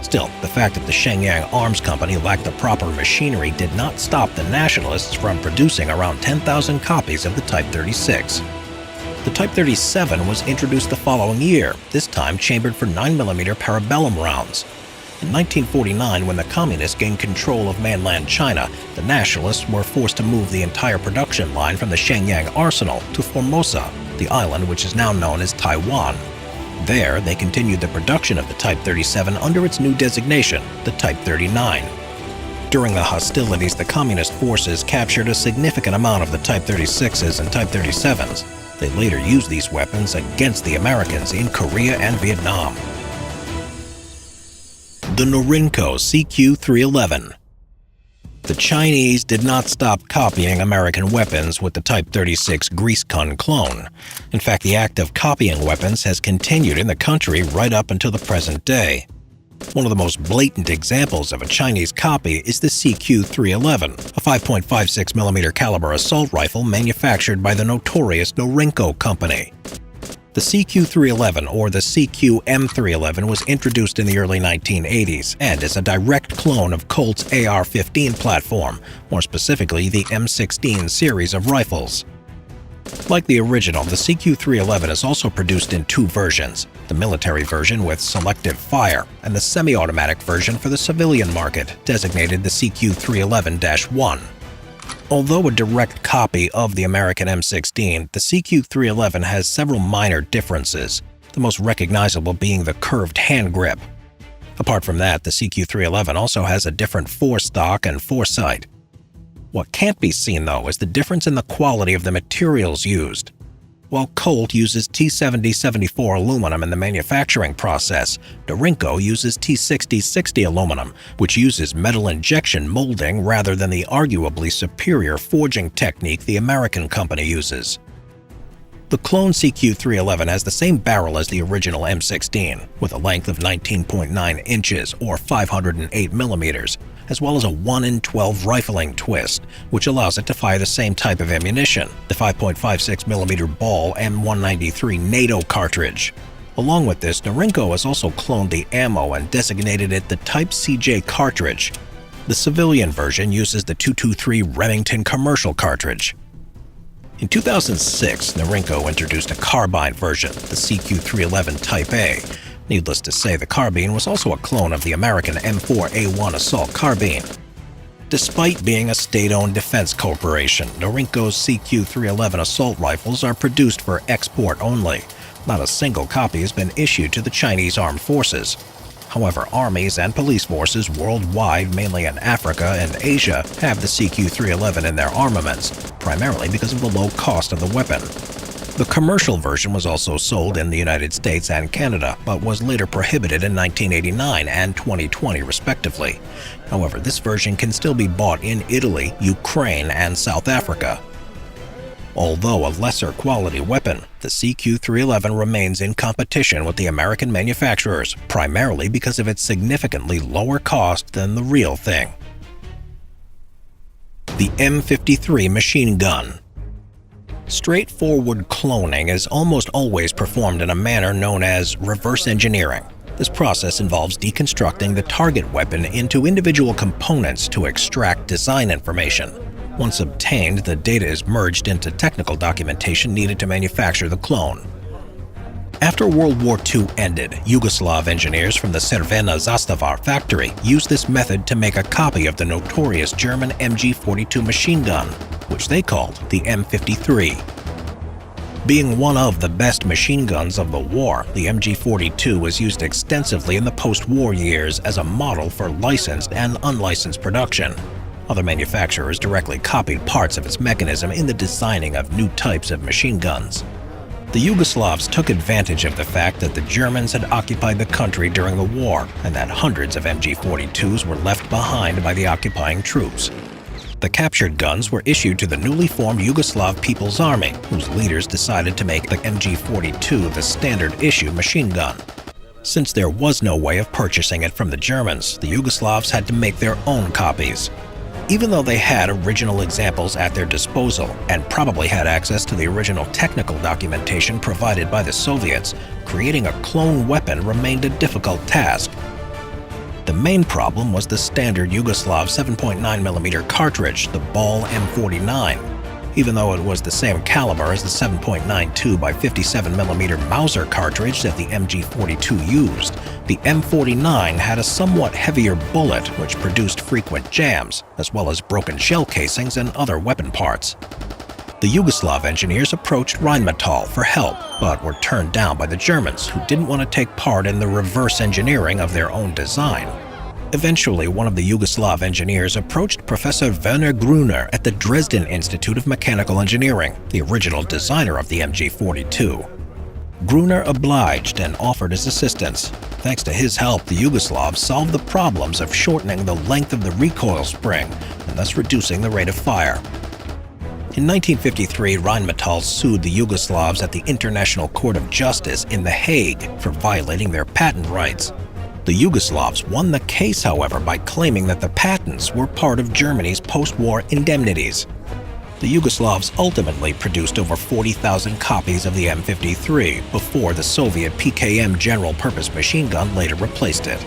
Still, the fact that the Shenyang Arms Company lacked the proper machinery did not stop the nationalists from producing around 10,000 copies of the Type 36. The Type 37 was introduced the following year, this time chambered for 9mm parabellum rounds. In 1949, when the communists gained control of mainland China, the nationalists were forced to move the entire production line from the Shenyang arsenal to Formosa, the island which is now known as Taiwan. There, they continued the production of the Type 37 under its new designation, the Type 39. During the hostilities, the communist forces captured a significant amount of the Type 36s and Type 37s. They later used these weapons against the Americans in Korea and Vietnam. The Norinco CQ-311. The Chinese did not stop copying American weapons with the Type 36 grease gun clone. In fact, the act of copying weapons has continued in the country right up until the present day. One of the most blatant examples of a Chinese copy is the CQ-311, a 5.56mm caliber assault rifle manufactured by the notorious Norinco Company. The CQ-311, or the CQ-M311, was introduced in the early 1980s and is a direct clone of Colt's AR-15 platform, more specifically the M16 series of rifles. Like the original, the CQ-311 is also produced in two versions, the military version with selective fire and the semi-automatic version for the civilian market, designated the CQ-311-1. Although a direct copy of the American M16, the CQ-311 has several minor differences, the most recognizable being the curved hand grip. Apart from that, the CQ-311 also has a different forestock and foresight. What can't be seen, though, is the difference in the quality of the materials used. While Colt uses T70-74 aluminum in the manufacturing process, Norinco uses T60-60 aluminum, which uses metal injection molding rather than the arguably superior forging technique the American company uses. The clone CQ-311 has the same barrel as the original M16, with a length of 19.9 inches or 508 millimeters, as well as a 1 in 12 rifling twist, which allows it to fire the same type of ammunition, the 5.56mm ball M193 NATO cartridge. Along with this, Norinco has also cloned the ammo and designated it the Type CJ cartridge. The civilian version uses the 223 Remington commercial cartridge. In 2006, Norinco introduced a carbine version, the CQ-311 Type A. Needless to say, the carbine was also a clone of the American M4A1 assault carbine. Despite being a state-owned defense corporation, Norinco's CQ-311 assault rifles are produced for export only. Not a single copy has been issued to the Chinese armed forces. However, armies and police forces worldwide, mainly in Africa and Asia, have the CQ-311 in their armaments, primarily because of the low cost of the weapon. The commercial version was also sold in the United States and Canada, but was later prohibited in 1989 and 2020 respectively. However, this version can still be bought in Italy, Ukraine, and South Africa. Although a lesser quality weapon, the CQ-311 remains in competition with the American manufacturers, primarily because of its significantly lower cost than the real thing. The M53 machine gun. Straightforward cloning is almost always performed in a manner known as reverse engineering. This process involves deconstructing the target weapon into individual components to extract design information. Once obtained, the data is merged into technical documentation needed to manufacture the clone. After World War II ended, Yugoslav engineers from the Crvena Zastava factory used this method to make a copy of the notorious German MG42 machine gun, which they called the M53. Being one of the best machine guns of the war, the MG42 was used extensively in the post-war years as a model for licensed and unlicensed production. Other manufacturers directly copied parts of its mechanism in the designing of new types of machine guns. The Yugoslavs took advantage of the fact that the Germans had occupied the country during the war and that hundreds of MG42s were left behind by the occupying troops. The captured guns were issued to the newly formed Yugoslav People's Army, whose leaders decided to make the MG42 the standard issue machine gun. Since there was no way of purchasing it from the Germans, the Yugoslavs had to make their own copies. Even though they had original examples at their disposal and probably had access to the original technical documentation provided by the Soviets, creating a clone weapon remained a difficult task. The main problem was the standard Yugoslav 7.9mm cartridge, the Ball M49. Even though it was the same caliber as the 7.92 by 57mm Mauser cartridge that the MG42 used, the M49 had a somewhat heavier bullet which produced frequent jams, as well as broken shell casings and other weapon parts. The Yugoslav engineers approached Rheinmetall for help, but were turned down by the Germans, who didn't want to take part in the reverse engineering of their own design. Eventually, one of the Yugoslav engineers approached Professor Werner Gruner at the Dresden Institute of Mechanical Engineering, the original designer of the MG42. Gruner obliged and offered his assistance. Thanks to his help, the Yugoslavs solved the problems of shortening the length of the recoil spring and thus reducing the rate of fire. In 1953, Rheinmetall sued the Yugoslavs at the International Court of Justice in The Hague for violating their patent rights. The Yugoslavs won the case, however, by claiming that the patents were part of Germany's post-war indemnities. The Yugoslavs ultimately produced over 40,000 copies of the M53 before the Soviet PKM general-purpose machine gun later replaced it.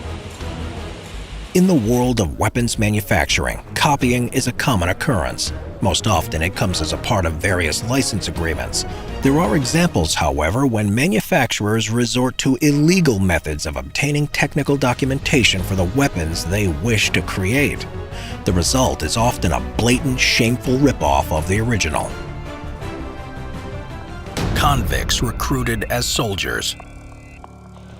In the world of weapons manufacturing, copying is a common occurrence. Most often it comes as a part of various license agreements. There are examples, however, when manufacturers resort to illegal methods of obtaining technical documentation for the weapons they wish to create. The result is often a blatant, shameful ripoff of the original. Convicts recruited as soldiers.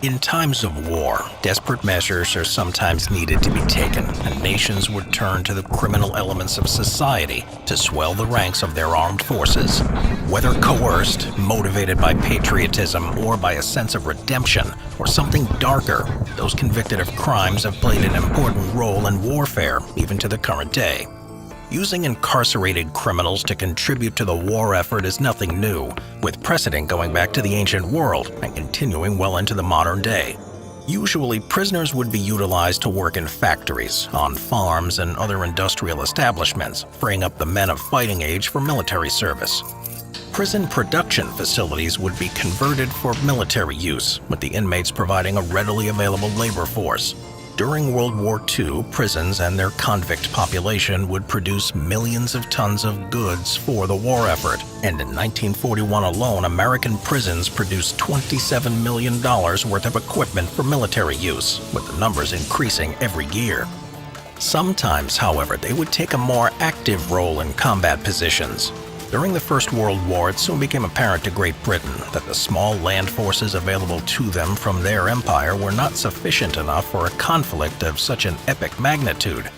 In times of war, desperate measures are sometimes needed to be taken, and nations would turn to the criminal elements of society to swell the ranks of their armed forces. Whether coerced, motivated by patriotism, or by a sense of redemption, or something darker, those convicted of crimes have played an important role in warfare, even to the current day. Using incarcerated criminals to contribute to the war effort is nothing new, with precedent going back to the ancient world and continuing well into the modern day. Usually, prisoners would be utilized to work in factories, on farms, and other industrial establishments, freeing up the men of fighting age for military service. Prison production facilities would be converted for military use, with the inmates providing a readily available labor force. During World War II, prisons and their convict population would produce millions of tons of goods for the war effort, and in 1941 alone, American prisons produced $27 million worth of equipment for military use, with the numbers increasing every year. Sometimes, however, they would take a more active role in combat positions. During the First World War, it soon became apparent to Great Britain that the small land forces available to them from their empire were not sufficient enough for a conflict of such an epic magnitude.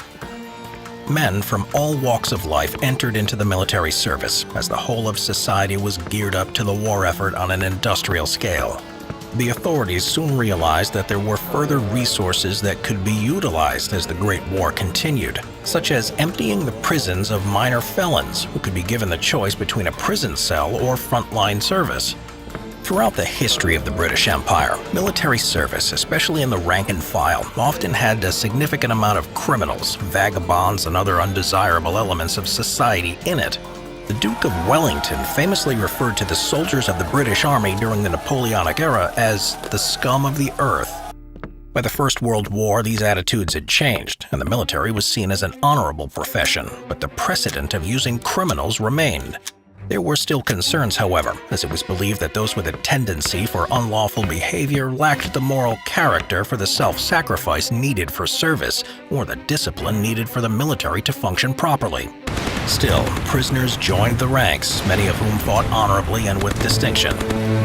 Men from all walks of life entered into the military service, as the whole of society was geared up to the war effort on an industrial scale. The authorities soon realized that there were further resources that could be utilized as the Great War continued, such as emptying the prisons of minor felons who could be given the choice between a prison cell or frontline service. Throughout the history of the British Empire, military service, especially in the rank and file, often had a significant amount of criminals, vagabonds, and other undesirable elements of society in it. The Duke of Wellington famously referred to the soldiers of the British Army during the Napoleonic era as the scum of the earth. By the First World War, these attitudes had changed, and the military was seen as an honorable profession, but the precedent of using criminals remained. There were still concerns, however, as it was believed that those with a tendency for unlawful behavior lacked the moral character for the self-sacrifice needed for service, or the discipline needed for the military to function properly. Still, prisoners joined the ranks, many of whom fought honorably and with distinction.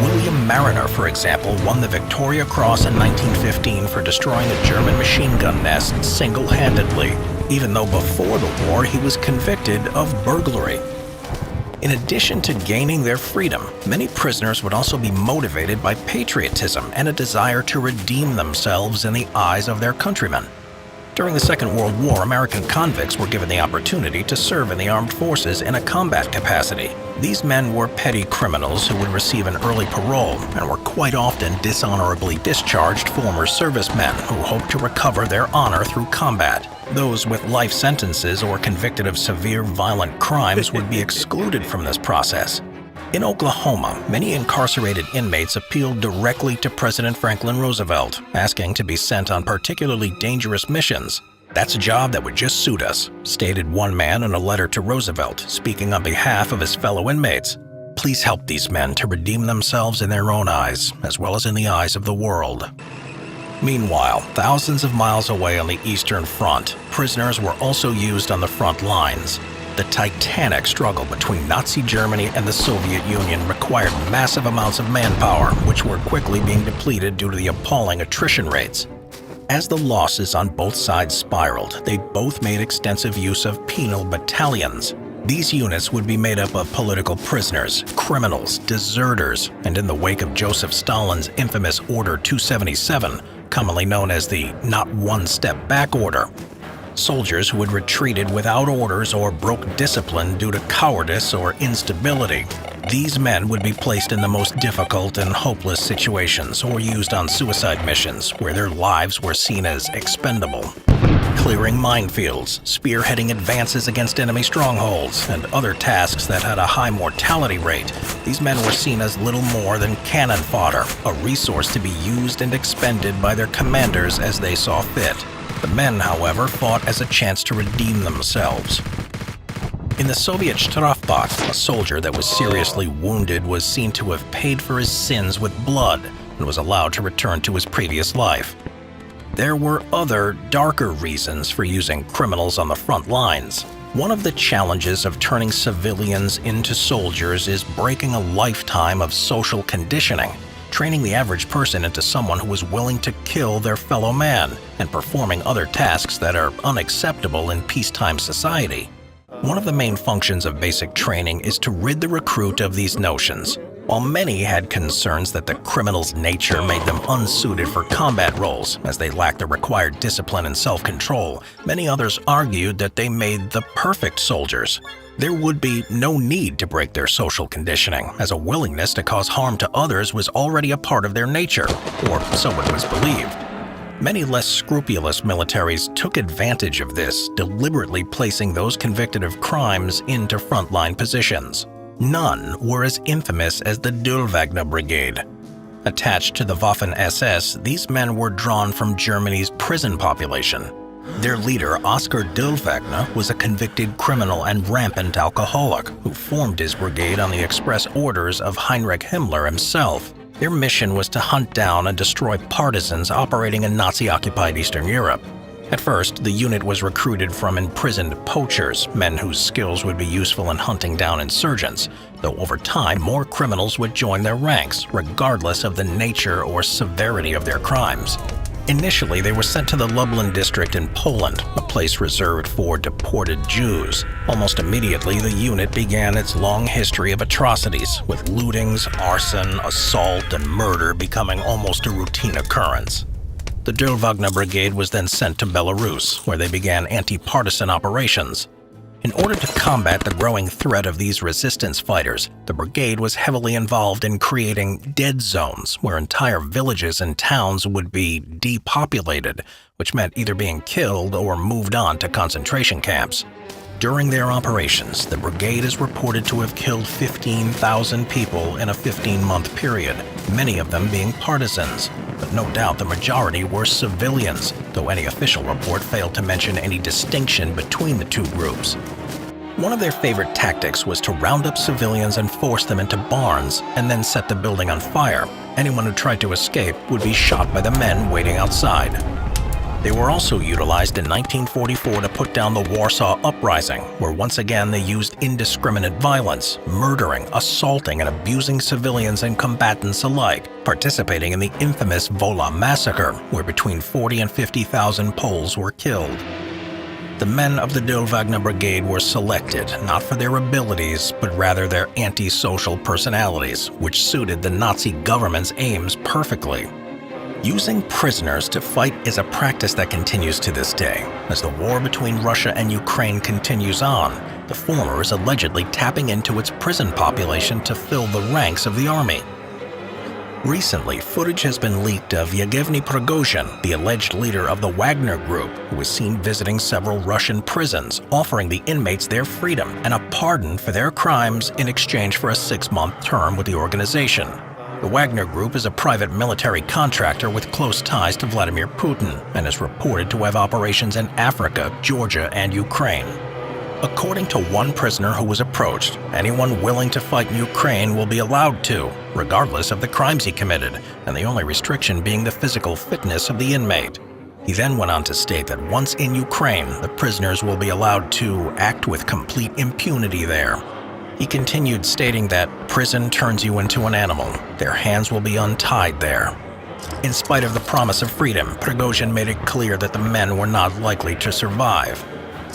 William Mariner, for example, won the Victoria Cross in 1915 for destroying a German machine gun nest single-handedly, even though before the war he was convicted of burglary. In addition to gaining their freedom, many prisoners would also be motivated by patriotism and a desire to redeem themselves in the eyes of their countrymen. During the Second World War, American convicts were given the opportunity to serve in the armed forces in a combat capacity. These men were petty criminals who would receive an early parole and were quite often dishonorably discharged former servicemen who hoped to recover their honor through combat. Those with life sentences or convicted of severe violent crimes would be excluded from this process. In Oklahoma, many incarcerated inmates appealed directly to President Franklin Roosevelt, asking to be sent on particularly dangerous missions. "That's a job that would just suit us," stated one man in a letter to Roosevelt, speaking on behalf of his fellow inmates. "Please help these men to redeem themselves in their own eyes, as well as in the eyes of the world." Meanwhile, thousands of miles away on the Eastern Front, prisoners were also used on the front lines. The titanic struggle between Nazi Germany and the Soviet Union required massive amounts of manpower, which were quickly being depleted due to the appalling attrition rates. As the losses on both sides spiraled, they both made extensive use of penal battalions. These units would be made up of political prisoners, criminals, deserters, and in the wake of Joseph Stalin's infamous Order 277, commonly known as the Not One Step Back Order, soldiers who had retreated without orders or broke discipline due to cowardice or instability. These men would be placed in the most difficult and hopeless situations or used on suicide missions where their lives were seen as expendable. Clearing minefields, spearheading advances against enemy strongholds, and other tasks that had a high mortality rate, these men were seen as little more than cannon fodder, a resource to be used and expended by their commanders as they saw fit. The men, however, fought as a chance to redeem themselves. In the Soviet Strafbad, a soldier that was seriously wounded was seen to have paid for his sins with blood and was allowed to return to his previous life. There were other, darker reasons for using criminals on the front lines. One of the challenges of turning civilians into soldiers is breaking a lifetime of social conditioning, training the average person into someone who is willing to kill their fellow man and performing other tasks that are unacceptable in peacetime society. One of the main functions of basic training is to rid the recruit of these notions. While many had concerns that the criminals' nature made them unsuited for combat roles, as they lacked the required discipline and self-control, many others argued that they made the perfect soldiers. There would be no need to break their social conditioning, as a willingness to cause harm to others was already a part of their nature, or so it was believed. Many less scrupulous militaries took advantage of this, deliberately placing those convicted of crimes into frontline positions. None were as infamous as the Döllwagner Brigade. Attached to the Waffen-SS, these men were drawn from Germany's prison population. Their leader, Oskar Döllwagner, was a convicted criminal and rampant alcoholic who formed his brigade on the express orders of Heinrich Himmler himself. Their mission was to hunt down and destroy partisans operating in Nazi-occupied Eastern Europe. At first, the unit was recruited from imprisoned poachers, men whose skills would be useful in hunting down insurgents, though over time more criminals would join their ranks, regardless of the nature or severity of their crimes. Initially, they were sent to the Lublin district in Poland, a place reserved for deported Jews. Almost immediately, the unit began its long history of atrocities, with lootings, arson, assault, and murder becoming almost a routine occurrence. The Döllwagner Brigade was then sent to Belarus, where they began anti-partisan operations. In order to combat the growing threat of these resistance fighters, the brigade was heavily involved in creating dead zones, where entire villages and towns would be depopulated, which meant either being killed or moved on to concentration camps. During their operations, the brigade is reported to have killed 15,000 people in a 15-month period, many of them being partisans, but no doubt the majority were civilians, though any official report failed to mention any distinction between the two groups. One of their favorite tactics was to round up civilians and force them into barns, and then set the building on fire. Anyone who tried to escape would be shot by the men waiting outside. They were also utilized in 1944 to put down the Warsaw Uprising, where once again they used indiscriminate violence, murdering, assaulting, and abusing civilians and combatants alike, participating in the infamous Wola massacre, where between 40 and 50,000 Poles were killed. The men of the Döllwagner Brigade were selected not for their abilities, but rather their antisocial personalities, which suited the Nazi government's aims perfectly. Using prisoners to fight is a practice that continues to this day. As the war between Russia and Ukraine continues on, the former is allegedly tapping into its prison population to fill the ranks of the army. Recently, footage has been leaked of Yevgeny Prigozhin, the alleged leader of the Wagner Group, who was seen visiting several Russian prisons, offering the inmates their freedom and a pardon for their crimes in exchange for a 6-month term with the organization. The Wagner Group is a private military contractor with close ties to Vladimir Putin and is reported to have operations in Africa, Georgia, and Ukraine. According to one prisoner who was approached, anyone willing to fight in Ukraine will be allowed to, regardless of the crimes he committed, and the only restriction being the physical fitness of the inmate. He then went on to state that once in Ukraine, the prisoners will be allowed to act with complete impunity there. He continued stating that prison turns you into an animal. Their hands will be untied there. In spite of the promise of freedom, Prigozhin made it clear that the men were not likely to survive.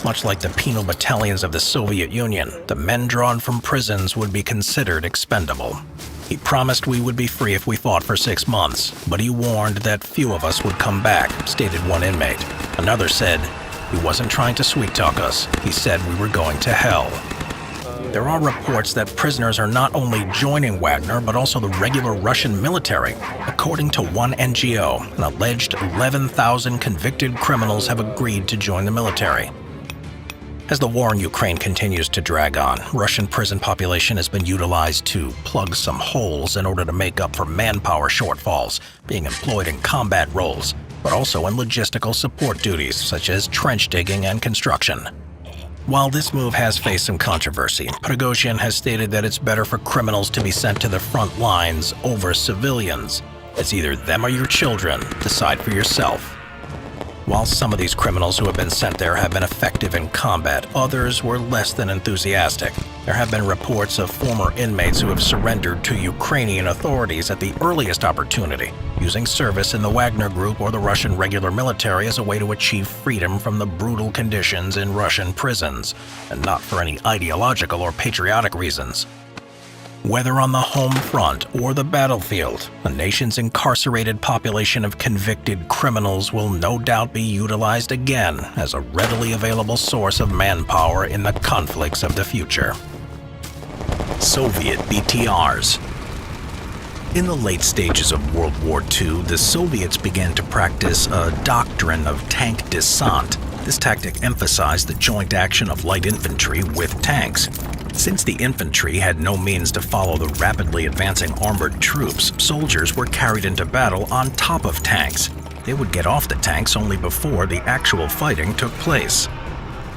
Much like the penal battalions of the Soviet Union, the men drawn from prisons would be considered expendable. He promised we would be free if we fought for 6 months, but he warned that few of us would come back, stated one inmate. Another said, "He wasn't trying to sweet-talk us. He said we were going to hell." There are reports that prisoners are not only joining Wagner, but also the regular Russian military. According to one NGO, an alleged 11,000 convicted criminals have agreed to join the military. As the war in Ukraine continues to drag on, Russian prison population has been utilized to plug some holes in order to make up for manpower shortfalls, being employed in combat roles, but also in logistical support duties such as trench digging and construction. While this move has faced some controversy, Prigozhin has stated that it's better for criminals to be sent to the front lines over civilians. It's either them or your children. Decide for yourself. While some of these criminals who have been sent there have been effective in combat, others were less than enthusiastic. There have been reports of former inmates who have surrendered to Ukrainian authorities at the earliest opportunity, using service in the Wagner Group or the Russian regular military as a way to achieve freedom from the brutal conditions in Russian prisons, and not for any ideological or patriotic reasons. Whether on the home front or the battlefield, the nation's incarcerated population of convicted criminals will no doubt be utilized again as a readily available source of manpower in the conflicts of the future. Soviet BTRs. In the late stages of World War II, the Soviets began to practice a doctrine of tank descente. This tactic emphasized the joint action of light infantry with tanks. Since the infantry had no means to follow the rapidly advancing armored troops, soldiers were carried into battle on top of tanks. They would get off the tanks only before the actual fighting took place.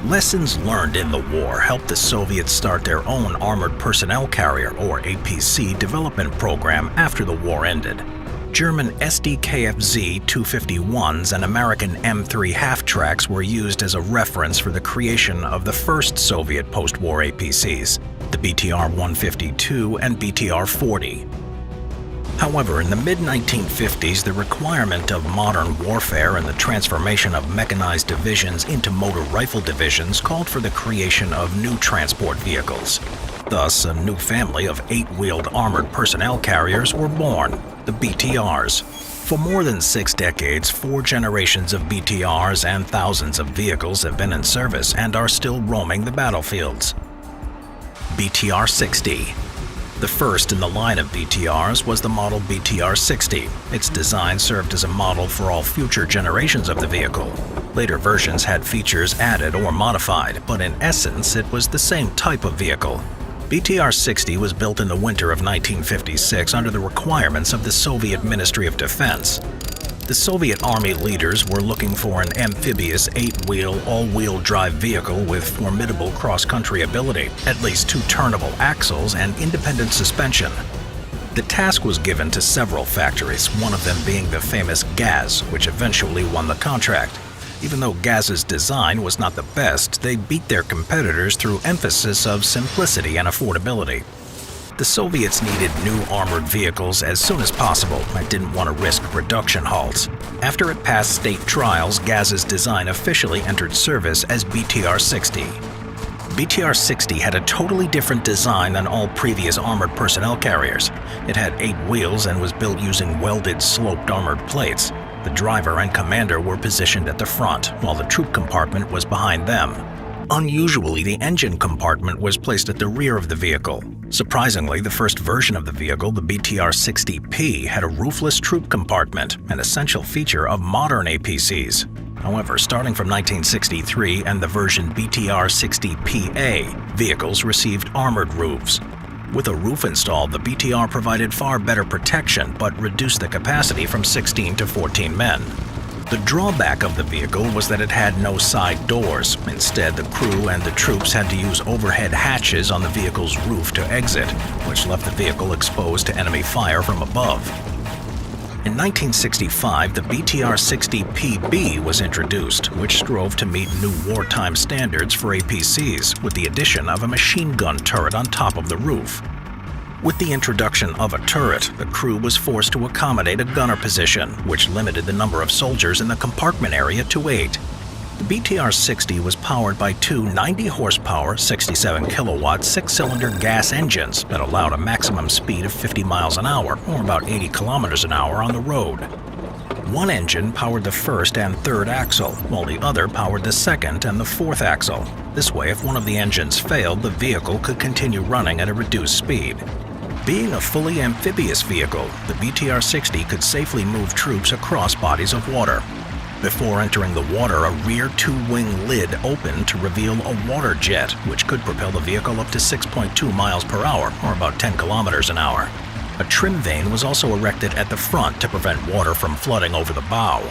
Lessons learned in the war helped the Soviets start their own Armored Personnel Carrier, or APC, development program after the war ended. German SDKFZ 251s and American M3 half-tracks were used as a reference for the creation of the first Soviet post-war APCs, the BTR-152 and BTR-40. However, in the mid-1950s, the requirement of modern warfare and the transformation of mechanized divisions into motor rifle divisions called for the creation of new transport vehicles. Thus, a new family of 8-wheeled armored personnel carriers were born, the BTRs. For more than 6 decades, 4 generations of BTRs and thousands of vehicles have been in service and are still roaming the battlefields. BTR-60. The first in the line of BTRs was the model BTR-60. Its design served as a model for all future generations of the vehicle. Later versions had features added or modified, but in essence it was the same type of vehicle. BTR-60 was built in the winter of 1956 under the requirements of the Soviet Ministry of Defense. The Soviet Army leaders were looking for an amphibious 8-wheel, all-wheel drive vehicle with formidable cross-country ability, at least 2 turnable axles and independent suspension. The task was given to several factories, one of them being the famous Gaz, which eventually won the contract. Even though Gaz's design was not the best, they beat their competitors through emphasis of simplicity and affordability. The Soviets needed new armored vehicles as soon as possible and didn't want to risk production halts. After it passed state trials, Gaz's design officially entered service as BTR-60. BTR-60 had a totally different design than all previous armored personnel carriers. It had 8 wheels and was built using welded sloped armored plates. The driver and commander were positioned at the front, while the troop compartment was behind them. Unusually, the engine compartment was placed at the rear of the vehicle. Surprisingly, the first version of the vehicle, the BTR-60P, had a roofless troop compartment, an essential feature of modern APCs. However, starting from 1963 and the version BTR-60PA, vehicles received armored roofs. With a roof installed, the BTR provided far better protection but reduced the capacity from 16 to 14 men. The drawback of the vehicle was that it had no side doors. Instead, the crew and the troops had to use overhead hatches on the vehicle's roof to exit, which left the vehicle exposed to enemy fire from above. In 1965, the BTR-60PB was introduced, which strove to meet new wartime standards for APCs, with the addition of a machine gun turret on top of the roof. With the introduction of a turret, the crew was forced to accommodate a gunner position, which limited the number of soldiers in the compartment area to 8. The BTR-60 was powered by 2 90-horsepower, 67-kilowatt, 6-cylinder gas engines that allowed a maximum speed of 50 miles an hour, or about 80 kilometers an hour on the road. One engine powered the first and third axle, while the other powered the second and the fourth axle. This way, if one of the engines failed, the vehicle could continue running at a reduced speed. Being a fully amphibious vehicle, the BTR-60 could safely move troops across bodies of water. Before entering the water, a rear 2-wing lid opened to reveal a water jet, which could propel the vehicle up to 6.2 miles per hour, or about 10 kilometers an hour. A trim vane was also erected at the front to prevent water from flooding over the bow.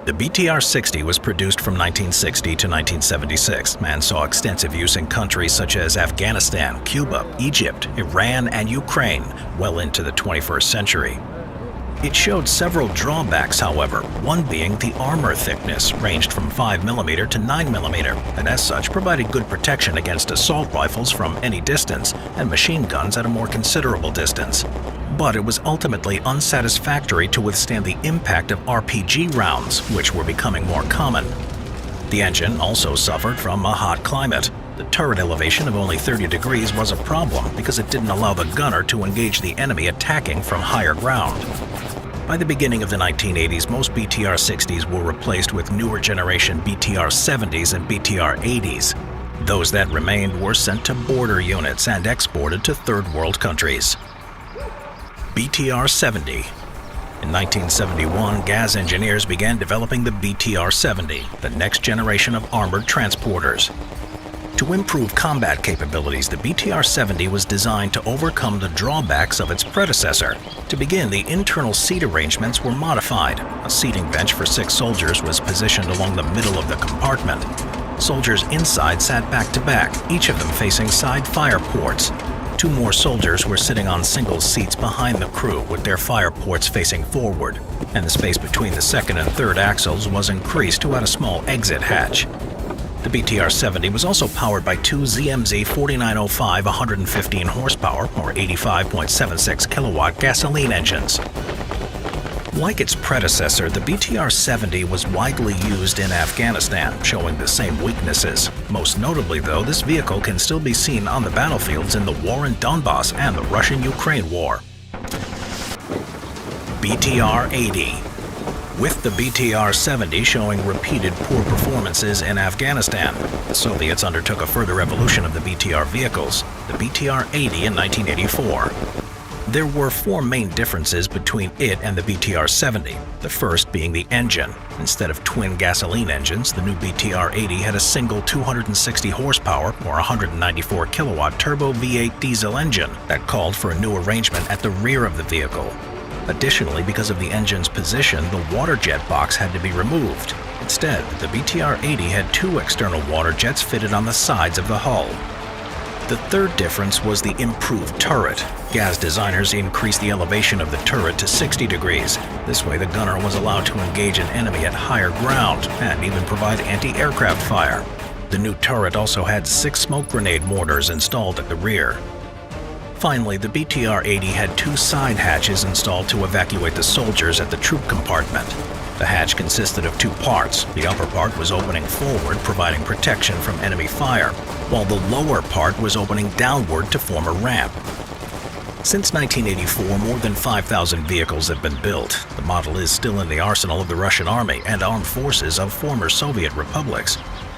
The BTR-60 was produced from 1960 to 1976 and saw extensive use in countries such as Afghanistan, Cuba, Egypt, Iran, and Ukraine well into the 21st century. It showed several drawbacks, however, one being the armor thickness ranged from 5mm to 9mm, and as such provided good protection against assault rifles from any distance and machine guns at a more considerable distance. But it was ultimately unsatisfactory to withstand the impact of RPG rounds, which were becoming more common. The engine also suffered from a hot climate. The turret elevation of only 30 degrees was a problem because it didn't allow the gunner to engage the enemy attacking from higher ground. By the beginning of the 1980s, most BTR-60s were replaced with newer generation BTR-70s and BTR-80s. Those that remained were sent to border units and exported to third world countries. BTR-70. In 1971, GAZ engineers began developing the BTR-70, the next generation of armored transporters. To improve combat capabilities, the BTR-70 was designed to overcome the drawbacks of its predecessor. To begin, the internal seat arrangements were modified. A seating bench for 6 soldiers was positioned along the middle of the compartment. Soldiers inside sat back to back, each of them facing side fire ports. 2 more soldiers were sitting on single seats behind the crew with their fire ports facing forward, and the space between the second and third axles was increased to add a small exit hatch. The BTR-70 was also powered by 2 ZMZ 4905 115 horsepower or 85.76 kilowatt gasoline engines. Like its predecessor, the BTR-70 was widely used in Afghanistan, showing the same weaknesses. Most notably, though, this vehicle can still be seen on the battlefields in the war in Donbass and the Russian-Ukraine war. BTR-80. With the BTR-70 showing repeated poor performances in Afghanistan, the Soviets undertook a further evolution of the BTR vehicles, the BTR-80 in 1984. There were 4 main differences between it and the BTR-70, the first being the engine. Instead of twin gasoline engines, the new BTR-80 had a single 260 horsepower or 194 kilowatt turbo V8 diesel engine that called for a new arrangement at the rear of the vehicle. Additionally, because of the engine's position, the water jet box had to be removed. Instead, the BTR-80 had 2 external water jets fitted on the sides of the hull. The third difference was the improved turret. GAZ designers increased the elevation of the turret to 60 degrees. This way, the gunner was allowed to engage an enemy at higher ground and even provide anti-aircraft fire. The new turret also had 6 smoke grenade mortars installed at the rear. Finally, the BTR-80 had 2 side hatches installed to evacuate the soldiers at the troop compartment. The hatch consisted of 2 parts. The upper part was opening forward, providing protection from enemy fire, while the lower part was opening downward to form a ramp. Since 1984, more than 5,000 vehicles have been built. The model is still in the arsenal of the Russian Army and armed forces of former Soviet republics.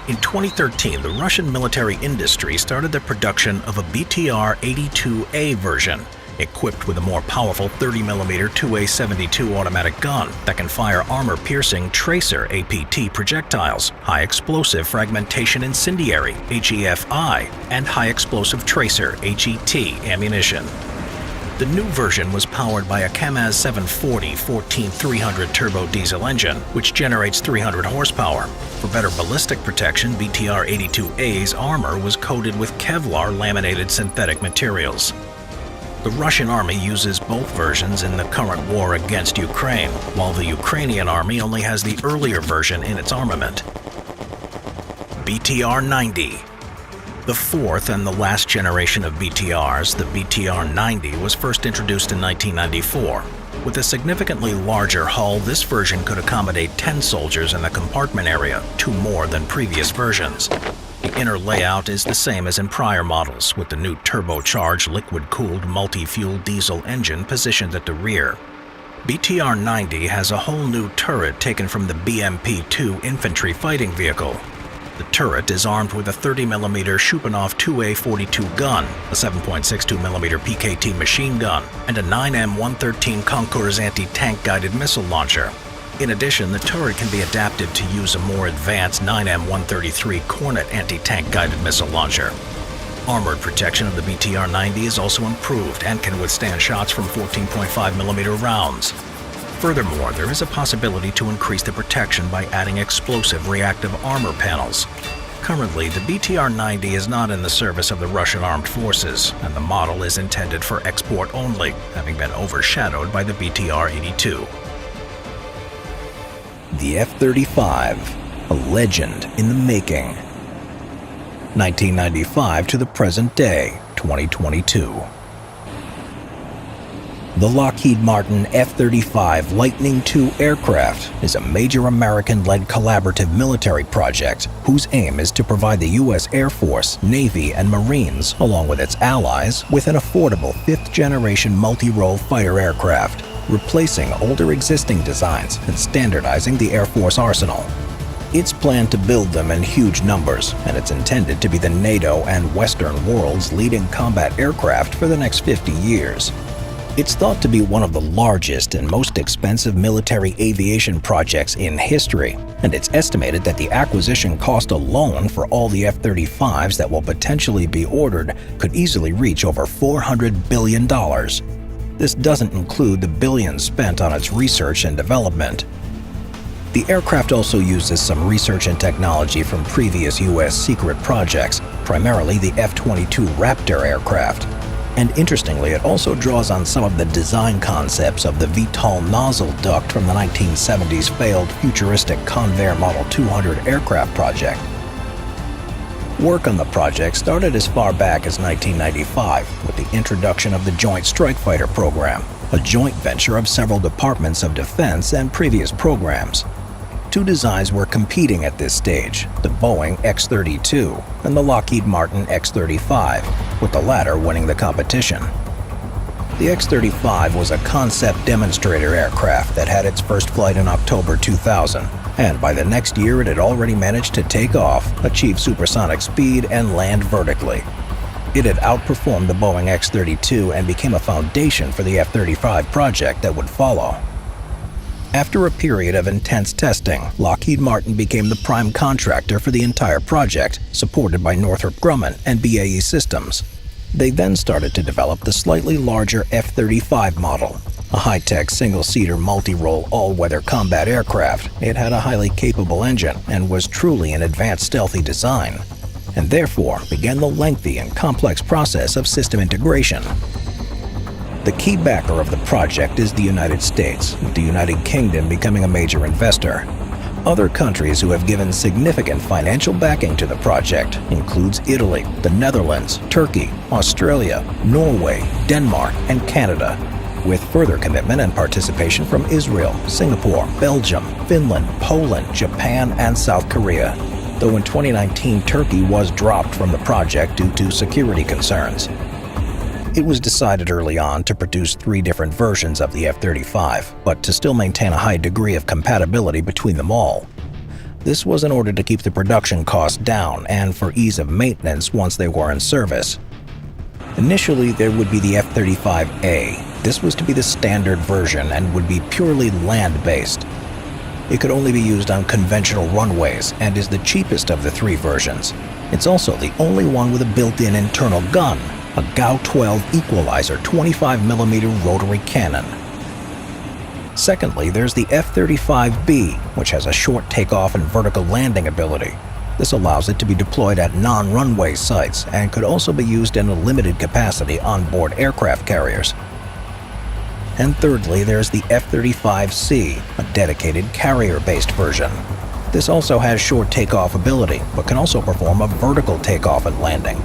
In 2013, the Russian military industry started the production of a BTR-82A version, equipped with a more powerful 30mm 2A72 automatic gun that can fire armor-piercing tracer APT projectiles, high-explosive fragmentation incendiary HEFI, and high-explosive tracer HET ammunition. The new version was powered by a Kamaz 740 14300 turbo diesel engine, which generates 300 horsepower. For better ballistic protection, BTR-82A's armor was coated with Kevlar laminated synthetic materials. The Russian Army uses both versions in the current war against Ukraine, while the Ukrainian Army only has the earlier version in its armament. BTR-90. The fourth and the last generation of BTRs, the BTR-90 was first introduced in 1994. With a significantly larger hull, this version could accommodate 10 soldiers in the compartment area, 2 more than previous versions. The inner layout is the same as in prior models, with the new turbocharged, liquid-cooled, multi-fuel diesel engine positioned at the rear. BTR-90 has a whole new turret taken from the BMP-2 infantry fighting vehicle. The turret is armed with a 30mm Shupanov 2A42 gun, a 7.62mm PKT machine gun, and a 9M113 Konkurs anti-tank guided missile launcher. In addition, the turret can be adapted to use a more advanced 9M133 Kornet anti-tank guided missile launcher. Armored protection of the BTR-90 is also improved and can withstand shots from 14.5mm rounds. Furthermore, there is a possibility to increase the protection by adding explosive reactive armor panels. Currently, the BTR-90 is not in the service of the Russian armed forces, and the model is intended for export only, having been overshadowed by the BTR-82. The F-35, a legend in the making. 1995 to the present day, 2022. The Lockheed Martin F-35 Lightning II aircraft is a major American-led collaborative military project whose aim is to provide the U.S. Air Force, Navy, and Marines, along with its allies, with an affordable fifth-generation multi-role fighter aircraft, replacing older existing designs and standardizing the Air Force arsenal. It's planned to build them in huge numbers, and it's intended to be the NATO and Western world's leading combat aircraft for the next 50 years. It's thought to be one of the largest and most expensive military aviation projects in history, and it's estimated that the acquisition cost alone for all the F-35s that will potentially be ordered could easily reach over $400 billion. This doesn't include the billions spent on its research and development. The aircraft also uses some research and technology from previous U.S. secret projects, primarily the F-22 Raptor aircraft. And interestingly, it also draws on some of the design concepts of the VTOL nozzle duct from the 1970s failed futuristic Convair Model 200 aircraft project. Work on the project started as far back as 1995 with the introduction of the Joint Strike Fighter program, a joint venture of several departments of defense and previous programs. Two designs were competing at this stage, the Boeing X-32 and the Lockheed Martin X-35, with the latter winning the competition. The X-35 was a concept demonstrator aircraft that had its first flight in October 2000, and by the next year it had already managed to take off, achieve supersonic speed, and land vertically. It had outperformed the Boeing X-32 and became a foundation for the F-35 project that would follow. After a period of intense testing, Lockheed Martin became the prime contractor for the entire project, supported by Northrop Grumman and BAE Systems. They then started to develop the slightly larger F-35 model, a high-tech single-seater multi-role all-weather combat aircraft. It had a highly capable engine and was truly an advanced stealthy design, and therefore began the lengthy and complex process of system integration. The key backer of the project is the United States, with the United Kingdom becoming a major investor. Other countries who have given significant financial backing to the project includes Italy, the Netherlands, Turkey, Australia, Norway, Denmark, and Canada, with further commitment and participation from Israel, Singapore, Belgium, Finland, Poland, Japan, and South Korea, though in 2019 Turkey was dropped from the project due to security concerns. It was decided early on to produce 3 different versions of the F-35, but to still maintain a high degree of compatibility between them all. This was in order to keep the production costs down and for ease of maintenance once they were in service. Initially, there would be the F-35A. This was to be the standard version and would be purely land-based. It could only be used on conventional runways and is the cheapest of the 3 versions. It's also the only one with a built-in internal gun, a GAU-12 Equalizer 25mm rotary cannon. Secondly, there's the F-35B, which has a short takeoff and vertical landing ability. This allows it to be deployed at non-runway sites and could also be used in a limited capacity on-board aircraft carriers. And thirdly, there's the F-35C, a dedicated carrier-based version. This also has short takeoff ability, but can also perform a vertical takeoff and landing.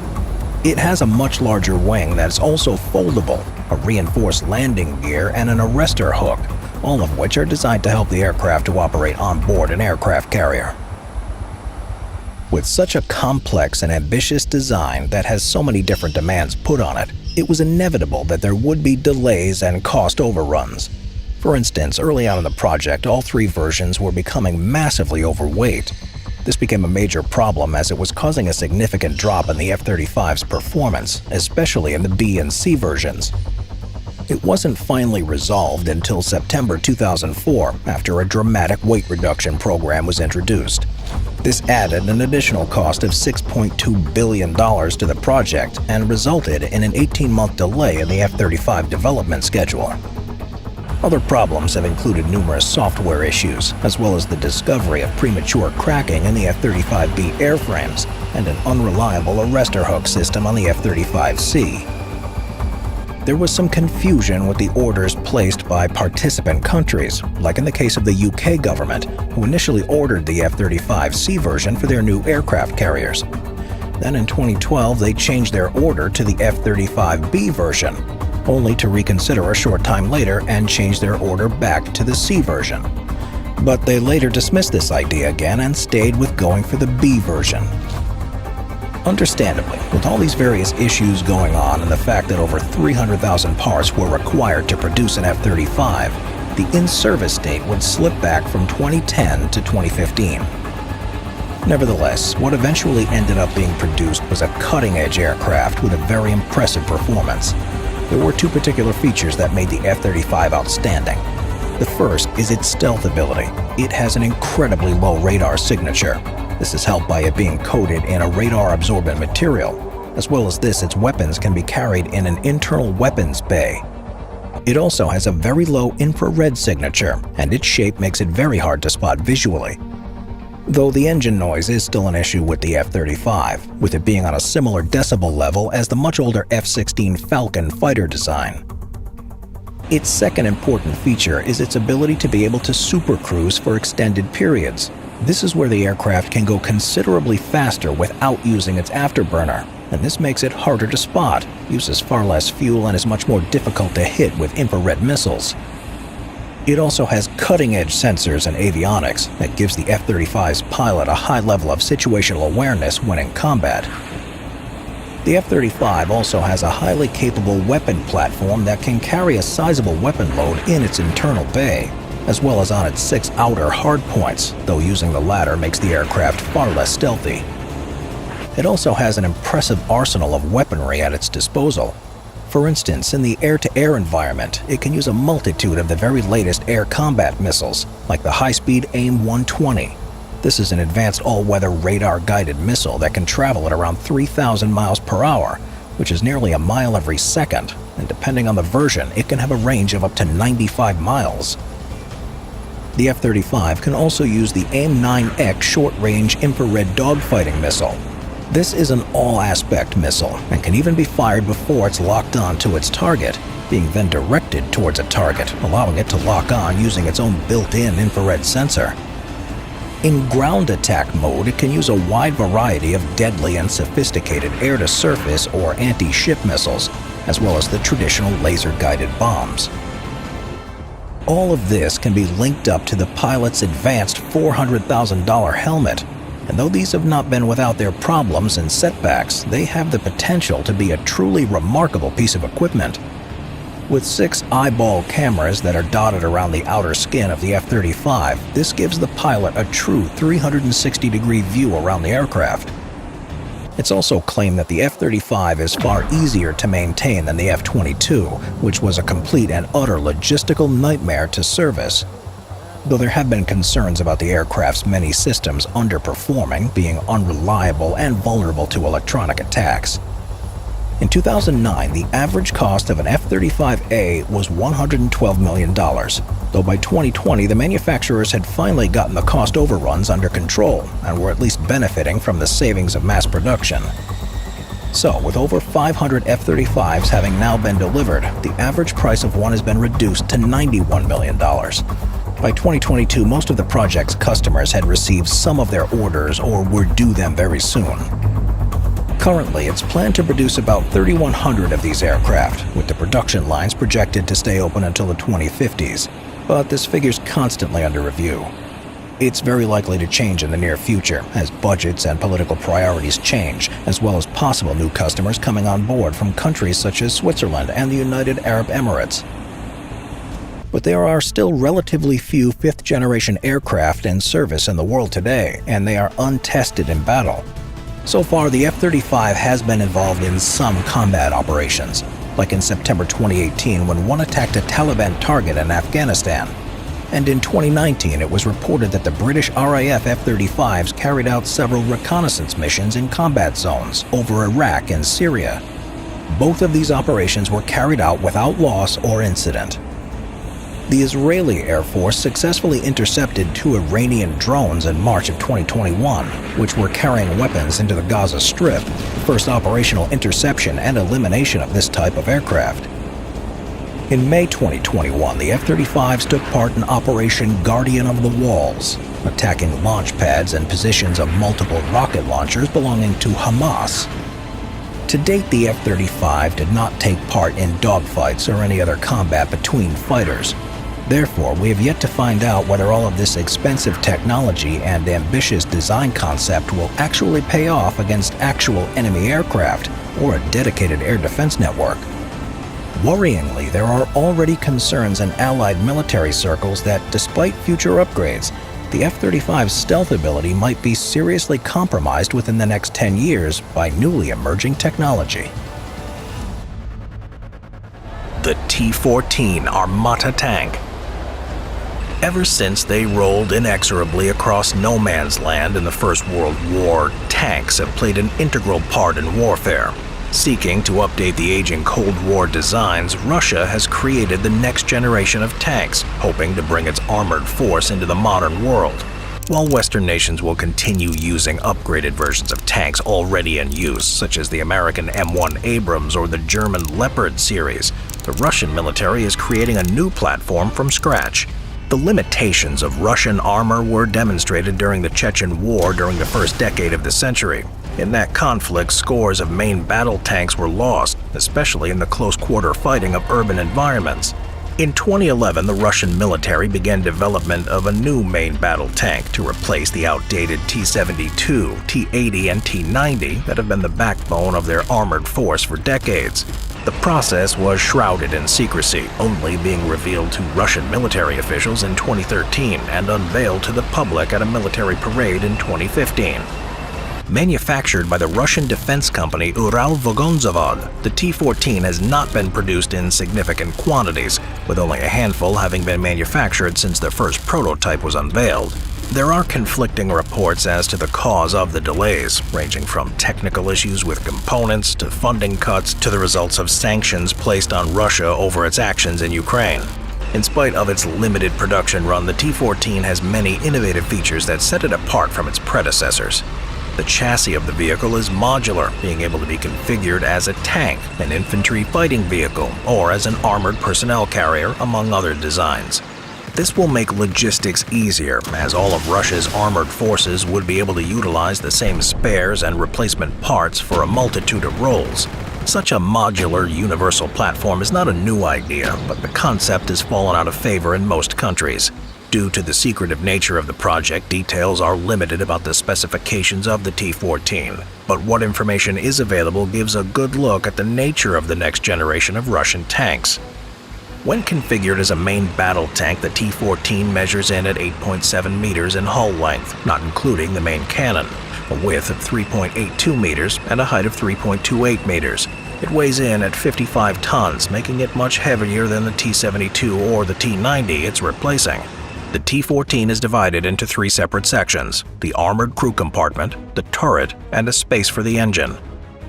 It has a much larger wing that's also foldable, a reinforced landing gear, and an arrestor hook, all of which are designed to help the aircraft to operate on board an aircraft carrier. With such a complex and ambitious design that has so many different demands put on it, it was inevitable that there would be delays and cost overruns. For instance, early on in the project, all 3 versions were becoming massively overweight. This became a major problem as it was causing a significant drop in the F-35's performance, especially in the B and C versions. It wasn't finally resolved until September 2004, after a dramatic weight reduction program was introduced. This added an additional cost of $6.2 billion to the project and resulted in an 18-month delay in the F-35 development schedule. Other problems have included numerous software issues, as well as the discovery of premature cracking in the F-35B airframes and an unreliable arrestor hook system on the F-35C. There was some confusion with the orders placed by participant countries, like in the case of the UK government, who initially ordered the F-35C version for their new aircraft carriers. Then in 2012, they changed their order to the F-35B version. only to reconsider a short time later and change their order back to the C version. But they later dismissed this idea again and stayed with going for the B version. Understandably, with all these various issues going on and the fact that over 300,000 parts were required to produce an F-35, the in-service date would slip back from 2010 to 2015. Nevertheless, what eventually ended up being produced was a cutting-edge aircraft with a very impressive performance. There were two particular features that made the F-35 outstanding. The first is its stealth ability. It has an incredibly low radar signature. This is helped by it being coated in a radar-absorbent material. As well as this, its weapons can be carried in an internal weapons bay. It also has a very low infrared signature, and its shape makes it very hard to spot visually. Though the engine noise is still an issue with the F-35, with it being on a similar decibel level as the much older F-16 Falcon fighter design. Its second important feature is its ability to be able to supercruise for extended periods. This is where the aircraft can go considerably faster without using its afterburner, and this makes it harder to spot, uses far less fuel, and is much more difficult to hit with infrared missiles. It also has cutting-edge sensors and avionics that gives the F-35's pilot a high level of situational awareness when in combat. The F-35 also has a highly capable weapon platform that can carry a sizable weapon load in its internal bay, as well as on its 6 outer hardpoints, though using the latter makes the aircraft far less stealthy. It also has an impressive arsenal of weaponry at its disposal. For instance, in the air-to-air environment, it can use a multitude of the very latest air combat missiles, like the high-speed AIM-120. This is an advanced all-weather radar-guided missile that can travel at around 3,000 miles per hour, which is nearly a mile every second, and depending on the version, it can have a range of up to 95 miles. The F-35 can also use the AIM-9X short-range infrared dogfighting missile. This is an all-aspect missile and can even be fired before it's locked on to its target, being then directed towards a target, allowing it to lock on using its own built-in infrared sensor. In ground attack mode, it can use a wide variety of deadly and sophisticated air-to-surface or anti-ship missiles, as well as the traditional laser-guided bombs. All of this can be linked up to the pilot's advanced $400,000 helmet, and though these have not been without their problems and setbacks, they have the potential to be a truly remarkable piece of equipment. With 6 eyeball cameras that are dotted around the outer skin of the F-35, this gives the pilot a true 360-degree view around the aircraft. It's also claimed that the F-35 is far easier to maintain than the F-22, which was a complete and utter logistical nightmare to service. Though there have been concerns about the aircraft's many systems underperforming, being unreliable, and vulnerable to electronic attacks. In 2009, the average cost of an F-35A was $112 million, though by 2020 the manufacturers had finally gotten the cost overruns under control and were at least benefiting from the savings of mass production. So, with over 500 F-35s having now been delivered, the average price of one has been reduced to $91 million. By 2022, most of the project's customers had received some of their orders or were due them very soon. Currently, it's planned to produce about 3,100 of these aircraft, with the production lines projected to stay open until the 2050s, but this figure's constantly under review. It's very likely to change in the near future, as budgets and political priorities change, as well as possible new customers coming on board from countries such as Switzerland and the United Arab Emirates. But there are still relatively few 5th-generation aircraft in service in the world today, and they are untested in battle. So far, the F-35 has been involved in some combat operations, like in September 2018 when one attacked a Taliban target in Afghanistan. And in 2019, it was reported that the British RAF F-35s carried out several reconnaissance missions in combat zones over Iraq and Syria. Both of these operations were carried out without loss or incident. The Israeli Air Force successfully intercepted 2 Iranian drones in March of 2021, which were carrying weapons into the Gaza Strip, the first operational interception and elimination of this type of aircraft. In May 2021, the F-35s took part in Operation Guardian of the Walls, attacking launch pads and positions of multiple rocket launchers belonging to Hamas. To date, the F-35 did not take part in dogfights or any other combat between fighters. Therefore, we have yet to find out whether all of this expensive technology and ambitious design concept will actually pay off against actual enemy aircraft or a dedicated air defense network. Worryingly, there are already concerns in Allied military circles that, despite future upgrades, the F-35's stealth ability might be seriously compromised within the next 10 years by newly emerging technology. The T-14 Armata tank. Ever since they rolled inexorably across no man's land in the First World War, tanks have played an integral part in warfare. Seeking to update the aging Cold War designs, Russia has created the next generation of tanks, hoping to bring its armored force into the modern world. While Western nations will continue using upgraded versions of tanks already in use, such as the American M1 Abrams or the German Leopard series, the Russian military is creating a new platform from scratch. The limitations of Russian armor were demonstrated during the Chechen War during the first decade of the century. In that conflict, scores of main battle tanks were lost, especially in the close-quarter fighting of urban environments. In 2011, the Russian military began development of a new main battle tank to replace the outdated T-72, T-80, and T-90 that have been the backbone of their armored force for decades. The process was shrouded in secrecy, only being revealed to Russian military officials in 2013 and unveiled to the public at a military parade in 2015. Manufactured by the Russian defense company Uralvagonzavod, the T-14 has not been produced in significant quantities, with only a handful having been manufactured since the first prototype was unveiled. There are conflicting reports as to the cause of the delays, ranging from technical issues with components to funding cuts to the results of sanctions placed on Russia over its actions in Ukraine. In spite of its limited production run, the T-14 has many innovative features that set it apart from its predecessors. The chassis of the vehicle is modular, being able to be configured as a tank, an infantry fighting vehicle, or as an armored personnel carrier, among other designs. This will make logistics easier, as all of Russia's armored forces would be able to utilize the same spares and replacement parts for a multitude of roles. Such a modular, universal platform is not a new idea, but the concept has fallen out of favor in most countries. Due to the secretive nature of the project, details are limited about the specifications of the T-14, but what information is available gives a good look at the nature of the next generation of Russian tanks. When configured as a main battle tank, the T-14 measures in at 8.7 meters in hull length, not including the main cannon, a width of 3.82 meters and a height of 3.28 meters. It weighs in at 55 tons, making it much heavier than the T-72 or the T-90 it's replacing. The T-14 is divided into three separate sections: the armored crew compartment, the turret, and a space for the engine.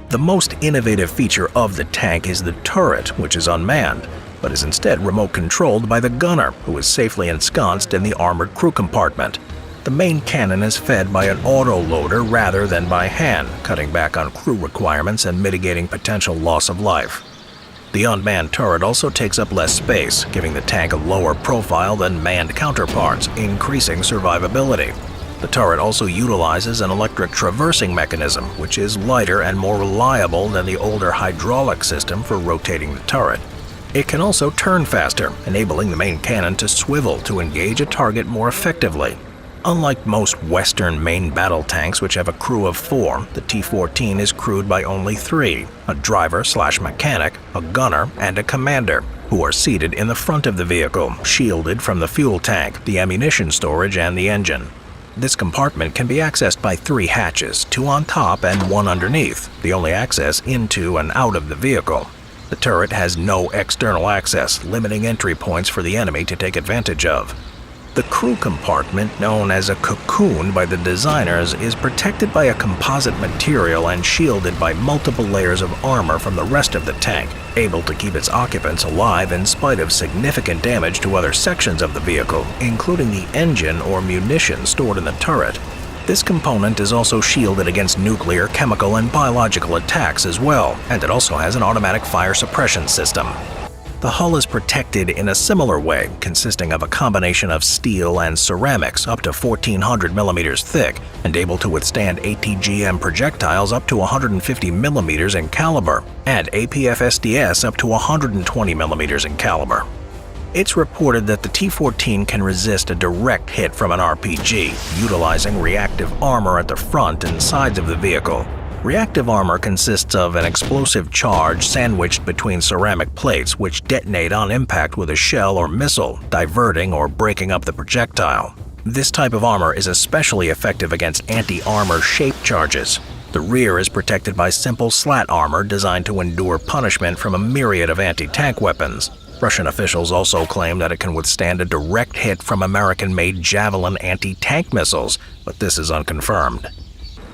The most innovative feature of the tank is the turret, which is unmanned, but is instead remote controlled by the gunner, who is safely ensconced in the armored crew compartment. The main cannon is fed by an auto-loader rather than by hand, cutting back on crew requirements and mitigating potential loss of life. The unmanned turret also takes up less space, giving the tank a lower profile than manned counterparts, increasing survivability. The turret also utilizes an electric traversing mechanism, which is lighter and more reliable than the older hydraulic system for rotating the turret. It can also turn faster, enabling the main cannon to swivel to engage a target more effectively. Unlike most Western main battle tanks, which have a crew of 4, the T-14 is crewed by only 3, a driver/mechanic, a gunner, and a commander, who are seated in the front of the vehicle, shielded from the fuel tank, the ammunition storage, and the engine. This compartment can be accessed by 3 hatches, 2 on top and 1 underneath, the only access into and out of the vehicle. The turret has no external access, limiting entry points for the enemy to take advantage of. The crew compartment, known as a cocoon by the designers, is protected by a composite material and shielded by multiple layers of armor from the rest of the tank, able to keep its occupants alive in spite of significant damage to other sections of the vehicle, including the engine or munitions stored in the turret. This component is also shielded against nuclear, chemical, and biological attacks as well, and it also has an automatic fire suppression system. The hull is protected in a similar way, consisting of a combination of steel and ceramics up to 1400 millimeters thick and able to withstand ATGM projectiles up to 150 millimeters in caliber and APFSDS up to 120 millimeters in caliber. It's reported that the T-14 can resist a direct hit from an RPG, utilizing reactive armor at the front and sides of the vehicle. Reactive armor consists of an explosive charge sandwiched between ceramic plates which detonate on impact with a shell or missile, diverting or breaking up the projectile. This type of armor is especially effective against anti-armor shape charges. The rear is protected by simple slat armor designed to endure punishment from a myriad of anti-tank weapons. Russian officials also claim that it can withstand a direct hit from American-made Javelin anti-tank missiles, but this is unconfirmed.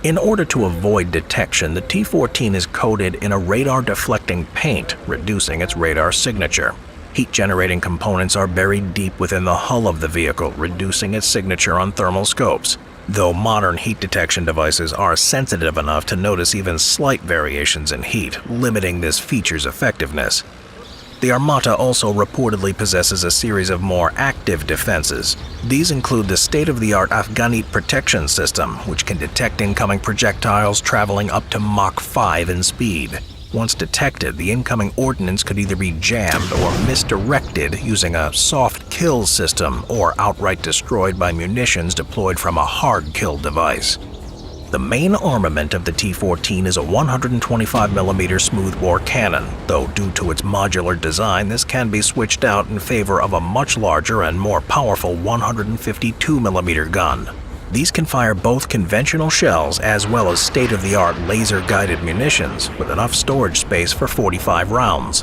In order to avoid detection, the T-14 is coated in a radar-deflecting paint, reducing its radar signature. Heat-generating components are buried deep within the hull of the vehicle, reducing its signature on thermal scopes, though modern heat detection devices are sensitive enough to notice even slight variations in heat, limiting this feature's effectiveness. The Armata also reportedly possesses a series of more active defenses. These include the state-of-the-art Afghanite protection system, which can detect incoming projectiles traveling up to Mach 5 in speed. Once detected, the incoming ordnance could either be jammed or misdirected using a soft kill system or outright destroyed by munitions deployed from a hard kill device. The main armament of the T-14 is a 125mm smoothbore cannon, though due to its modular design, this can be switched out in favor of a much larger and more powerful 152mm gun. These can fire both conventional shells as well as state-of-the-art laser-guided munitions, with enough storage space for 45 rounds.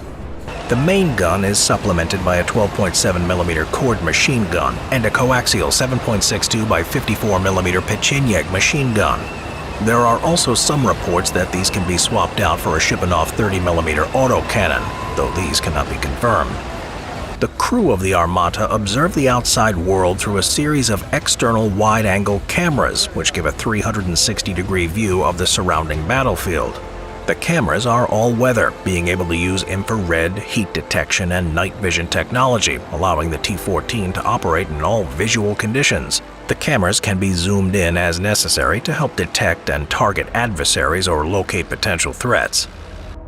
The main gun is supplemented by a 12.7mm Cord machine gun and a coaxial 7.62 by 54mm Pecheneg machine gun. There are also some reports that these can be swapped out for a Shipunov 30mm autocannon, though these cannot be confirmed. The crew of the Armata observe the outside world through a series of external wide-angle cameras, which give a 360-degree view of the surrounding battlefield. The cameras are all-weather, being able to use infrared, heat detection, and night vision technology, allowing the T-14 to operate in all visual conditions. The cameras can be zoomed in as necessary to help detect and target adversaries or locate potential threats.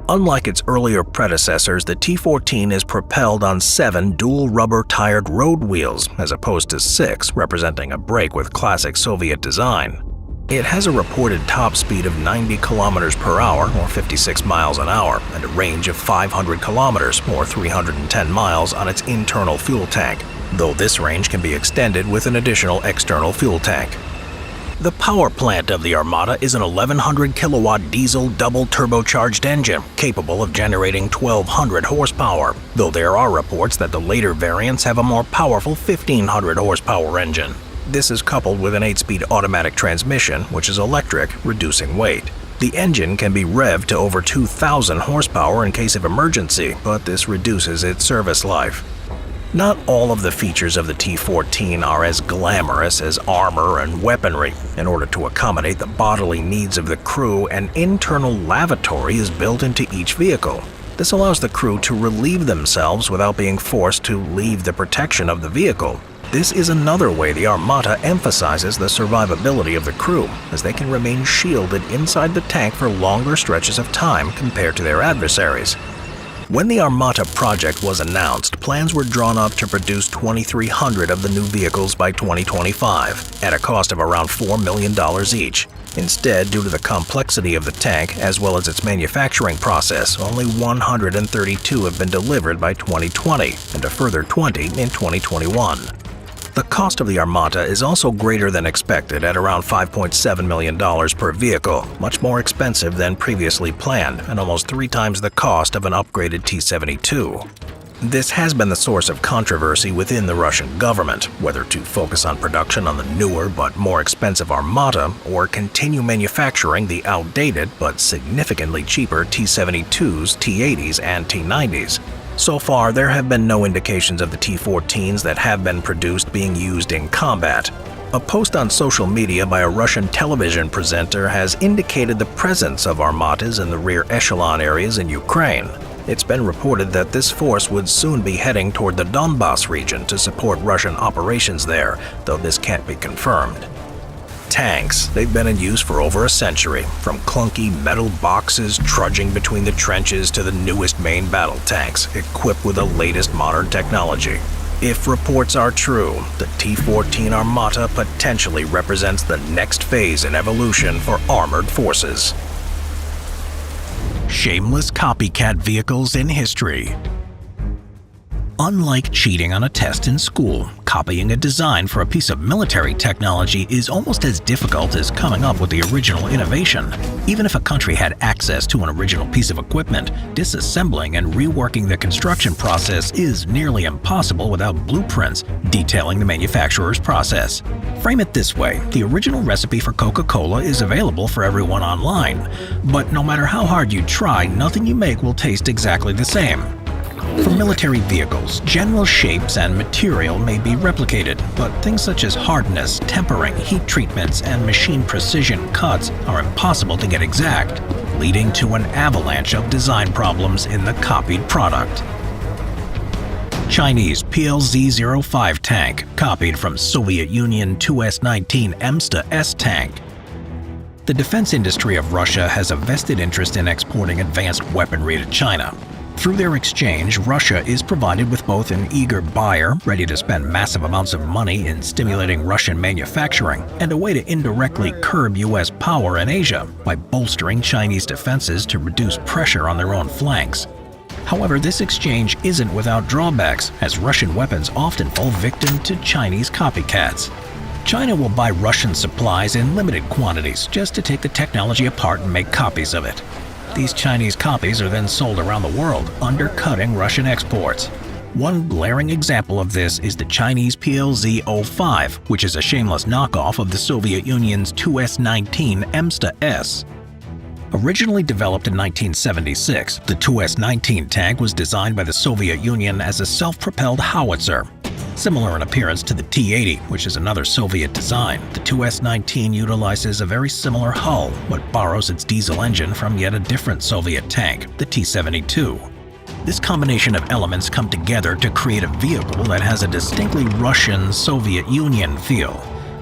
Unlike its earlier predecessors, the T-14 is propelled on 7 dual rubber-tired road wheels, as opposed to 6, representing a brake with classic Soviet design. It has a reported top speed of 90 kilometers per hour, or 56 miles an hour, and a range of 500 kilometers, or 310 miles on its internal fuel tank, though this range can be extended with an additional external fuel tank. The power plant of the Armata is an 1100 kilowatt diesel double turbocharged engine capable of generating 1200 horsepower, though there are reports that the later variants have a more powerful 1500 horsepower engine. This is coupled with an 8-speed automatic transmission, which is electric, reducing weight. The engine can be revved to over 2,000 horsepower in case of emergency, but this reduces its service life. Not all of the features of the T-14 are as glamorous as armor and weaponry. In order to accommodate the bodily needs of the crew, an internal lavatory is built into each vehicle. This allows the crew to relieve themselves without being forced to leave the protection of the vehicle. This is another way the Armata emphasizes the survivability of the crew, as they can remain shielded inside the tank for longer stretches of time compared to their adversaries. When the Armata project was announced, plans were drawn up to produce 2,300 of the new vehicles by 2025, at a cost of around $4 million each. Instead, due to the complexity of the tank as well as its manufacturing process, only 132 have been delivered by 2020, and a further 20 in 2021. The cost of the Armata is also greater than expected at around $5.7 million per vehicle, much more expensive than previously planned and almost 3 times the cost of an upgraded T-72. This has been the source of controversy within the Russian government, whether to focus on production on the newer but more expensive Armata or continue manufacturing the outdated but significantly cheaper T-72s, T-80s, and T-90s. So far, there have been no indications of the T-14s that have been produced being used in combat. A post on social media by a Russian television presenter has indicated the presence of Armatas in the rear echelon areas in Ukraine. It's been reported that this force would soon be heading toward the Donbass region to support Russian operations there, though this can't be confirmed. Tanks. They've been in use for over a century, from clunky metal boxes trudging between the trenches to the newest main battle tanks, equipped with the latest modern technology. If reports are true, the T-14 Armata potentially represents the next phase in evolution for armored forces. Shameless copycat vehicles in history. Unlike cheating on a test in school, copying a design for a piece of military technology is almost as difficult as coming up with the original innovation. Even if a country had access to an original piece of equipment, disassembling and reworking the construction process is nearly impossible without blueprints detailing the manufacturer's process. Frame it this way: the original recipe for Coca-Cola is available for everyone online, but no matter how hard you try, nothing you make will taste exactly the same. For military vehicles, general shapes and material may be replicated, but things such as hardness, tempering, heat treatments, and machine precision cuts are impossible to get exact, leading to an avalanche of design problems in the copied product. Chinese PLZ-05 tank, copied from Soviet Union 2S-19 EMSTA-S tank. The defense industry of Russia has a vested interest in exporting advanced weaponry to China. Through their exchange, Russia is provided with both an eager buyer, ready to spend massive amounts of money in stimulating Russian manufacturing, and a way to indirectly curb U.S. power in Asia by bolstering Chinese defenses to reduce pressure on their own flanks. However, this exchange isn't without drawbacks, as Russian weapons often fall victim to Chinese copycats. China will buy Russian supplies in limited quantities just to take the technology apart and make copies of it. These Chinese copies are then sold around the world, undercutting Russian exports. One glaring example of this is the Chinese PLZ-05, which is a shameless knockoff of the Soviet Union's 2S-19 EMSTA-S. Originally developed in 1976, the 2S-19 tank was designed by the Soviet Union as a self-propelled howitzer. Similar in appearance to the T-80, which is another Soviet design, the 2S-19 utilizes a very similar hull, but borrows its diesel engine from yet a different Soviet tank, the T-72. This combination of elements come together to create a vehicle that has a distinctly Russian Soviet Union feel.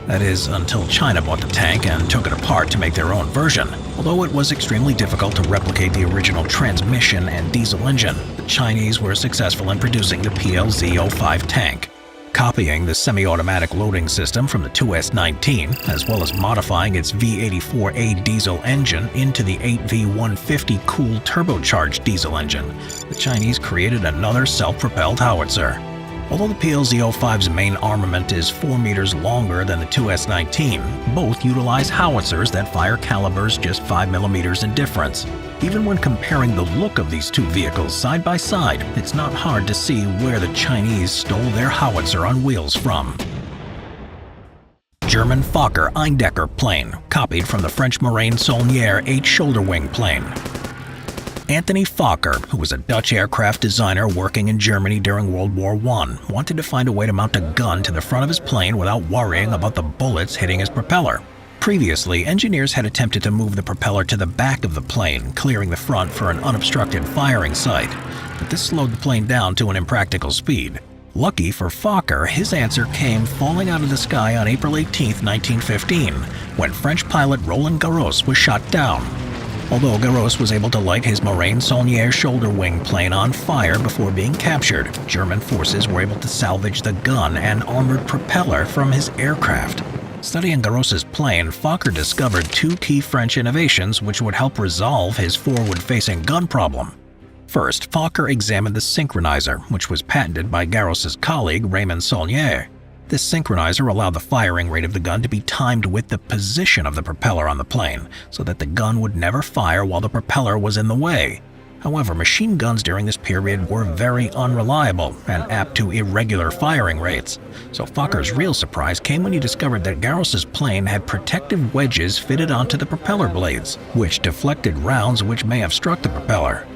That is, until China bought the tank and took it apart to make their own version. Although it was extremely difficult to replicate the original transmission and diesel engine, the Chinese were successful in producing the PLZ-05 tank. Copying the semi-automatic loading system from the 2S-19, as well as modifying its V84A diesel engine into the 8V150 cool turbocharged diesel engine, the Chinese created another self-propelled howitzer. Although the PLZ-05's main armament is 4 meters longer than the 2S-19, both utilize howitzers that fire calibers just 5mm in difference. Even when comparing the look of these two vehicles side by side, it's not hard to see where the Chinese stole their howitzer on wheels from. German Fokker Eindecker plane, copied from the French Marine Saulnier 8 shoulder wing plane. Anthony Fokker, who was a Dutch aircraft designer working in Germany during World War I, wanted to find a way to mount a gun to the front of his plane without worrying about the bullets hitting his propeller. Previously, engineers had attempted to move the propeller to the back of the plane, clearing the front for an unobstructed firing site, but this slowed the plane down to an impractical speed. Lucky for Fokker, his answer came falling out of the sky on April 18, 1915, when French pilot Roland Garros was shot down. Although Garros was able to light his Marine Saulnier shoulder wing plane on fire before being captured, German forces were able to salvage the gun and armored propeller from his aircraft. Studying Garros's plane, Fokker discovered 2 key French innovations which would help resolve his forward-facing gun problem. First, Fokker examined the synchronizer, which was patented by Garros's colleague Raymond Saulnier. This synchronizer allowed the firing rate of the gun to be timed with the position of the propeller on the plane, so that the gun would never fire while the propeller was in the way. However, machine guns during this period were very unreliable and apt to irregular firing rates. So Fokker's real surprise came when he discovered that Garros's plane had protective wedges fitted onto the propeller blades, which deflected rounds which may have struck the propeller.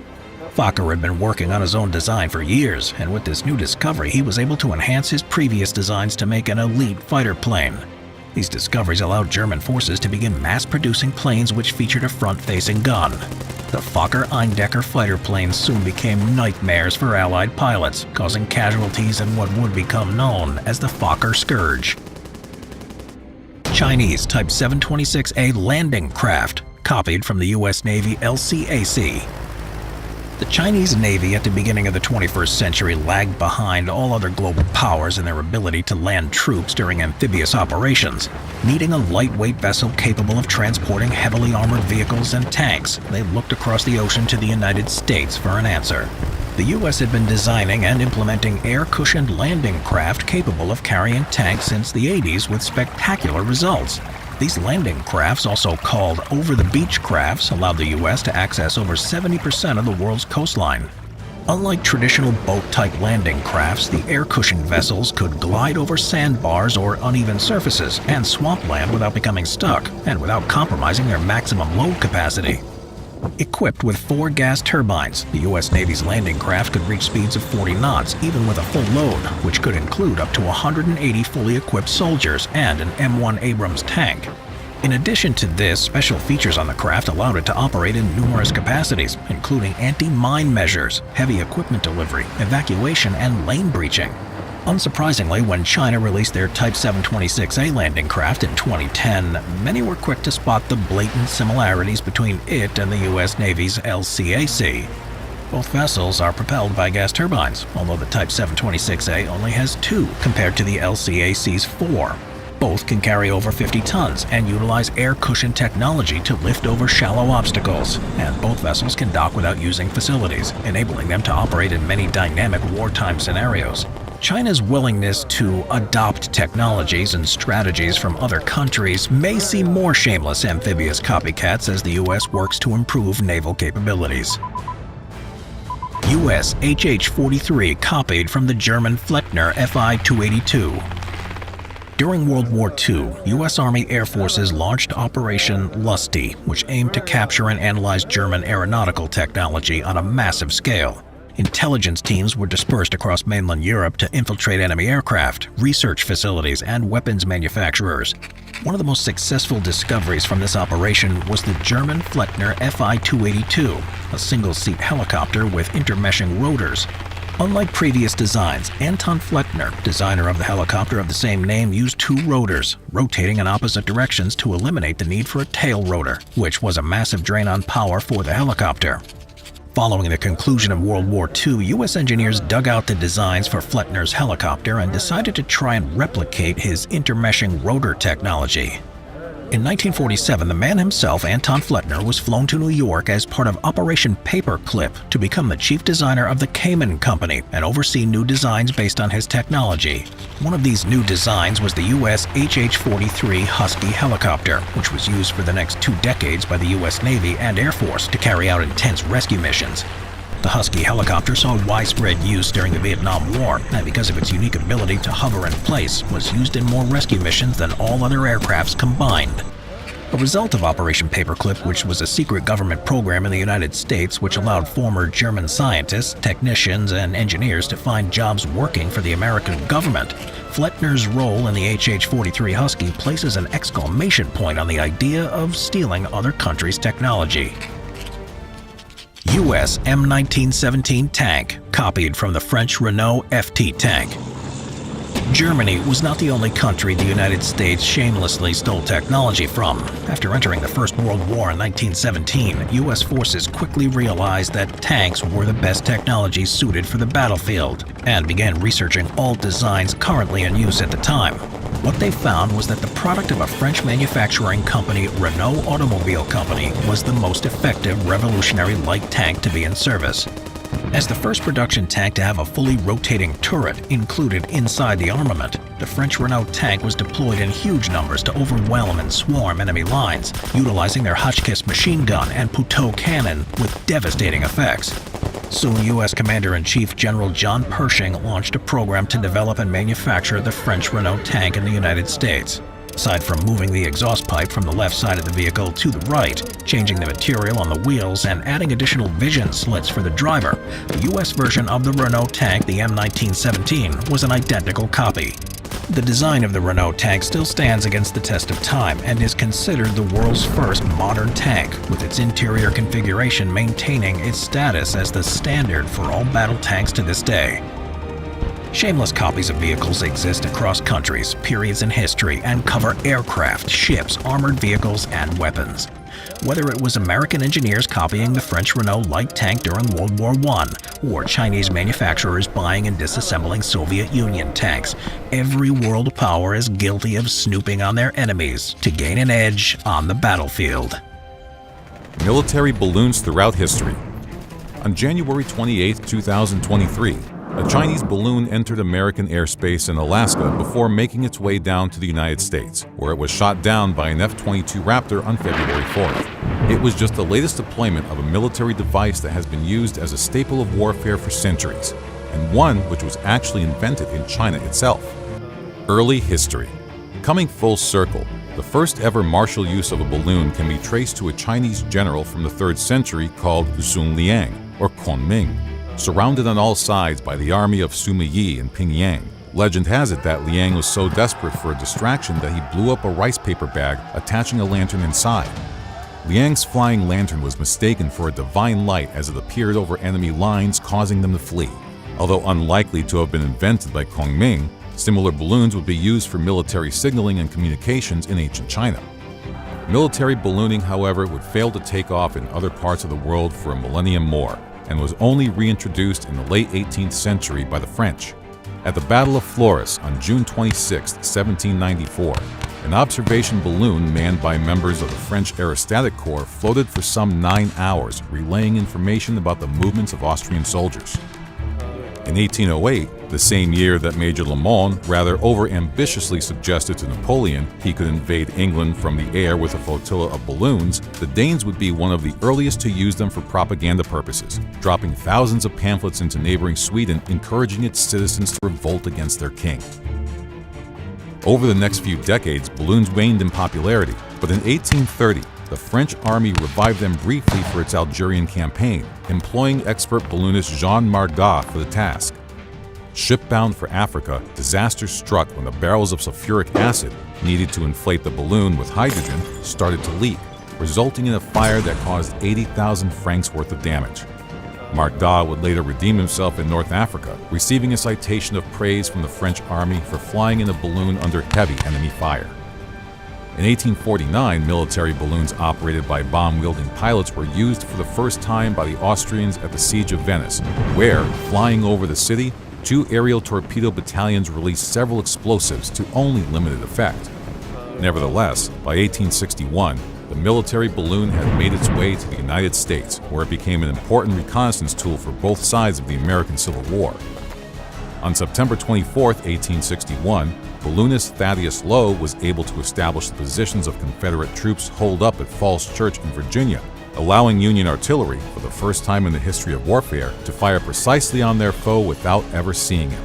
Fokker had been working on his own design for years, and with this new discovery he was able to enhance his previous designs to make an elite fighter plane. These discoveries allowed German forces to begin mass-producing planes which featured a front-facing gun. The Fokker-Eindecker fighter planes soon became nightmares for Allied pilots, causing casualties in what would become known as the Fokker Scourge. Chinese Type 726A landing craft, copied from the U.S. Navy LCAC. The Chinese Navy at the beginning of the 21st century lagged behind all other global powers in their ability to land troops during amphibious operations. Needing a lightweight vessel capable of transporting heavily armored vehicles and tanks, they looked across the ocean to the United States for an answer. The U.S. had been designing and implementing air-cushioned landing craft capable of carrying tanks since the 80s with spectacular results. These landing crafts, also called over-the-beach crafts, allowed the U.S. to access over 70% of the world's coastline. Unlike traditional boat-type landing crafts, the air-cushioned vessels could glide over sandbars or uneven surfaces and swampland without becoming stuck and without compromising their maximum load capacity. Equipped with 4 gas turbines, the U.S. Navy's landing craft could reach speeds of 40 knots, even with a full load, which could include up to 180 fully equipped soldiers and an M1 Abrams tank. In addition to this, special features on the craft allowed it to operate in numerous capacities, including anti-mine measures, heavy equipment delivery, evacuation, and lane breaching. Unsurprisingly, when China released their Type 726A landing craft in 2010, many were quick to spot the blatant similarities between it and the U.S. Navy's LCAC. Both vessels are propelled by gas turbines, although the Type 726A only has 2 compared to the LCAC's 4. Both can carry over 50 tons and utilize air cushion technology to lift over shallow obstacles, and both vessels can dock without using facilities, enabling them to operate in many dynamic wartime scenarios. China's willingness to adopt technologies and strategies from other countries may see more shameless amphibious copycats as the U.S. works to improve naval capabilities. U.S. HH-43 copied from the German Flettner Fi-282. During World War II, U.S. Army Air Forces launched Operation Lusty, which aimed to capture and analyze German aeronautical technology on a massive scale. Intelligence teams were dispersed across mainland Europe to infiltrate enemy aircraft, research facilities, and weapons manufacturers. One of the most successful discoveries from this operation was the German Flettner Fi-282, a single-seat helicopter with intermeshing rotors. Unlike previous designs, Anton Flettner, designer of the helicopter of the same name, used 2 rotors, rotating in opposite directions to eliminate the need for a tail rotor, which was a massive drain on power for the helicopter. Following the conclusion of World War II, U.S. engineers dug out the designs for Flettner's helicopter and decided to try and replicate his intermeshing rotor technology. In 1947, the man himself, Anton Flettner, was flown to New York as part of Operation Paperclip to become the chief designer of the Cayman Company and oversee new designs based on his technology. One of these new designs was the U.S. HH-43 Husky helicopter, which was used for the next 2 decades by the U.S. Navy and Air Force to carry out intense rescue missions. The Husky helicopter saw widespread use during the Vietnam War, and because of its unique ability to hover in place, was used in more rescue missions than all other aircrafts combined. A result of Operation Paperclip, which was a secret government program in the United States which allowed former German scientists, technicians, and engineers to find jobs working for the American government, Flettner's role in the HH-43 Husky places an exclamation point on the idea of stealing other countries' technology. U.S. M1917 tank, copied from the French Renault FT tank. Germany was not the only country the United States shamelessly stole technology from. After entering the First World War in 1917, U.S. forces quickly realized that tanks were the best technology suited for the battlefield, and began researching all designs currently in use at the time. What they found was that the product of a French manufacturing company, Renault Automobile Company, was the most effective revolutionary light tank to be in service. As the first production tank to have a fully rotating turret included inside the armament, the French Renault tank was deployed in huge numbers to overwhelm and swarm enemy lines, utilizing their Hotchkiss machine gun and Puteaux cannon with devastating effects. Soon, U.S. Commander-in-Chief General John Pershing launched a program to develop and manufacture the French Renault tank in the United States. Aside from moving the exhaust pipe from the left side of the vehicle to the right, changing the material on the wheels, and adding additional vision slits for the driver, the U.S. version of the Renault tank, the M1917, was an identical copy. The design of the Renault tank still stands against the test of time and is considered the world's first modern tank, with its interior configuration maintaining its status as the standard for all battle tanks to this day. Shameless copies of vehicles exist across countries, periods in history, and cover aircraft, ships, armored vehicles, and weapons. Whether it was American engineers copying the French Renault light tank during World War I, or Chinese manufacturers buying and disassembling Soviet Union tanks, every world power is guilty of snooping on their enemies to gain an edge on the battlefield. Military balloons throughout history. On January 28, 2023, a Chinese balloon entered American airspace in Alaska before making its way down to the United States, where it was shot down by an F-22 Raptor on February 4th. It was just the latest deployment of a military device that has been used as a staple of warfare for centuries, and one which was actually invented in China itself. Early history. Coming full circle, the first ever martial use of a balloon can be traced to a Chinese general from the 3rd century called Sun Liang, or Kunming. Surrounded on all sides by the army of Sima Yi in Pingyang, legend has it that Liang was so desperate for a distraction that he blew up a rice paper bag, attaching a lantern inside. Liang's flying lantern was mistaken for a divine light as it appeared over enemy lines, causing them to flee. Although unlikely to have been invented by Kunming, similar balloons would be used for military signaling and communications in ancient China. Military ballooning, however, would fail to take off in other parts of the world for a millennium more, and was only reintroduced in the late 18th century by the French. At the Battle of Flores on June 26, 1794, an observation balloon manned by members of the French Aerostatic Corps floated for some 9 hours, relaying information about the movements of Austrian soldiers. In 1808, the same year that Major Lamont rather over-ambitiously suggested to Napoleon he could invade England from the air with a flotilla of balloons, the Danes would be one of the earliest to use them for propaganda purposes, dropping thousands of pamphlets into neighboring Sweden encouraging its citizens to revolt against their king. Over the next few decades, balloons waned in popularity, but in 1830, the French army revived them briefly for its Algerian campaign, employing expert balloonist Jean Margat for the task. Shipbound for Africa, disaster struck when the barrels of sulfuric acid needed to inflate the balloon with hydrogen started to leak, resulting in a fire that caused 80,000 francs worth of damage. Margat would later redeem himself in North Africa, receiving a citation of praise from the French army for flying in a balloon under heavy enemy fire. In 1849, military balloons operated by bomb-wielding pilots were used for the first time by the Austrians at the Siege of Venice, where, flying over the city, 2 aerial torpedo battalions released several explosives to only limited effect. Nevertheless, by 1861, the military balloon had made its way to the United States, where it became an important reconnaissance tool for both sides of the American Civil War. On September 24, 1861, balloonist Thaddeus Lowe was able to establish the positions of Confederate troops holed up at Falls Church in Virginia, allowing Union artillery, for the first time in the history of warfare, to fire precisely on their foe without ever seeing him.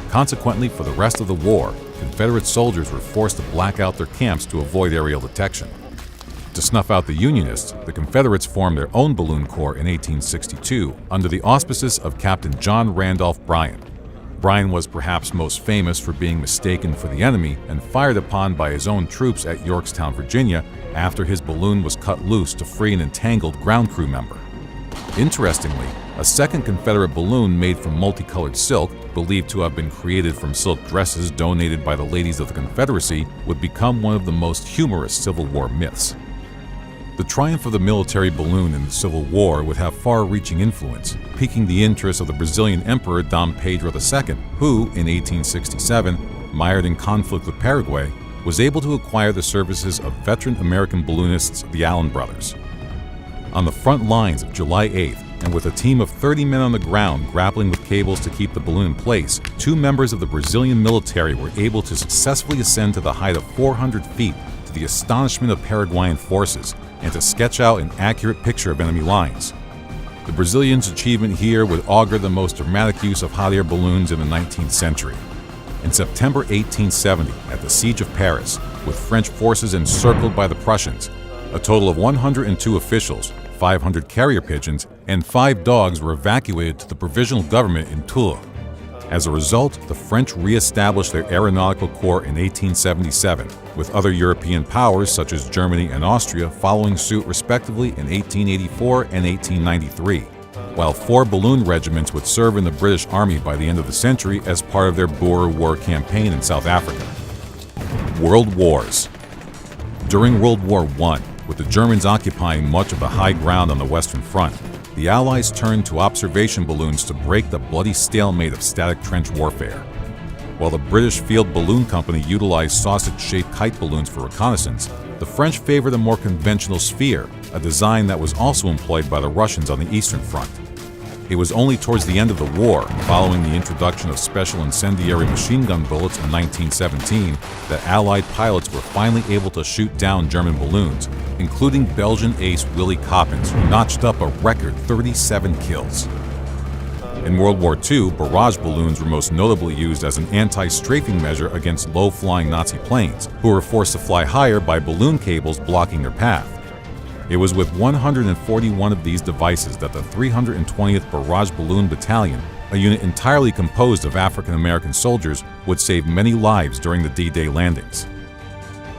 Consequently, for the rest of the war, Confederate soldiers were forced to black out their camps to avoid aerial detection. To snuff out the Unionists, the Confederates formed their own balloon corps in 1862 under the auspices of Captain John Randolph Bryan. Bryan was perhaps most famous for being mistaken for the enemy and fired upon by his own troops at Yorktown, Virginia, after his balloon was cut loose to free an entangled ground crew member. Interestingly, a second Confederate balloon made from multicolored silk, believed to have been created from silk dresses donated by the ladies of the Confederacy, would become one of the most humorous Civil War myths. The triumph of the military balloon in the Civil War would have far-reaching influence, piquing the interest of the Brazilian Emperor Dom Pedro II, who, in 1867, mired in conflict with Paraguay, was able to acquire the services of veteran American balloonists, the Allen brothers. On the front lines of July 8th, and with a team of 30 men on the ground grappling with cables to keep the balloon in place, 2 members of the Brazilian military were able to successfully ascend to the height of 400 feet to the astonishment of Paraguayan forces, and to sketch out an accurate picture of enemy lines. The Brazilians' achievement here would augur the most dramatic use of hot air balloons in the 19th century. In September 1870, at the Siege of Paris, with French forces encircled by the Prussians, a total of 102 officials, 500 carrier pigeons, and 5 dogs were evacuated to the provisional government in Tours. As a result, the French re-established their aeronautical corps in 1877, with other European powers such as Germany and Austria following suit respectively in 1884 and 1893, while 4 balloon regiments would serve in the British Army by the end of the century as part of their Boer War campaign in South Africa. World Wars. During World War I, with the Germans occupying much of the high ground on the Western Front, the Allies turned to observation balloons to break the bloody stalemate of static trench warfare. While the British Field Balloon Company utilized sausage-shaped kite balloons for reconnaissance, the French favored a more conventional sphere, a design that was also employed by the Russians on the Eastern Front. It was only towards the end of the war, following the introduction of special incendiary machine gun bullets in 1917, that Allied pilots were finally able to shoot down German balloons, including Belgian ace Willy Coppens, who notched up a record 37 kills. In World War II, barrage balloons were most notably used as an anti-strafing measure against low-flying Nazi planes, who were forced to fly higher by balloon cables blocking their path. It was with 141 of these devices that the 320th Barrage Balloon Battalion, a unit entirely composed of African-American soldiers, would save many lives during the D-Day landings.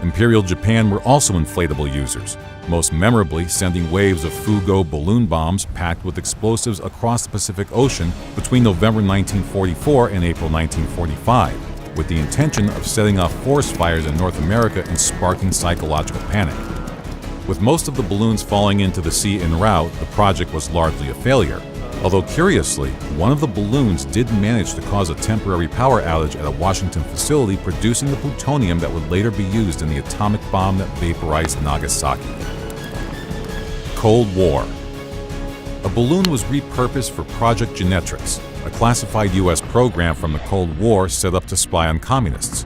Imperial Japan were also inflatable users, most memorably sending waves of Fugo balloon bombs packed with explosives across the Pacific Ocean between November 1944 and April 1945, with the intention of setting off forest fires in North America and sparking psychological panic. With most of the balloons falling into the sea en route, the project was largely a failure, although curiously, one of the balloons did manage to cause a temporary power outage at a Washington facility producing the plutonium that would later be used in the atomic bomb that vaporized Nagasaki. Cold War. A balloon was repurposed for Project Genetrix, a classified U.S. program from the Cold War set up to spy on communists.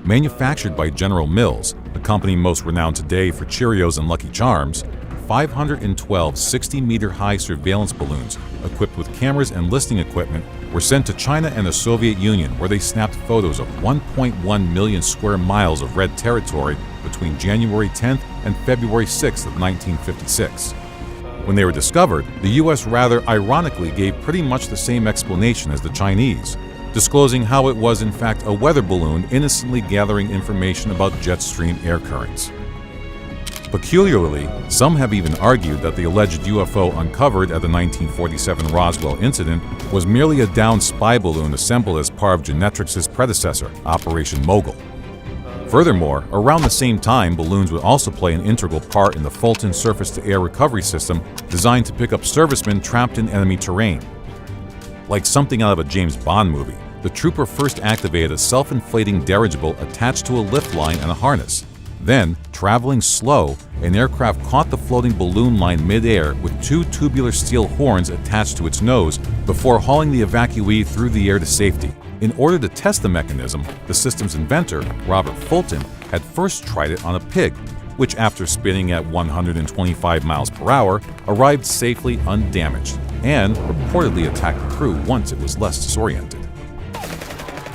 Manufactured by General Mills, the company most renowned today for Cheerios and Lucky Charms, 512 60-meter-high surveillance balloons, equipped with cameras and listening equipment, were sent to China and the Soviet Union, where they snapped photos of 1.1 million square miles of red territory between January 10th and February 6th of 1956. When they were discovered, the U.S. rather ironically gave pretty much the same explanation as the Chinese, disclosing how it was in fact a weather balloon innocently gathering information about jet stream air currents. Peculiarly, some have even argued that the alleged UFO uncovered at the 1947 Roswell incident was merely a downed spy balloon assembled as part of Genetrix's predecessor, Operation Mogul. Furthermore, around the same time, balloons would also play an integral part in the Fulton surface-to-air recovery system designed to pick up servicemen trapped in enemy terrain. Like something out of a James Bond movie, the trooper first activated a self-inflating dirigible attached to a lift line and a harness. Then, traveling slow, an aircraft caught the floating balloon line mid-air with 2 tubular steel horns attached to its nose before hauling the evacuee through the air to safety. In order to test the mechanism, the system's inventor, Robert Fulton, had first tried it on a pig, which after spinning at 125 miles per hour, arrived safely undamaged and reportedly attacked the crew once it was less disoriented.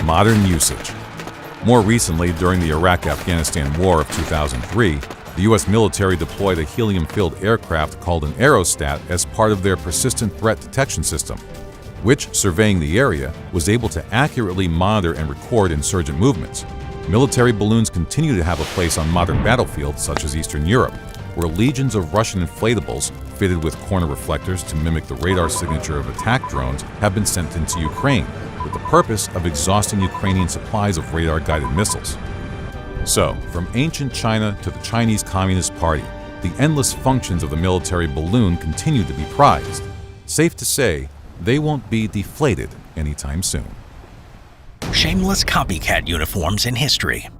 Modern usage. More recently, during the Iraq-Afghanistan War of 2003, the U.S. military deployed a helium-filled aircraft called an aerostat as part of their persistent threat detection system, which, surveying the area, was able to accurately monitor and record insurgent movements. Military balloons continue to have a place on modern battlefields such as Eastern Europe, where legions of Russian inflatables, fitted with corner reflectors to mimic the radar signature of attack drones, have been sent into Ukraine, with the purpose of exhausting Ukrainian supplies of radar-guided missiles. So, from ancient China to the Chinese Communist Party, the endless functions of the military balloon continue to be prized. Safe to say, they won't be deflated anytime soon. Shameless copycat uniforms in history.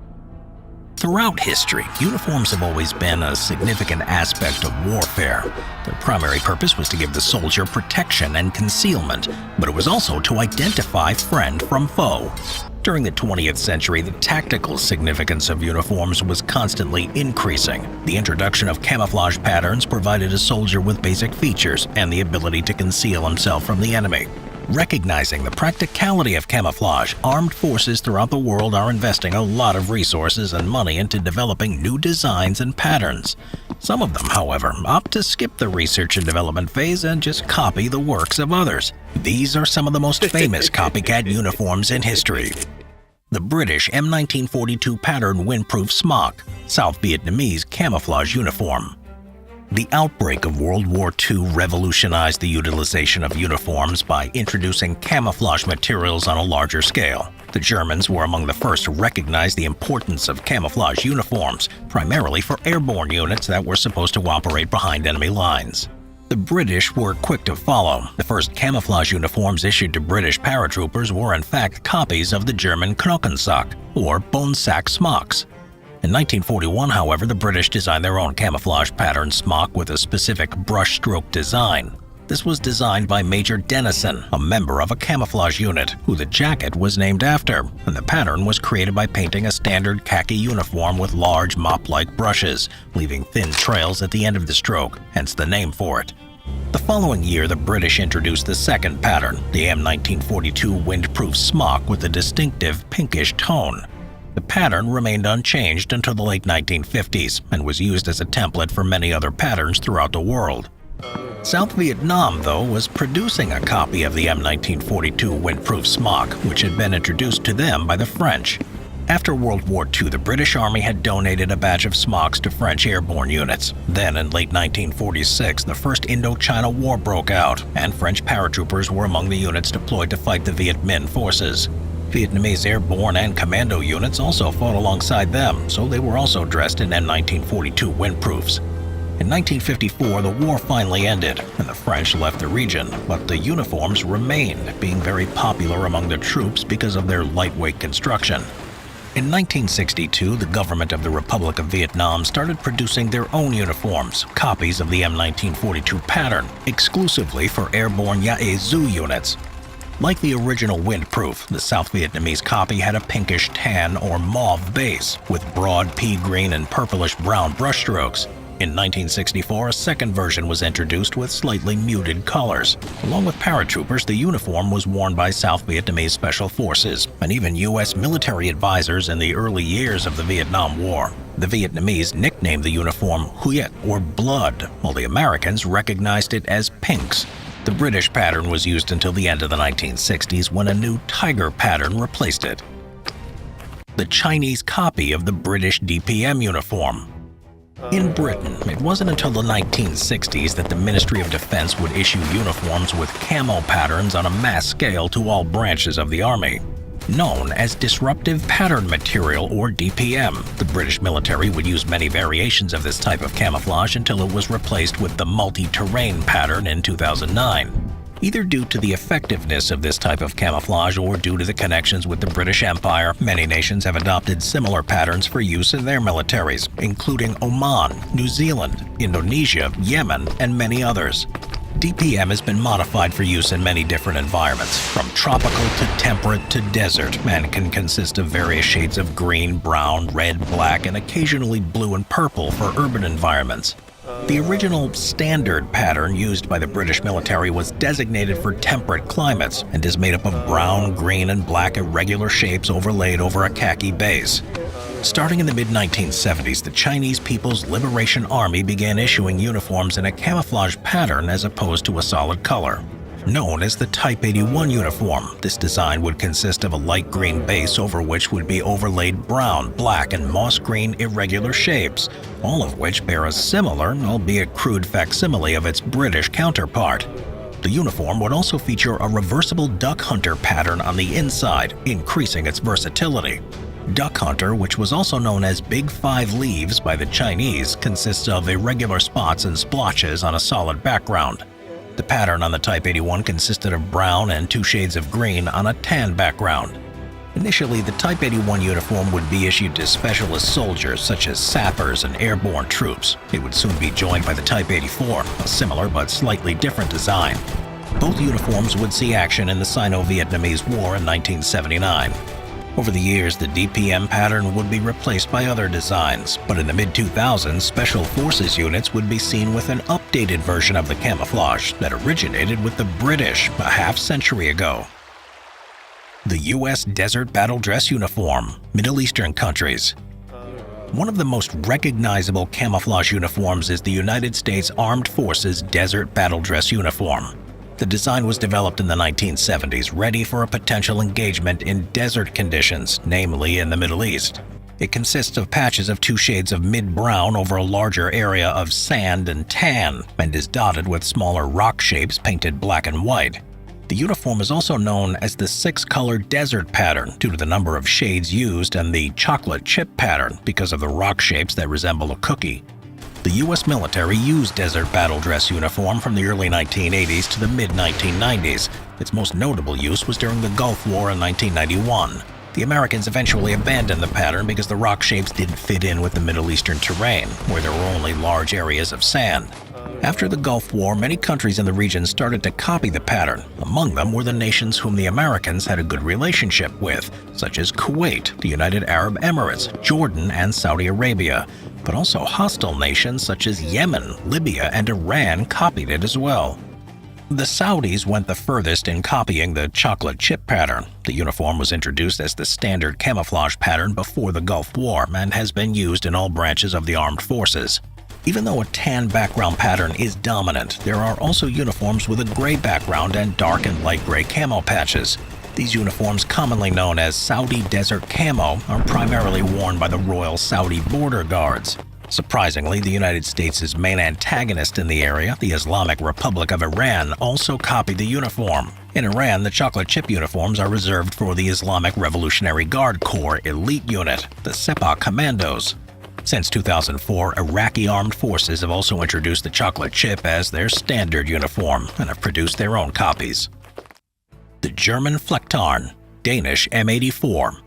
Throughout history, uniforms have always been a significant aspect of warfare. Their primary purpose was to give the soldier protection and concealment, but it was also to identify friend from foe. During the 20th century, the tactical significance of uniforms was constantly increasing. The introduction of camouflage patterns provided a soldier with basic features and the ability to conceal himself from the enemy. Recognizing the practicality of camouflage, armed forces throughout the world are investing a lot of resources and money into developing new designs and patterns. Some of them, however, opt to skip the research and development phase and just copy the works of others. These are some of the most famous copycat uniforms in history. The British M1942 pattern windproof smock, South Vietnamese camouflage uniform. The outbreak of World War II revolutionized the utilization of uniforms by introducing camouflage materials on a larger scale. The Germans were among the first to recognize the importance of camouflage uniforms, primarily for airborne units that were supposed to operate behind enemy lines. The British were quick to follow. The first camouflage uniforms issued to British paratroopers were in fact copies of the German Knochensack, or bone sack smocks. In 1941, however, the British designed their own camouflage pattern smock with a specific brushstroke design. This was designed by Major Dennison, a member of a camouflage unit, who the jacket was named after, and the pattern was created by painting a standard khaki uniform with large mop-like brushes, leaving thin trails at the end of the stroke, hence the name for it. The following year, the British introduced the second pattern, the M1942 windproof smock with a distinctive pinkish tone. The pattern remained unchanged until the late 1950s and was used as a template for many other patterns throughout the world. South Vietnam, though, was producing a copy of the M1942 windproof smock, which had been introduced to them by the French. After World War II, the British Army had donated a batch of smocks to French airborne units. Then, in late 1946, the First Indochina War broke out, and French paratroopers were among the units deployed to fight the Viet Minh forces. Vietnamese airborne and commando units also fought alongside them, so they were also dressed in M1942 windproofs. In 1954, the war finally ended, and the French left the region, but the uniforms remained, being very popular among the troops because of their lightweight construction. In 1962, the government of the Republic of Vietnam started producing their own uniforms, copies of the M1942 pattern, exclusively for airborne Yae Zu units. Like the original windproof, the South Vietnamese copy had a pinkish tan or mauve base, with broad pea green and purplish brown brushstrokes. In 1964, a second version was introduced with slightly muted colors. Along with paratroopers, the uniform was worn by South Vietnamese Special Forces, and even U.S. military advisors in the early years of the Vietnam War. The Vietnamese nicknamed the uniform Huyet, or blood, while the Americans recognized it as pinks. The British pattern was used until the end of the 1960s when a new tiger pattern replaced it. The Chinese copy of the British DPM uniform. In Britain, it wasn't until the 1960s that the Ministry of Defense would issue uniforms with camo patterns on a mass scale to all branches of the Army. Known as Disruptive Pattern Material, or DPM, the British military would use many variations of this type of camouflage until it was replaced with the multi-terrain pattern in 2009. Either due to the effectiveness of this type of camouflage or due to the connections with the British Empire, many nations have adopted similar patterns for use in their militaries, including Oman, New Zealand, Indonesia, Yemen, and many others. DPM has been modified for use in many different environments, from tropical to temperate to desert, and can consist of various shades of green, brown, red, black, and occasionally blue and purple for urban environments. The original standard pattern used by the British military was designated for temperate climates and is made up of brown, green, and black irregular shapes overlaid over a khaki base. Starting in the mid-1970s, the Chinese People's Liberation Army began issuing uniforms in a camouflage pattern as opposed to a solid color. Known as the Type 81 uniform, this design would consist of a light green base over which would be overlaid brown, black, and moss green irregular shapes, all of which bear a similar, albeit crude facsimile of its British counterpart. The uniform would also feature a reversible duck hunter pattern on the inside, increasing its versatility. Duck hunter, which was also known as Big Five Leaves by the Chinese, consists of irregular spots and splotches on a solid background. The pattern on the Type 81 consisted of brown and 2 shades of green on a tan background. Initially, the Type 81 uniform would be issued to specialist soldiers such as sappers and airborne troops. It would soon be joined by the Type 84, a similar but slightly different design. Both uniforms would see action in the Sino-Vietnamese War in 1979. Over the years, the DPM pattern would be replaced by other designs, but in the mid-2000s, Special Forces units would be seen with an updated version of the camouflage that originated with the British a half-century ago. The U.S. Desert Battle Dress Uniform, Middle Eastern countries. One of the most recognizable camouflage uniforms is the United States Armed Forces Desert Battle Dress Uniform. The design was developed in the 1970s, ready for a potential engagement in desert conditions, namely in the Middle East. It consists of patches of 2 shades of mid-brown over a larger area of sand and tan, and is dotted with smaller rock shapes painted black and white. The uniform is also known as the 6-color desert pattern due to the number of shades used, and the chocolate chip pattern because of the rock shapes that resemble a cookie. The U.S. military used desert battle dress uniform from the early 1980s to the mid-1990s. Its most notable use was during the Gulf War in 1991. The Americans eventually abandoned the pattern because the rock shapes didn't fit in with the Middle Eastern terrain, where there were only large areas of sand. After the Gulf War, many countries in the region started to copy the pattern. Among them were the nations whom the Americans had a good relationship with, such as Kuwait, the United Arab Emirates, Jordan, and Saudi Arabia. But also hostile nations such as Yemen, Libya, and Iran copied it as well. The Saudis went the furthest in copying the chocolate chip pattern. The uniform was introduced as the standard camouflage pattern before the Gulf War and has been used in all branches of the armed forces. Even though a tan background pattern is dominant, there are also uniforms with a gray background and dark and light gray camo patches. These uniforms, commonly known as Saudi Desert Camo, are primarily worn by the Royal Saudi Border Guards. Surprisingly, the United States' main antagonist in the area, the Islamic Republic of Iran, also copied the uniform. In Iran, the chocolate chip uniforms are reserved for the Islamic Revolutionary Guard Corps elite unit, the Sepah Commandos. Since 2004, Iraqi armed forces have also introduced the chocolate chip as their standard uniform and have produced their own copies. The German Flektarn, Danish M84.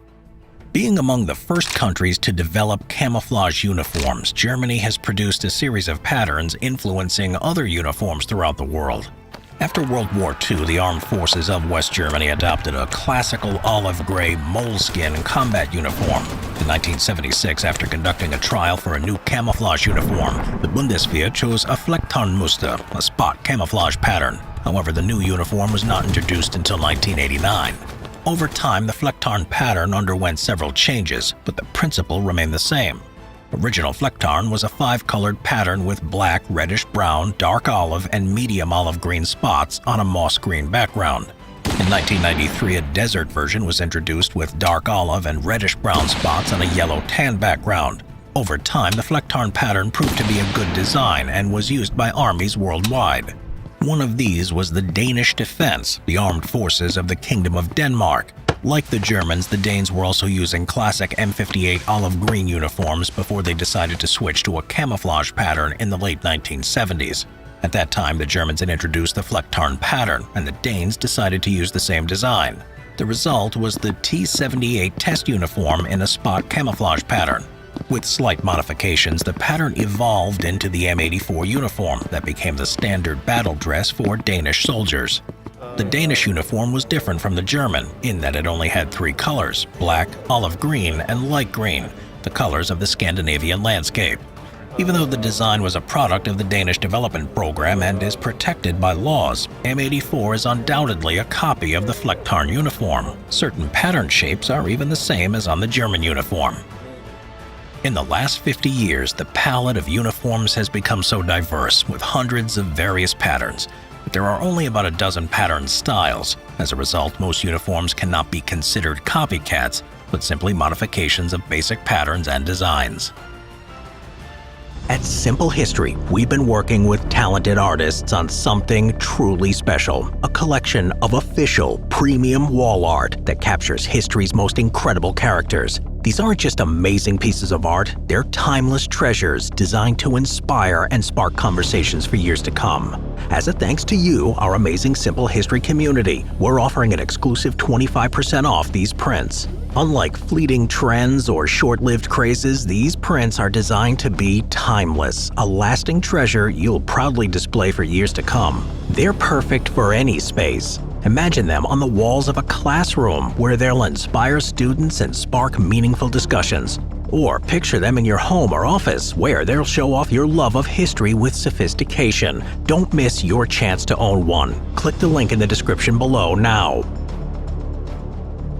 Being among the first countries to develop camouflage uniforms, Germany has produced a series of patterns influencing other uniforms throughout the world. After World War II, the armed forces of West Germany adopted a classical olive gray moleskin combat uniform. In 1976, after conducting a trial for a new camouflage uniform, the Bundeswehr chose a Flektarnmuster, a spot camouflage pattern. However, the new uniform was not introduced until 1989. Over time, the Flektarn pattern underwent several changes, but the principle remained the same. Original Flektarn was a 5-colored pattern with black, reddish-brown, dark olive, and medium olive green spots on a moss green background. In 1993, a desert version was introduced with dark olive and reddish-brown spots on a yellow-tan background. Over time, the Flektarn pattern proved to be a good design and was used by armies worldwide. One of these was the Danish Defense, the armed forces of the Kingdom of Denmark. Like the Germans, the Danes were also using classic M58 olive green uniforms before they decided to switch to a camouflage pattern in the late 1970s. At that time, the Germans had introduced the Flektarn pattern, and the Danes decided to use the same design. The result was the T-78 test uniform in a spot camouflage pattern. With slight modifications, the pattern evolved into the M84 uniform that became the standard battle dress for Danish soldiers. The Danish uniform was different from the German in that it only had 3 colors: black, olive green, and light green, the colors of the Scandinavian landscape. Even though the design was a product of the Danish development program and is protected by laws, M84 is undoubtedly a copy of the Flektarn uniform. Certain pattern shapes are even the same as on the German uniform. In the last 50 years, the palette of uniforms has become so diverse, with hundreds of various patterns. But there are only about a dozen pattern styles. As a result, most uniforms cannot be considered copycats, but simply modifications of basic patterns and designs. At Simple History, we've been working with talented artists on something truly special, a collection of official, premium wall art that captures history's most incredible characters. These aren't just amazing pieces of art, they're timeless treasures designed to inspire and spark conversations for years to come. As a thanks to you, our amazing Simple History community, we're offering an exclusive 25% off these prints. Unlike fleeting trends or short-lived crazes, these prints are designed to be timeless, a lasting treasure you'll proudly display for years to come. They're perfect for any space. Imagine them on the walls of a classroom where they'll inspire students and spark meaningful discussions. Or picture them in your home or office where they'll show off your love of history with sophistication. Don't miss your chance to own one. Click the link in the description below now.